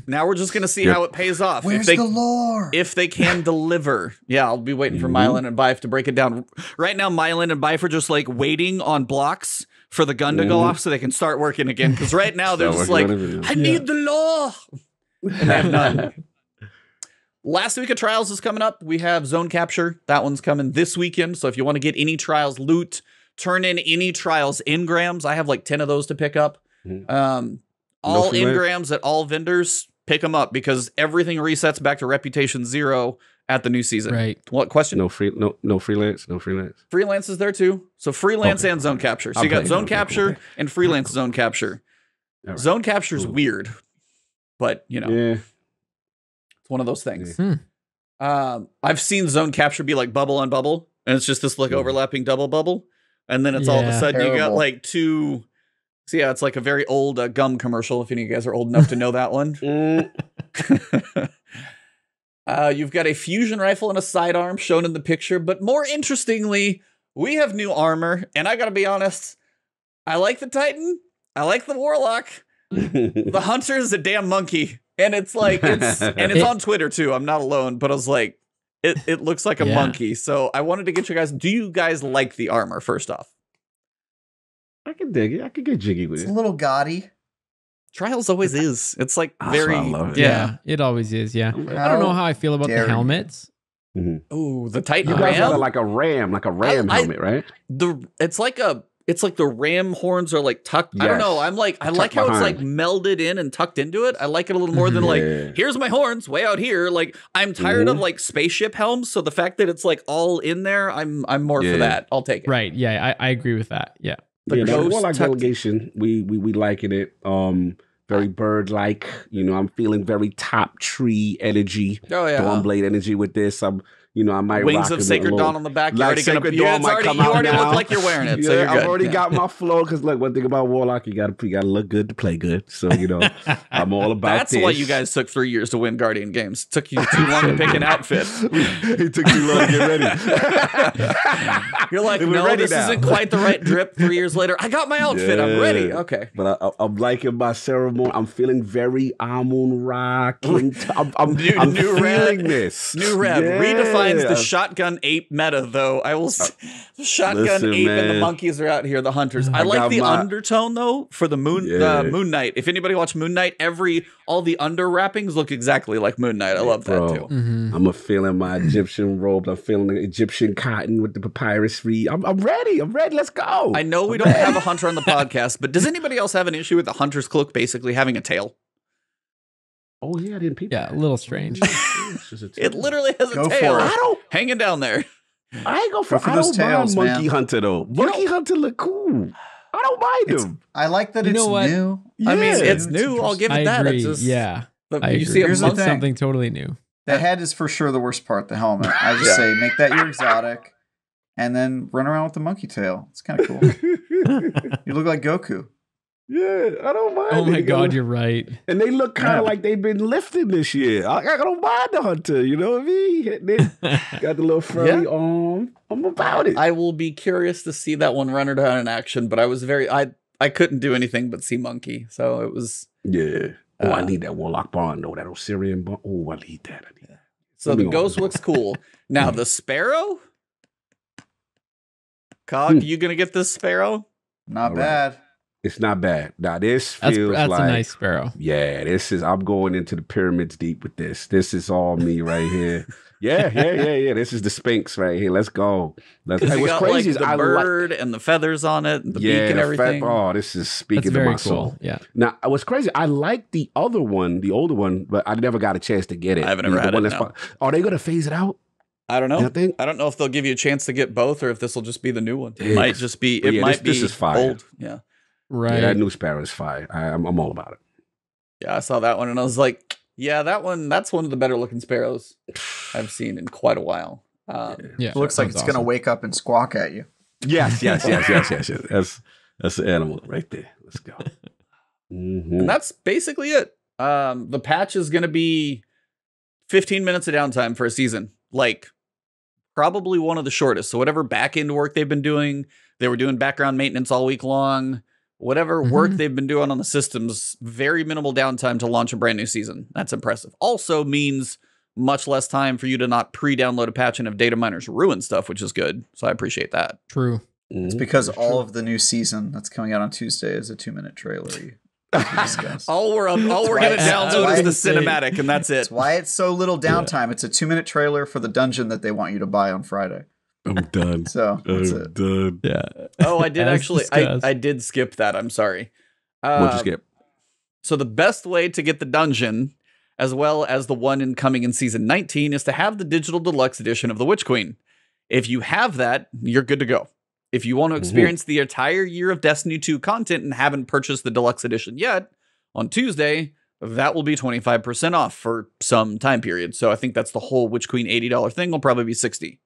Now we're just going to see how it pays off. Where's the lore? If they can deliver. Yeah, I'll be waiting for Mylan and Bife to break it down. Right now, Mylan and Bife are just like waiting on blocks for the gun to go off so they can start working again. Because right now they're just like, I need the lore. And they have none. Last week of Trials is coming up. We have Zone Capture. That one's coming this weekend. So if you want to get any Trials loot, turn in any Trials engrams. I have like 10 of those to pick up. All engrams at all vendors, pick them up because everything resets back to reputation 0 at the new season. Right. What question? No freelance. Freelance is there too. So freelance and zone capture. So you got zone capture and freelance zone capture. Right. Zone capture is weird, but it's one of those things. I've seen zone capture be like bubble on bubble, and it's just this like overlapping double bubble, and then it's all of a sudden you got like 2. So yeah, it's like a very old gum commercial, if any of you guys are old enough to know that one. You've got a fusion rifle and a sidearm shown in the picture, but more interestingly, we have new armor, and I gotta be honest, I like the Titan, I like the Warlock, the Hunter is a damn monkey, and it's on Twitter too, I'm not alone, but I was like, it looks like a monkey, so I wanted to get you guys, do you guys like the armor, first off? I can dig it. I can get jiggy with it. It's a little gaudy. Trials always is. It's like very. I love it. Yeah, it always is. Yeah. I don't know how I feel about the helmets. Oh, the Titan you guys got it like a ram helmet, right? It's like the ram horns are like tucked. Yes. I don't know. I like how it's like melded in and tucked into it. I like it a little more than like, here's my horns way out here. Like I'm tired of like spaceship helms. So the fact that it's like all in there, I'm more for that. I'll take it. Right. Yeah. I agree with that. Yeah. The ghost Warlock tucked- delegation, we liking it. Very bird-like. I'm feeling very top tree energy. Oh yeah. Dawnblade energy with this. I might Wings rock of a Sacred little- Dawn on the back. You're Like already gonna Sacred be. Dawn might come You out already now. look like you're wearing it. So Yeah, you're good. I've already Yeah. got my flow because look, one thing about Warlock, you gotta look good to play good. So I'm all about That's this. why you guys took 3 years to win Guardian games. It took you too long to pick an outfit. It took too long to get ready. You're like, We're no, ready this now." isn't quite the right drip. 3 years later, I got my outfit. I'm ready. Yeah. Okay. But I'm liking my ceremony. I'm feeling very Amun Ra. I'm New feeling Rev. this. New Rev Yeah. redefines the shotgun ape meta, though. I will. The shotgun Listen, ape and the man. monkeys are out here. The hunters. I I like got the my- undertone though for the Moon Yeah. Moon Knight. If anybody watched Moon Knight, all the under wrappings look exactly like Moon Knight. I love that Bro. too. I'm feeling my Egyptian robe. I'm feeling the Egyptian cotton with the papyrus reed. I'm ready. I'm ready. Let's go. I know we don't have a hunter on the podcast, but does anybody else have an issue with the hunter's cloak basically having a tail? Oh yeah, I didn't peep. Yeah, a little strange. It literally has a Go tail for it. I don't. hanging down there. I ain't go for. Go for I those don't tails, mind Monkey man. Hunter though. Monkey Hunter look cool. I don't mind him. I like that You it's know what? new. I mean, Yeah. it's new. I'll give it I that. agree. It's just, Yeah, I you agree. see a Here's the monkey. thing. Something totally new. The head is for sure the worst part. The helmet. I just Yeah. say make that your exotic, and then run around with the monkey tail. It's kind of cool. You look like Goku. Yeah, I don't mind. Oh my it. God, you're right. And they look kind Yeah. of like they've been lifting this year. I don't mind the hunter. You know what I mean? Hitting it. Got the little furry arm. I'm about it. I will be curious to see that one runner down in action, but I couldn't do anything but see monkey, so it was. Yeah. Oh, I Uh, need that Warlock Bond though. That Osirian Bond. Oh, I need that. So Let the me ghost go. looks cool. Now the sparrow. Cog, you gonna get this sparrow? Not All right. bad. It's not bad. Now this That's feels a like nice sparrow. yeah. This is. I'm going into the pyramids deep with this. This is all me right here. Yeah. This is the Sphinx right here. Let's go. Let's. Because Hey, you what's got crazy is like the I like. bird and the feathers on it, and the beak and the everything. oh, this is That's speaking to very my cool. soul. Yeah. Now, what's crazy, I like the other one, the older one, but I never got a chance to get it. I haven't The ever had one it, that's no. Are they going to phase it out? I don't know. You think? I don't know if they'll give you a chance to get both, or if this will just be the new one. It Yeah, might just be. but It yeah, might this be is fire. old. Yeah. Right. Yeah, that new Sparrow is fire. I'm all about it. Yeah, I saw that one and I was like, yeah, that's one of the better looking sparrows I've seen in quite a while. Yeah. It looks like sounds it's gonna awesome. wake up and squawk at you. Yes. That's the animal right there. Let's go. Mhm. And that's basically it. The patch is going to be 15 minutes of downtime for a season. Like, probably one of the shortest. So whatever back end work they've been doing, they were doing background maintenance all week long. Whatever work Mhm. they've been doing on the systems, very minimal downtime to launch a brand new season. That's impressive. Also means much less time for you to not pre-download a patch and have data miners ruin stuff, which is good. So I appreciate that. True. It's Mhm. because That's all true. of the new season that's coming out on Tuesday is a 2-minute trailer. You discussed. All we're going to That's download why is the it's insane. cinematic, and that's it. That's why it's so little downtime. It's a 2-minute trailer for the dungeon that they want you to buy on Friday. I'm done. So that's I'm it. done. Yeah. Oh, I did As actually. discussed. I did skip that. I'm sorry. What'd you skip? So the best way to get the dungeon, as well as the one coming in season 19, is to have the digital deluxe edition of the Witch Queen. If you have that, you're good to go. If you want to experience the entire year of Destiny 2 content and haven't purchased the deluxe edition yet, on Tuesday, that will be 25% off for some time period. So I think that's the whole Witch Queen $80 thing will probably be $60.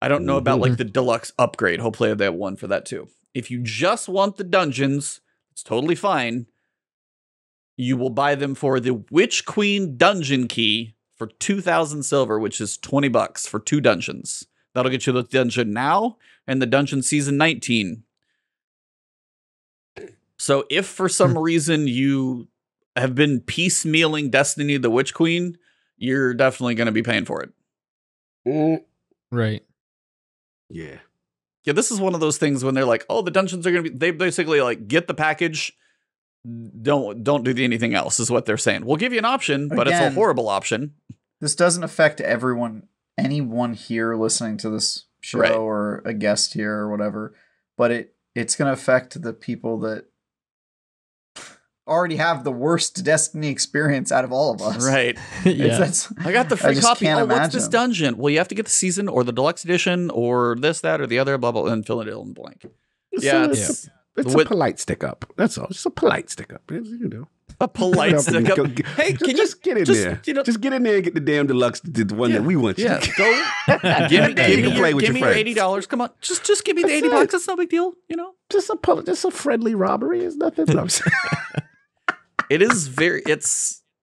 I don't know about like the deluxe upgrade. Hopefully they have one for that too. If you just want the dungeons, it's totally fine. You will buy them for the Witch Queen dungeon key for 2,000 silver, which is $20 for 2 dungeons. That'll get you the dungeon now and the dungeon season 19. So if for some reason you have been piecemealing Destiny the Witch Queen, you're definitely going to be paying for it. Mm, Right. yeah. Yeah, this is one of those things when they're like, "Oh, the dungeons are going to be." They basically like get the package, don't do anything else. Is what they're saying. We'll give you an option, but it's a Again- horrible option. This doesn't affect anyone here listening to this show Right. or a guest here or whatever, but it's going to affect the people that already have the worst Destiny experience out of all of us. Right. Yeah. That's, I got the free just copy. can't Oh, what's this imagine. dungeon? Well, you have to get the season or the deluxe edition or this, that, or the other, blah blah, and fill it in blank. It's a polite stick up. That's all. Just a polite stick up. A polite stick up. Hey, can you get in there? Just get in there and get the damn deluxe, the one that we want you. Yeah, go. Give me your $80. Come on, just give me the $80. That's no big deal. Just a friendly robbery is nothing. It is very.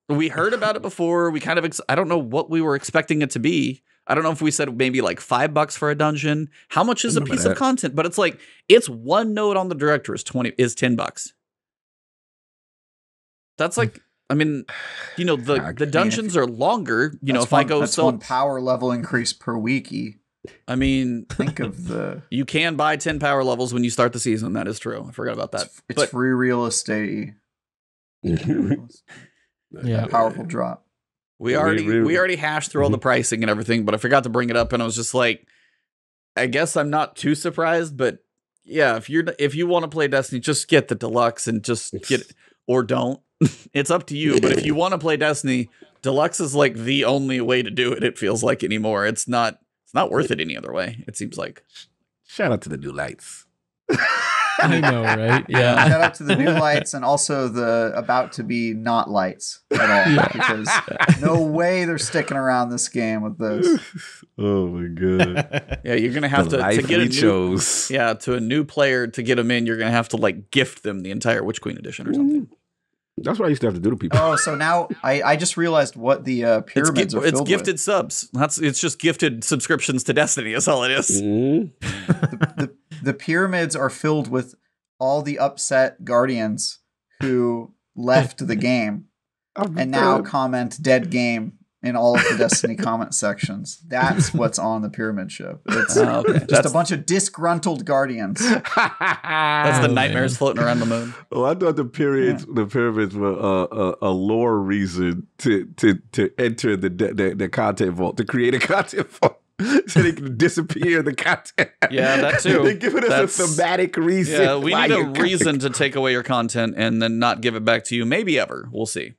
We heard about it before. We kind of. I don't know what we were expecting it to be. I don't know if we said maybe like $5 for a dungeon. How much is a piece of content? But it's like it's one node on the director is $10. That's like, I mean, the dungeons are longer. If I go, that's one power level increase per week. I mean, think of you can buy 10 power levels when you start the season. That is true. I forgot about that. It's free real estate. Yeah, powerful drop. We already hashed through all the pricing and everything, but I forgot to bring it up, and I was just like, I guess I'm not too surprised, but yeah, if you want to play Destiny, just get the deluxe and just get it, or don't. It's up to you. But if you want to play Destiny, deluxe is like the only way to do it. It feels like anymore. It's not worth it any other way. It seems like. Shout out to the new lights. I know, right? Yeah. Shout out to the new lights and also the about to be not lights at all. Because no way they're sticking around this game with this. Oh my god. Yeah, you're gonna have to get to a new player to get them in. You're gonna have to like gift them the entire Witch Queen edition or something. That's what I used to have to do to people. Oh, so now I just realized what the pyramids are filled It's gifted with. Subs. It's just gifted subscriptions to Destiny. Is all it is. Mm-hmm. The pyramids are filled with all the upset Guardians who left the game and now comment "dead game" in all of the Destiny comment sections. That's what's on the pyramid ship. It's just a bunch of disgruntled Guardians. That's the nightmares floating around the moon. Oh, I thought the pyramids were a lore reason to enter the content vault, to create a content vault. So they can disappear the content. Yeah, that too. They're giving us a thematic reason. Yeah, we need a reason to take away your content and then not give it back to you. Maybe ever. We'll see.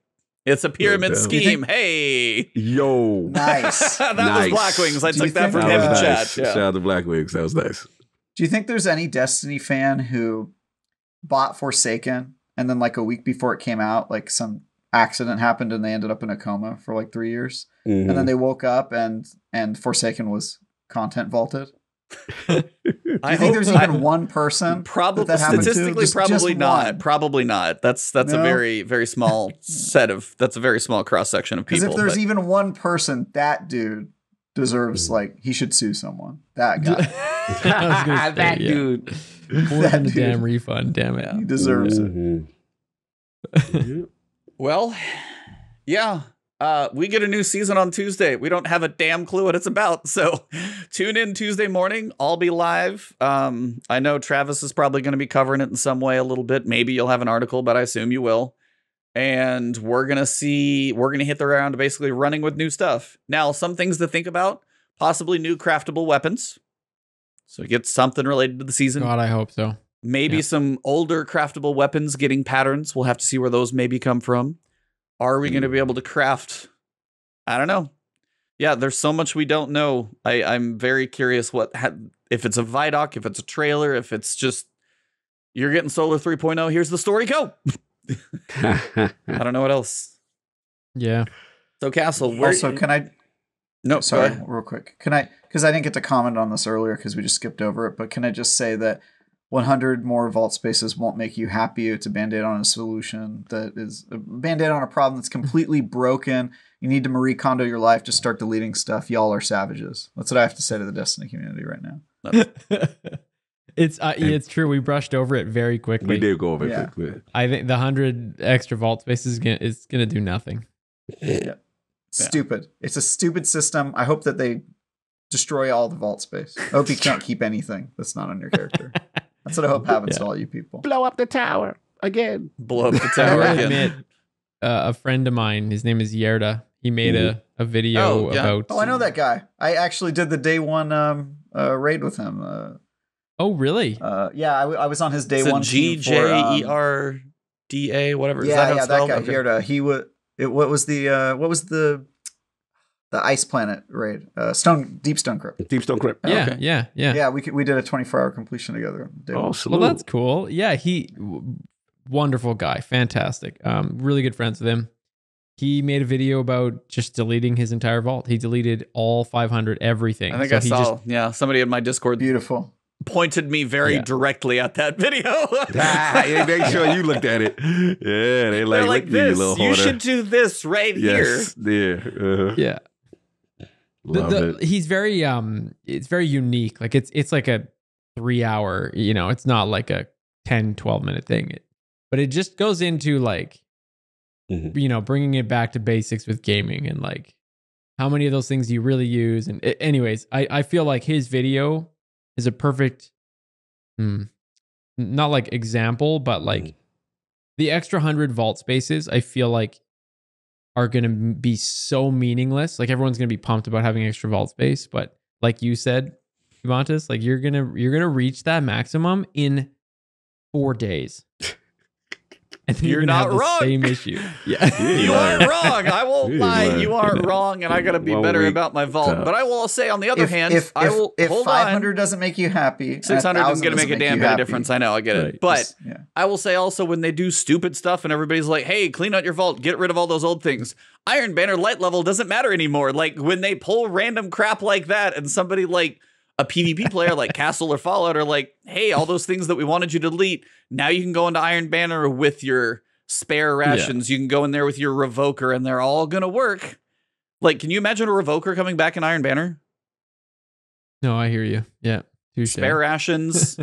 It's a pyramid scheme. Hey. Yo. Nice. That was Blackwings. I took that from him in chat. Yeah. Shout out to Blackwings. That was nice. Do you think there's any Destiny fan who bought Forsaken and then like a week before it came out, like some accident happened and they ended up in a coma for like 3 years? Mm-hmm. And then they woke up and Forsaken was content vaulted? Do you think there's even one person? Probably that statistically, probably not. One. Probably not. That's a very, very small set of. That's a very small cross section of people. Because if there's even one person, that dude deserves he should sue someone. That guy. That dude. More than a damn refund. Damn it. He deserves it. Well, yeah. We get a new season on Tuesday. We don't have a damn clue what it's about. So tune in Tuesday morning. I'll be live. I know Travis is probably going to be covering it in some way a little bit. Maybe you'll have an article, but I assume you will. And we're going to hit the ground basically running with new stuff. Now, some things to think about, possibly new craftable weapons. So get something related to the season. God, I hope so. Maybe some older craftable weapons getting patterns. We'll have to see where those maybe come from. Are we going to be able to craft? I don't know. Yeah, there's so much we don't know. I'm very curious if it's a Vidoc, if it's a trailer, if it's just you're getting Solar 3.0. Here's the story. Go. I don't know what else. Yeah. So Castle. Also, can I? No, sorry, real quick. Can I? Because I didn't get to comment on this earlier because we just skipped over it. But can I just say that 100 more vault spaces won't make you happy. It's a band-aid on a solution that is a band-aid on a problem that's completely broken. You need to Marie Kondo your life. Just start deleting stuff. Y'all are savages. That's what I have to say to the Destiny community right now. It's true. We brushed over it very quickly. We did go over it quickly. I think the 100 extra vault spaces is gonna do nothing. Yeah. Stupid. It's a stupid system. I hope that they destroy all the vault space. I hope you can't keep anything that's not on your character. That's what I hope happens to all you people. Blow up the tower again. Blow up the tower I again. admit, a friend of mine, his name is Yerda. He made a video about. Oh, I know that guy. I actually did the day one raid with him. Oh, really? Yeah, I was on his day one. GJERDA, whatever. Yeah, that guy Yerda. He was. What was the the Ice Planet raid, Deep Stone Crypt. Deep Stone Crypt. Yeah, Okay. yeah. Yeah, we did a 24-hour completion together. Oh, salute. Well, that's cool. Yeah, wonderful guy, fantastic. Really good friends with him. He made a video about just deleting his entire vault. He deleted all 500, everything. I think So I he saw. just- Somebody in my Discord Beautiful. pointed me very directly at that video. Yeah, make sure you looked at it. Yeah, They're they like, like look at you, this. little You hoarder. should do this right Yes, yeah. Yeah. Love it. He's very it's very unique. Like it's like a 3-hour, it's not like a 10-12 minute thing. But it just goes into like bringing it back to basics with gaming and like how many of those things do you really use. And anyways, I feel like his video is a perfect not like example, but like the extra 100 vault spaces I feel like are going to be so meaningless. Like everyone's going to be pumped about having extra vault space, but like you said, Juventus, like you're going to reach that maximum in 4 days. And then You're gonna not have the wrong. Same issue. Yeah. You aren't wrong. I won't lie. lying. You aren't wrong, and I got to be 1 better week about my vault. tops. But I will say, on the other hand, if I will hold 500 on. doesn't make you happy, 600 isn't going to make a damn bit of difference. difference. I know, I get it. Right. But Yeah. I will say also, when they do stupid stuff and everybody's like, hey, clean out your vault, get rid of all those old things. Iron Banner light level doesn't matter anymore. Like when they pull random crap like that and somebody like a PvP player like Castle or Fallout are like, hey, all those things that we wanted you to delete, now you can go into Iron Banner with your spare rations. You can go in there with your Revoker and they're all going to work. Like, can you imagine a Revoker coming back in Iron Banner? No, I hear you. Yeah. Touche. Spare rations.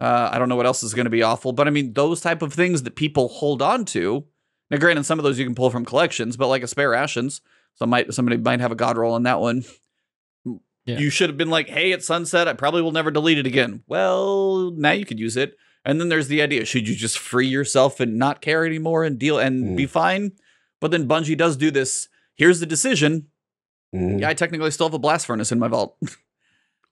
I don't know what else is going to be awful, but I mean, those type of things that people hold on to. Now, granted, some of those you can pull from collections, but like a spare rations, somebody might have a god roll on that one. Yeah. You should have been like, hey, at sunset, I probably will never delete it again. Well, now you could use it. And then there's the idea, should you just free yourself and not care anymore and deal and be fine? But then Bungie does do this. Here's the decision. Yeah, I technically still have a blast furnace in my vault.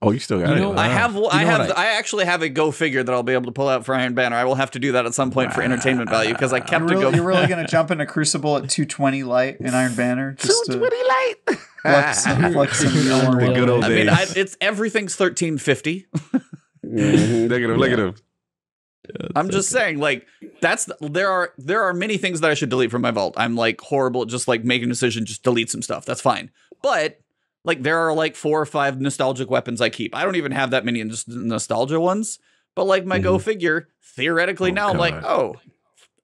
Oh, you still got it. I have. what I actually have a Go figure that I'll be able to pull out for Iron Banner. I will have to do that at some point for entertainment value because I kept You're Go. really going to jump into Crucible at 220 light in Iron Banner? Just to 220 light. flex some Unreal. The good old I days. mean, it's everything's 1350. Look at him. Look at him. I'm just saying, like there are many things that I should delete from my vault. I'm like horrible at just like making a decision, just delete some stuff. That's fine. But like there are like 4 or 5 nostalgic weapons I keep. I don't even have that many nostalgia ones. But like my Go figure, theoretically now I'm like, oh,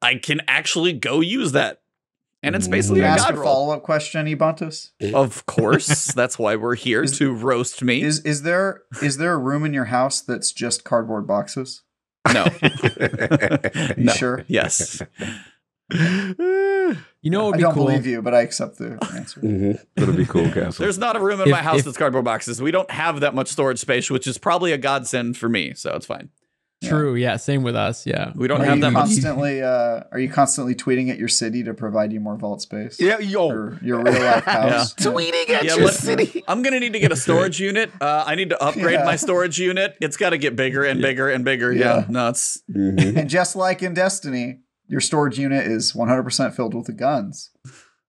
I can actually go use that. And it's basically Can I a ask god a roll. follow-up question, Ebontus? Of course. That's why we're here to roast me. Is there a room in your house that's just cardboard boxes? No. Are you sure? Yes. You know, it would I be don't cool. believe you, but I accept the answer. That'll be cool, Castle. There's not a room in my house if- that's cardboard boxes. We don't have that much storage space, which is probably a godsend for me. So it's fine. True. Yeah. Same with us. Yeah. We don't Are have you that much. constantly are you constantly tweeting at your city to provide you more vault space? Yeah, yo. Or your real life house? Tweeting at Yeah, your let's- city. I'm going to need to get a storage unit. I need to upgrade Yeah. my storage unit. It's got to get bigger and bigger and bigger. Yeah. Yeah. No, it's. And just like in Destiny, your storage unit is 100% filled with the guns.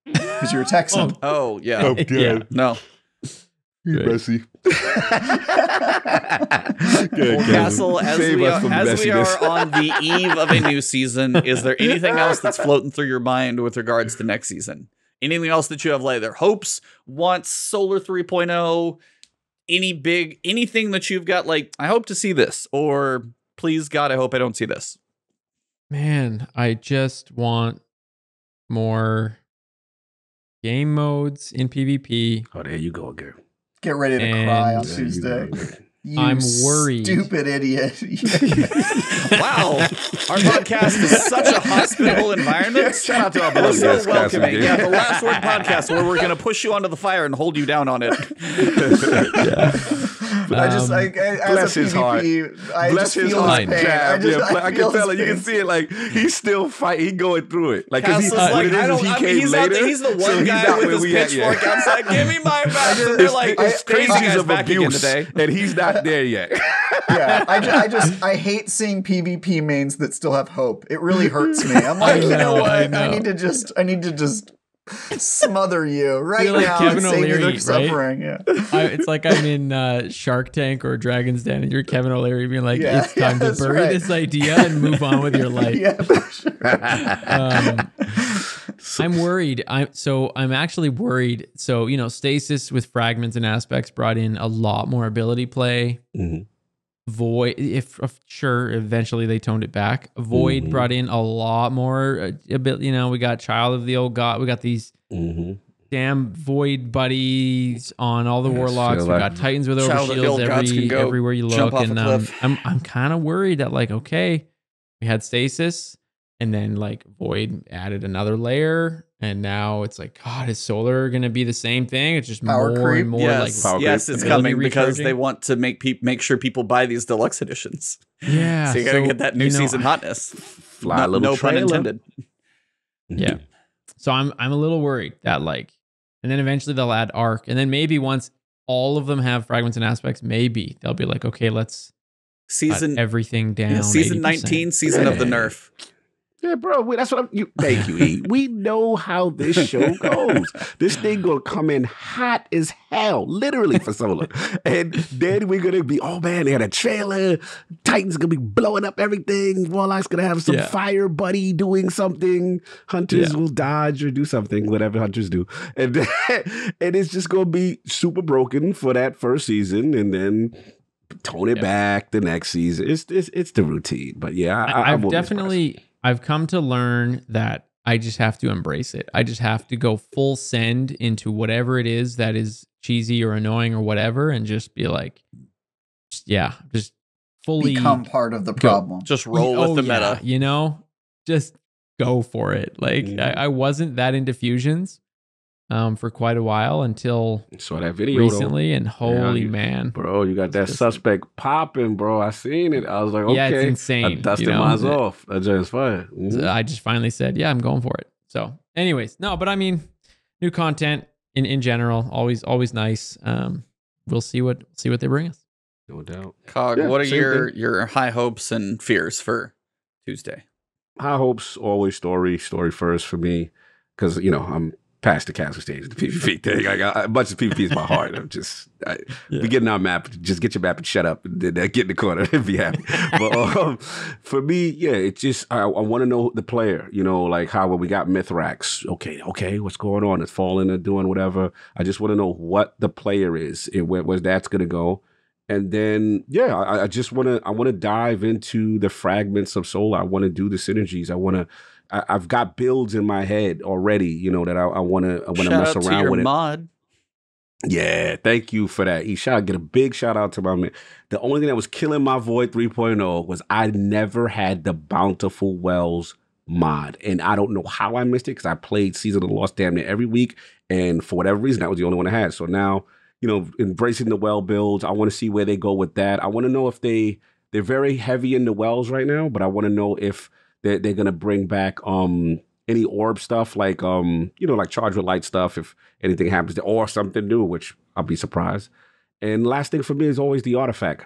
Because you're a Texan. Oh, yeah. Yeah. No. You messy. Well, Castle, as Save we us from are messiness. on the eve of a new season, is there anything else that's floating through your mind with regards to next season? Anything else that you have like there? Hopes, wants, Solar 3.0, anything that you've got like, I hope to see this, or please God, I hope I don't see this. Man, I just want more game modes in PvP. Oh, there you go again. Get ready to And- cry on There you Tuesday. go again. You I'm worried. Stupid idiot. Wow, our podcast is such a hospitable environment. Shout out to our We're boss, so yes, welcoming. Castle. Yeah, the Last Word podcast where we're going to push you onto the fire and hold you down on it. I just, as Bless a his heart. PvP, I Bless just his feel heart. his pain. Jab. I feel can tell his it. You can pain. see it. Like he's still fighting. He's going through it. Like because Castle's what like, it is I don't. he I mean, came later. he's the so one he's guy not with where his we at yet. pitchfork outside. Give me my back. And they're like, It's crazy stages guys of back again abuse, today. and he's not there yet. Yeah, I hate seeing PvP mains that still have hope. It really hurts me. I'm like, you know what? I need to just smother you right You're like now Kevin and save you O'Leary, the suffering. Yeah. It's like I'm in Shark Tank or Dragon's Den, and you're Kevin O'Leary being like, Yeah, it's time to that's bury right. this idea and move on with your life. Yeah, for sure. I'm worried. I'm actually worried. So, Stasis with fragments and aspects brought in a lot more ability play. Mhm. Void, if sure, eventually they toned it back. Void brought in a lot more ability. We got Child of the Old God. We got these damn Void buddies on all the warlocks. so We like- got Titans with Child of the Old Gods can overshields go everywhere you jump look. off a And cliff. I'm kind of worried that okay, we had Stasis, and then Void added another layer, and now it's God, is Solar gonna be the same thing? It's just Power more creep? and more Yes, power yes, creep. it's ability coming because recharging. they want to make sure people buy these deluxe editions. Yeah, So you gotta get that new season hotness. Fly a little no pun trailer. intended. Yeah. So I'm a little worried that and then eventually they'll add Arc, and then maybe once all of them have fragments and aspects, maybe they'll be okay, let's cut Season everything down. yeah, season 80%. 19, season of the Hey. nerf. Yeah, bro. That's what thank you, E. We know how this show goes. This thing gonna come in hot as hell, literally for Solar. And then we're gonna be, oh man, they had a trailer. Titan's gonna be blowing up everything. Warlock's gonna have some Yeah. fire buddy doing something. Hunters will dodge or do something, whatever hunters do. And and it's just gonna be super broken for that first season, and then tone it back the next season. It's the routine. But yeah, I I've definitely I've come to learn that I just have to embrace it. I just have to go full send into whatever it is that is cheesy or annoying or whatever, and just be just fully Become part of the problem. Just roll with the meta. just go for it. I wasn't that into fusions for quite a while until saw that video recently, and holy Yeah, man, bro, you got that Just- suspect popping, bro. I seen it. I was like, okay, yeah, it's insane. I dusted you know? mine off. That joint's fire. So I just finally said, yeah, I'm going for it. So anyways, no, but I mean, new content in general, always nice. We'll see what they bring us. No doubt. Cog, Yeah, what are same your high hopes and fears for Tuesday? High hopes, always story first for me, because I'm past the castle stage of the PvP thing. I got a bunch of PvP in my heart. I'm just we getting our map. Just get your map and shut up, and then get in the corner and be happy. But for me, yeah, it's just I want to know the player. How when we got Mithrax. Okay, what's going on? It's falling and doing whatever. I just want to know what the player is and where that's gonna go. And then, yeah, I just want to dive into the fragments of Solar. I want to do the synergies. I've got builds in my head already, that I want to mess Shout out around to your with it. mod. Yeah, thank you for that. Get a big shout out to my man. The only thing that was killing my Void 3.0 was I never had the Bountiful Wells mod. And I don't know how I missed it because I played Season of the Lost damn near every week. And for whatever reason, that was the only one I had. So now, embracing the well builds, I want to see where they go with that. I want to know if they're very heavy in the wells right now, but I want to know if they're going to bring back any orb stuff like charge with light stuff if anything happens there, or something new, which I'll be surprised. And last thing for me is always the artifact.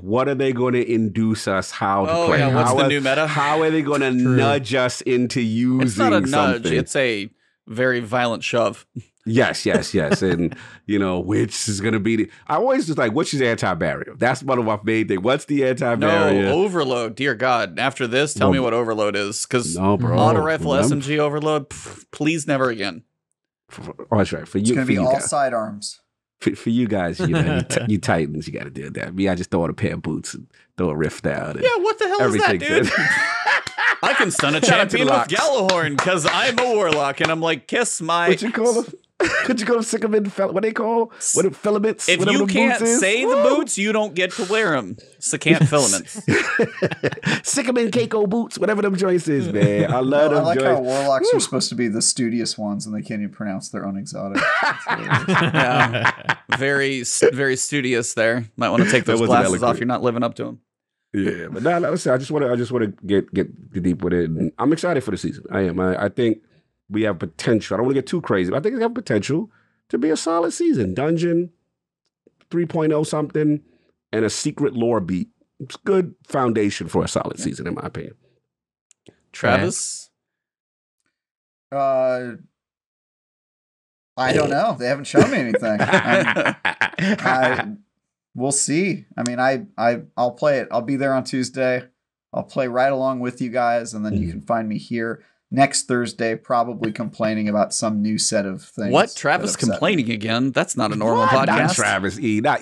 What are they going to induce us how to play? Yeah, what's the new meta? How are they going to nudge us into using It's not a nudge, something? it's a very violent shove. Yes. And, which is going to be I always just which is anti-barrier? That's one of my main things. What's the anti-barrier? No, overload. Dear God. After this, tell me what overload is. Because No, bro. auto rifle Remember- SMG overload, please never again. Oh, that's right. For It's you, going for to be you all guys. sidearms. For you guys, you Titans, you got to do that. Me, I just throw on a pair of boots and throw a rift down. And Yeah, what the hell is that, everything's dude? good. I can stun a Shout out to champion the with locks. Gallahorn because I'm a warlock, and I'm like, kiss my. What you call them? Could you call them sycamore? What they call? What are filaments? If whatever you the can't boots is? say the Woo! boots, you don't get to wear them. Secant filaments. Sycamore Keiko boots, whatever them joints is, man. I love I them like joints. how warlocks are supposed to be the studious ones and they can't even pronounce their own exotic. Yeah. Very, very studious there. Might want to take those That wasn't glasses eloquent. off. You're not living up to them. Yeah, but no, like I said, I just want to get deep with it. And I'm excited for the season. I am. I think we have potential. I don't want to get too crazy, but I think we have potential to be a solid season. Dungeon 3.0 something and a secret lore beat. It's good foundation for a solid season, in my opinion. Travis? I don't know. They haven't shown me anything. We'll see. I mean, I'll play it. I'll be there on Tuesday. I'll play right along with you guys, and then you can find me here next Thursday, probably complaining about some new set of things. What? Travis complaining again? That's not a normal podcast. Not Travis E. Not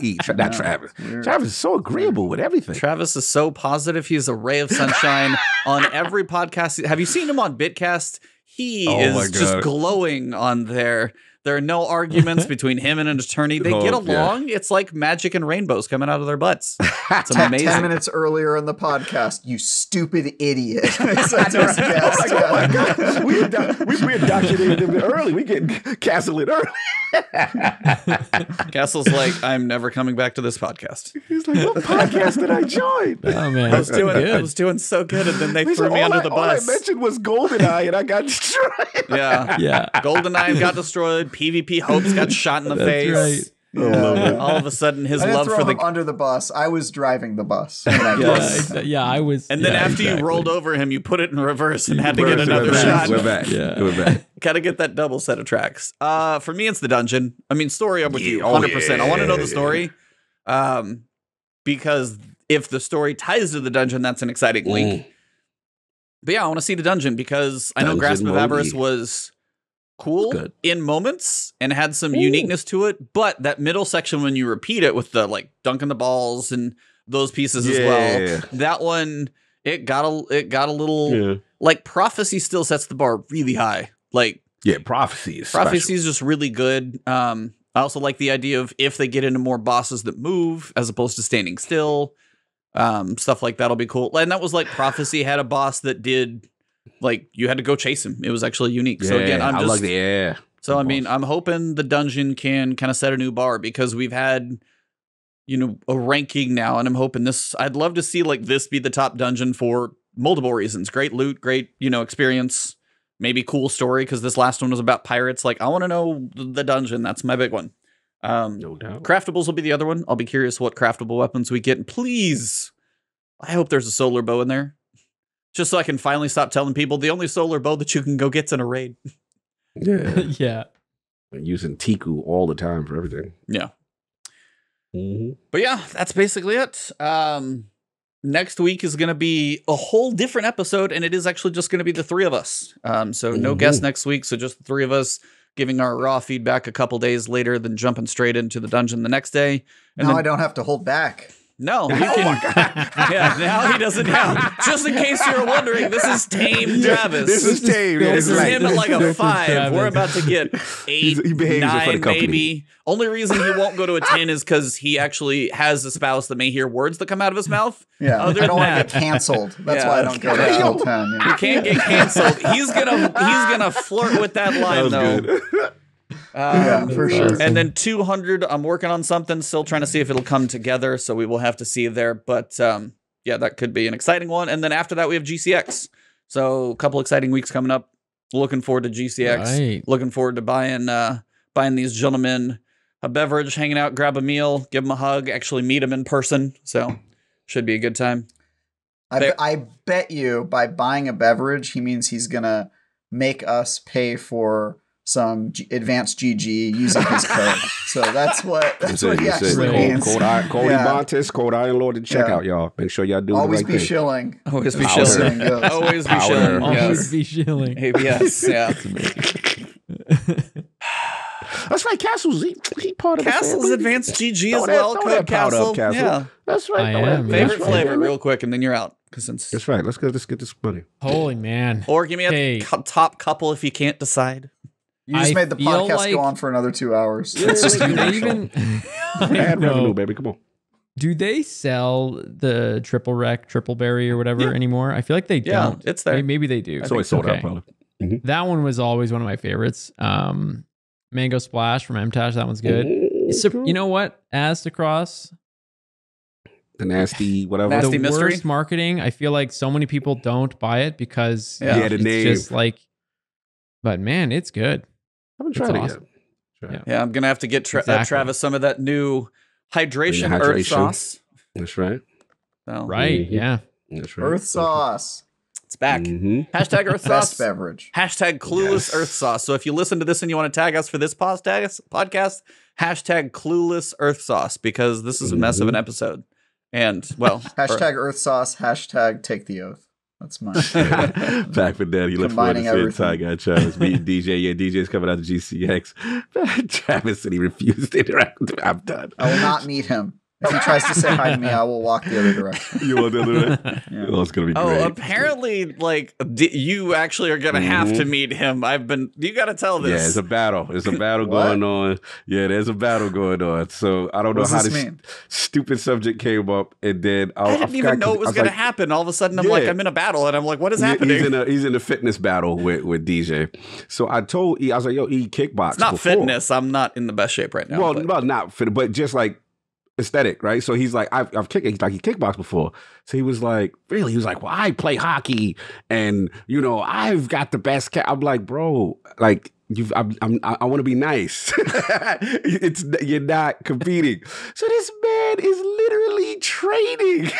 Travis. Travis is so agreeable with everything. Travis is so positive. He's a ray of sunshine on every podcast. Have you seen him on Bitcast? He is just glowing on there. There are no arguments between him and an attorney. They get along. Yeah. It's like magic and rainbows coming out of their butts. It's amazing. 10 minutes earlier in the podcast, you stupid idiot. Oh my God. We indoctrinated him early. We get Castle it early. Castle's like, I'm never coming back to this podcast. He's like, what podcast did I join? Oh man, I was doing so good, and then they threw me under the bus. All I mentioned was GoldenEye, and I got destroyed. Yeah. GoldenEye got destroyed. PvP Hopes got shot in the face. Right. Yeah. All of a sudden, his I didn't love throw for the him under the bus. I was driving the bus. I was. And then after you rolled over him, you put it in reverse and had to get another shot. We're back. We're back. Got to get that double set of tracks. For me, it's the dungeon. I mean, story. I'm with you, 100%. I want to know the story, because if the story ties to the dungeon, that's an exciting link. But yeah, I want to see the dungeon because I know Grasp of Avarice was cool in moments and had some uniqueness to it, but that middle section when you repeat it with the like dunking the balls and those pieces as well, that one it got a little like Prophecy still sets the bar really high. Like Prophecy is just really good. I also like the idea of if they get into more bosses that move as opposed to standing still, stuff like that'll be cool. And that was like Prophecy had a boss that did. Like you had to go chase him. It was actually unique. So again, I'm just So I mean, I'm hoping the dungeon can kind of set a new bar because we've had, a ranking now, and I'm hoping this. I'd love to see like this be the top dungeon for multiple reasons. Great loot, great experience, maybe cool story because this last one was about pirates. Like I want to know the dungeon. That's my big one. No doubt. Craftables will be the other one. I'll be curious what craftable weapons we get. And please, I hope there's a solar bow in there. Just so I can finally stop telling people the only solar bow that you can go get's in a raid. Yeah. I'm using Tiku all the time for everything. Yeah. But yeah, that's basically it. Next week is going to be a whole different episode, and it is actually just going to be the three of us. So no guests next week, so just the three of us giving our raw feedback a couple days later, then jumping straight into the dungeon the next day. And now I don't have to hold back. No, you can. Yeah, now he doesn't have. Just in case you're wondering, this is tame Travis. This is tame. This is him at like a 5. We're about to get 8, 9, maybe. Only reason he won't go to a 10 is because he actually has a spouse that may hear words that come out of his mouth. Yeah, I don't want to get canceled. That's why I don't go to a 10. You can't get canceled. He's gonna flirt with that line though. Good. Yeah, for sure. And then 200, I'm working on something, still trying to see if it'll come together, so we will have to see there. But yeah, that could be an exciting one. And then after that, we have GCX. So a couple exciting weeks coming up. Looking forward to GCX. Right. Looking forward to buying these gentlemen a beverage, hanging out, grab a meal, give them a hug, actually meet them in person. So should be a good time. I bet you by buying a beverage, he means he's going to make us pay for some advanced GG using his code. So that's what he actually means. Code Ebontis, code Iron Lord to check out, y'all. Make sure y'all do always the right be thing. shilling. Always be shilling. Always be shilling. Always be shilling. ABS, yeah. That's right, Castle's he part of Castle's advanced GG as well. Code Castle. Yeah. That's right. Favorite flavor, real quick, and then you're out. That's right. Let's get this money. Holy man. Or give me a top couple if you can't decide. You just made the podcast go on for another 2 hours. It's just add revenue, baby. Come on. Do they sell the triple rec, triple berry, or whatever anymore? I feel like they don't. It's there. Maybe they do. So it's sold out, probably. That one was always one of my favorites. Mango Splash from MTash. That one's good. You know what? Aztecross. The nasty whatever. Nasty the mystery? Worst marketing. I feel like so many people don't buy it because the it's name. just like. But man, it's good. I haven't tried it yet. Yeah, I'm gonna have to get Travis some of that new hydration earth sauce. That's right. So, right. Yeah. That's right. Earth sauce. It's back. Hashtag Earth Best Sauce. beverage. Hashtag Clueless Earth Sauce. So if you listen to this and you want to tag us for this podcast, hashtag Clueless Earth Sauce, because this is a mess of an episode. And, well. Hashtag Earth Sauce. Hashtag Take the Oath. That's mine. Back for that. You look forward to seeing Ty Guy Travis meeting DJ. Yeah, DJ's coming out to GCX. Travis said he refused to interact with him. I'm done. I will not meet him. If he tries to say hi to me, I will walk the other direction. You want the other way? Yeah. Oh, it's gonna be great. Oh, apparently, like you actually are gonna have to meet him. You got to tell this. Yeah, it's a battle. There's a battle going on. Yeah, there's a battle going on. So I don't know how this stupid subject came up, and then I didn't even know it was gonna happen. All of a sudden, I'm like, I'm in a battle, and I'm like, what is happening? He's in a fitness battle with DJ. So I told E, I was like, yo, E, kickbox. It's not fitness. I'm not in the best shape right now. Well, not fit, but just like aesthetic, right? So he's like, I've kicked. He's like, he kickboxed before. So he was like, really? He was like, well, I play hockey, and I've got the best. I'm like, bro, like I want to be nice. You're not competing. So this man is literally training.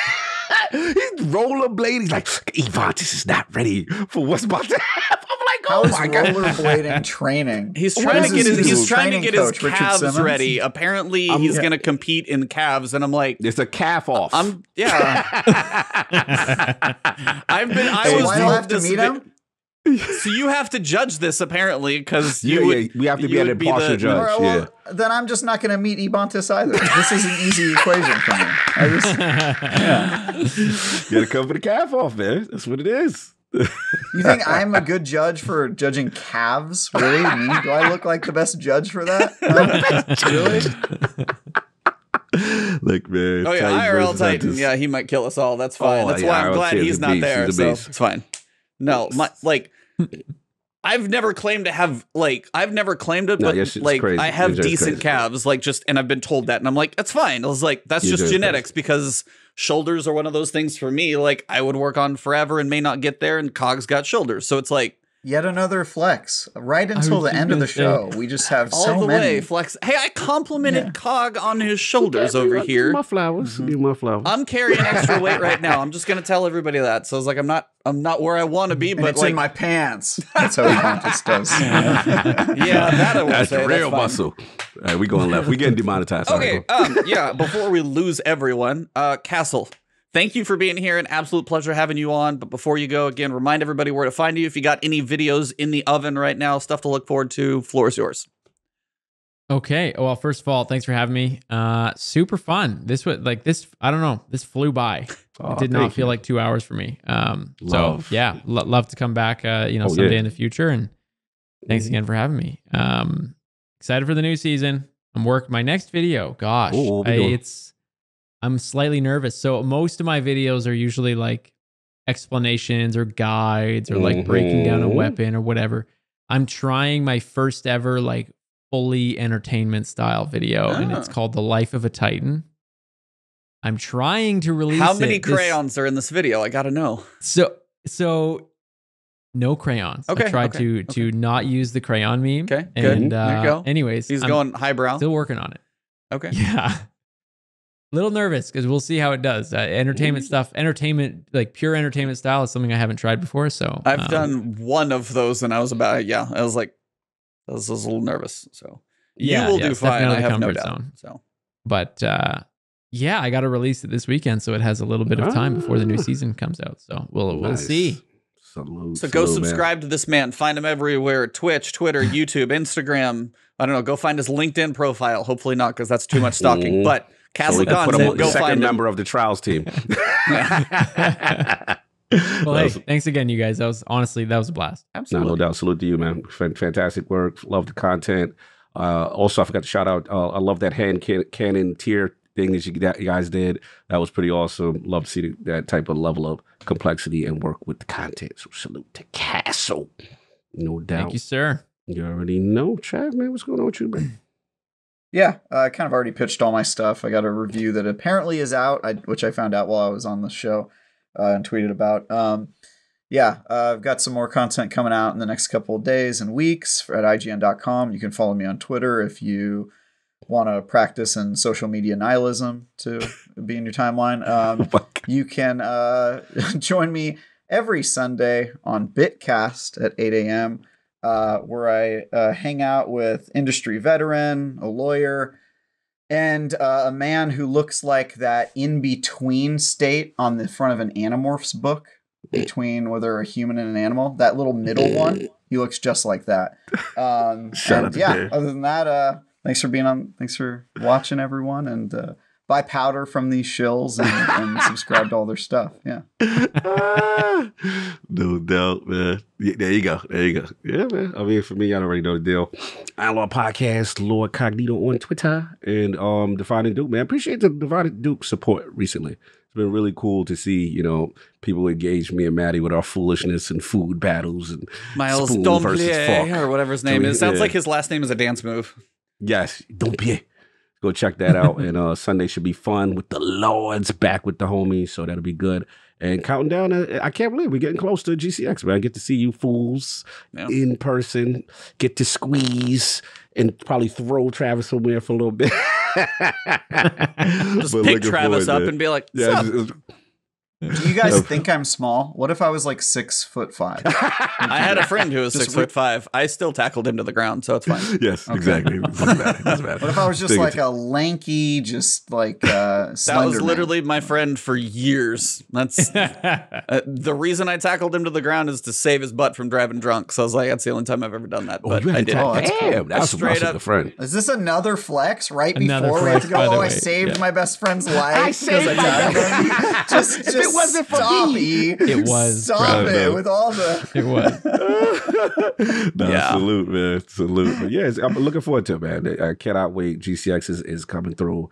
He's rollerblading. He's like, Evontis is not ready for what's about to happen. I'm like, oh my god, rollerblading training. He's trying to get his calves ready. Apparently, he's going to compete in calves, and I'm like, it's a calf off. So why do I have to meet him? So you have to judge this apparently because we have to be an impartial judge. Right, well, then I'm just not going to meet Ebontis either. This is an easy equation for me. You got to cover the calf off, man. That's what it is. You think I'm a good judge for judging calves? Really? Me? Do I look like the best judge for that? Really? Like, man. Oh yeah, IRL Titan. Yeah, he might kill us all. That's fine. That's why I'm glad he's not there. So it's fine. No, I've never claimed to have I've never claimed it, but I have decent calves, and I've been told that, and I'm like, that's fine. I was like, that's just genetics because shoulders are one of those things for me. Like I would work on forever and may not get there, and Cog's got shoulders, so it's like yet another flex. Right until the end of the show, we just have so many. Way flex. Hey, I complimented Cog on his shoulders over here. My flowers. My flowers. I'm carrying extra weight right now. I'm just gonna tell everybody that. So I was like, I'm not where I want to be, but it's in my pants. That's how Ebontis does. Yeah, that I will That's say. The real muscle. All right, we going left. We getting demonetized. Okay. Yeah. Before we lose everyone, Castle. Thank you for being here. An absolute pleasure having you on. But before you go, again, remind everybody where to find you. If you got any videos in the oven right now, stuff to look forward to, floor is yours. Okay. Well, first of all, thanks for having me. Super fun. This was I don't know. This flew by. It did not feel like 2 hours for me. So yeah, love to come back, someday in the future. And thanks again for having me. Excited for the new season. My next video. Gosh, I'm slightly nervous. So most of my videos are usually like explanations or guides or like breaking down a weapon or whatever. I'm trying my first ever like fully entertainment style video, and it's called The Life of a Titan. I'm trying to release How many crayons are in this video? I gotta know. So no crayons. Okay. I tried to not use the crayon meme. Okay, good. And, there you go. Anyways, he's going highbrow. Still working on it. Okay. Yeah. Little nervous because we'll see how it does. Entertainment stuff, like pure entertainment style is something I haven't tried before. So I've done one of those, and I was I was a little nervous. So you will do fine. I have no doubt. So, but I got to release it this weekend, so it has a little bit of time before the new season comes out. So we'll see. So go subscribe to this man. Find him everywhere: Twitch, Twitter, YouTube, Instagram. I don't know. Go find his LinkedIn profile. Hopefully not, because that's too much stalking. But Castle Content, go find him. Member of the Trials team. Well, hey, thanks again, you guys. That was a blast. Absolutely. No doubt. Salute to you, man. Fantastic work. Love the content. Also, I forgot to shout out. I love that hand cannon tier thing that you guys did. That was pretty awesome. Love to see that type of level of complexity and work with the content. So salute to Castle. No doubt. Thank you, sir. You already know, Chad, man. What's going on with you, man? Yeah, I kind of already pitched all my stuff. I got a review that apparently is out, which I found out while I was on the show and tweeted about. I've got some more content coming out in the next couple of days and weeks at IGN.com. You can follow me on Twitter if you want to practice in social media nihilism to be in your timeline. You can join me every Sunday on Bitcast at 8 a.m., where I hang out with industry veteran, a lawyer, and a man who looks like that in-between state on the front of an Animorphs book between whether a human and an animal. That little middle one, he looks just like that. Other than that, thanks for being on. Thanks for watching, everyone, and buy powder from these shills and subscribe to all their stuff. Yeah. No doubt, man. Yeah, there you go. Yeah, man. I mean, for me, I already know the deal. Iron Law Podcast, Lord Cognito on Twitter, and Dividing Duke, man. Appreciate the Dividing Duke support recently. It's been really cool to see, people engage me and Maddie with our foolishness and food battles and Miles spoon versus Domplier, fork. or whatever his name is. Sounds like his last name is a dance move. Yes, Domplier. Go check that out. And Sunday should be fun with the Lords back with the homies. So that'll be good. And counting down, I can't believe we're getting close to GCX, man. I get to see you fools in person, get to squeeze and probably throw Travis somewhere for a little bit. Just pick Travis up and be like, do you guys think I'm small? What if I was like 6'5"? I had a friend who was 6'5". I still tackled him to the ground, so it's fine. Yes, exactly. Doesn't matter. What if I was just like a lanky, just like that was Slender literally my friend for years. That's the reason I tackled him to the ground is to save his butt from driving drunk. So I was like, that's the only time I've ever done that. But I did. Damn, that's straight up a friend. Is this another flex right Another before we have flex, to go? by the Oh, way. I saved my best friend's life. I saved my tackled him. Just it wasn't for stop, me. E. It was. Stop Bro. it with all the. It was. Salute, man. Salute. But yeah, I'm looking forward to it, man. I cannot wait. GCX is coming through.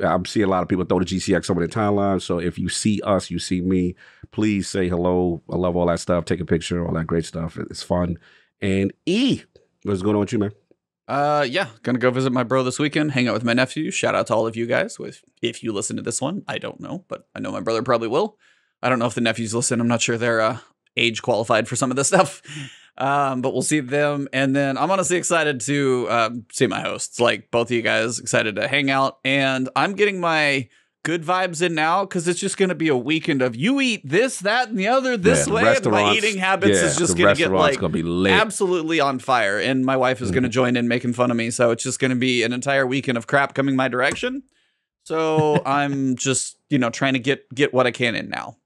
I'm seeing a lot of people throw the GCX over their timeline. So if you see us, you see me, please say hello. I love all that stuff. Take a picture, all that great stuff. It's fun. And E, what's going on with you, man? Gonna go visit my bro this weekend, hang out with my nephew. Shout out to all of you guys. If you listen to this one, I don't know, but I know my brother probably will. I don't know if the nephews listen. I'm not sure they're age qualified for some of this stuff. But we'll see them. And then I'm honestly excited to see my hosts, like both of you guys, excited to hang out. And I'm getting my good vibes in now because it's just going to be a weekend of you eat this, that, and the other this way. And my eating habits is just going to get like gonna be lit. Absolutely on fire. And my wife is going to join in making fun of me. So it's just going to be an entire weekend of crap coming my direction. So I'm just, trying to get what I can in now.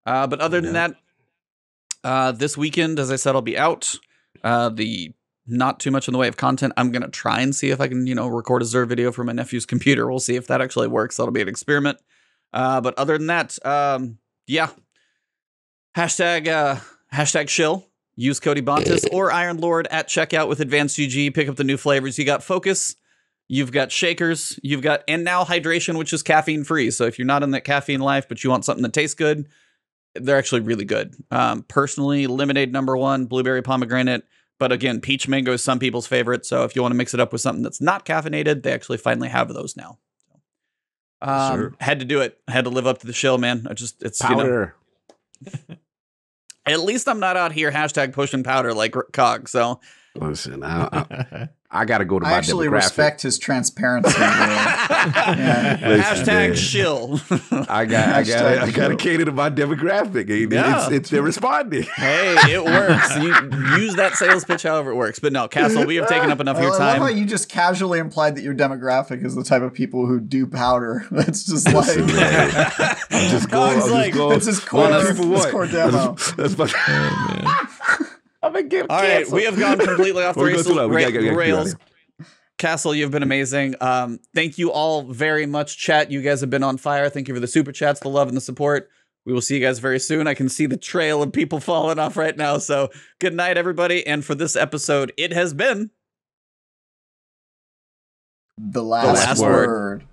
But other than that, this weekend, as I said, I'll be out. Not too much in the way of content. I'm going to try and see if I can, record a Xur video from my nephew's computer. We'll see if that actually works. That'll be an experiment. But other than that, Hashtag shill. Use Cody Bontis or Iron Lord at checkout with Advanced GG. Pick up the new flavors. You got Focus. You've got Shakers. You've got, and now Hydration, which is caffeine free. So if you're not in that caffeine life, but you want something that tastes good, they're actually really good. Personally, Lemonade #1, Blueberry Pomegranate. But again, Peach Mango is some people's favorite. So if you want to mix it up with something that's not caffeinated, they actually finally have those now. Sure. Had to do it. I had to live up to the shill, man. It's Powder. At least I'm not out here hashtag pushing powder like Cog. So listen, I got to go to my I actually demographic. respect his transparency. Yeah. Hashtag man. shill. I got to cater to my demographic. It's they're responding. Hey, it works. You use that sales pitch however it works. But no, Castle, we have taken up enough of your I time. love how you just casually implied that your demographic is the type of people who do powder. That's just like I'm just going. that's his core, his core demo. That's my. I'm gonna get All right, we have gone completely off the We're going too low. We gotta get rails. out of Castle, you've been amazing. Thank you all very much, chat. You guys have been on fire. Thank you for the super chats, the love, and the support. We will see you guys very soon. I can see the trail of people falling off right now. So good night, everybody. And for this episode, it has been The last word.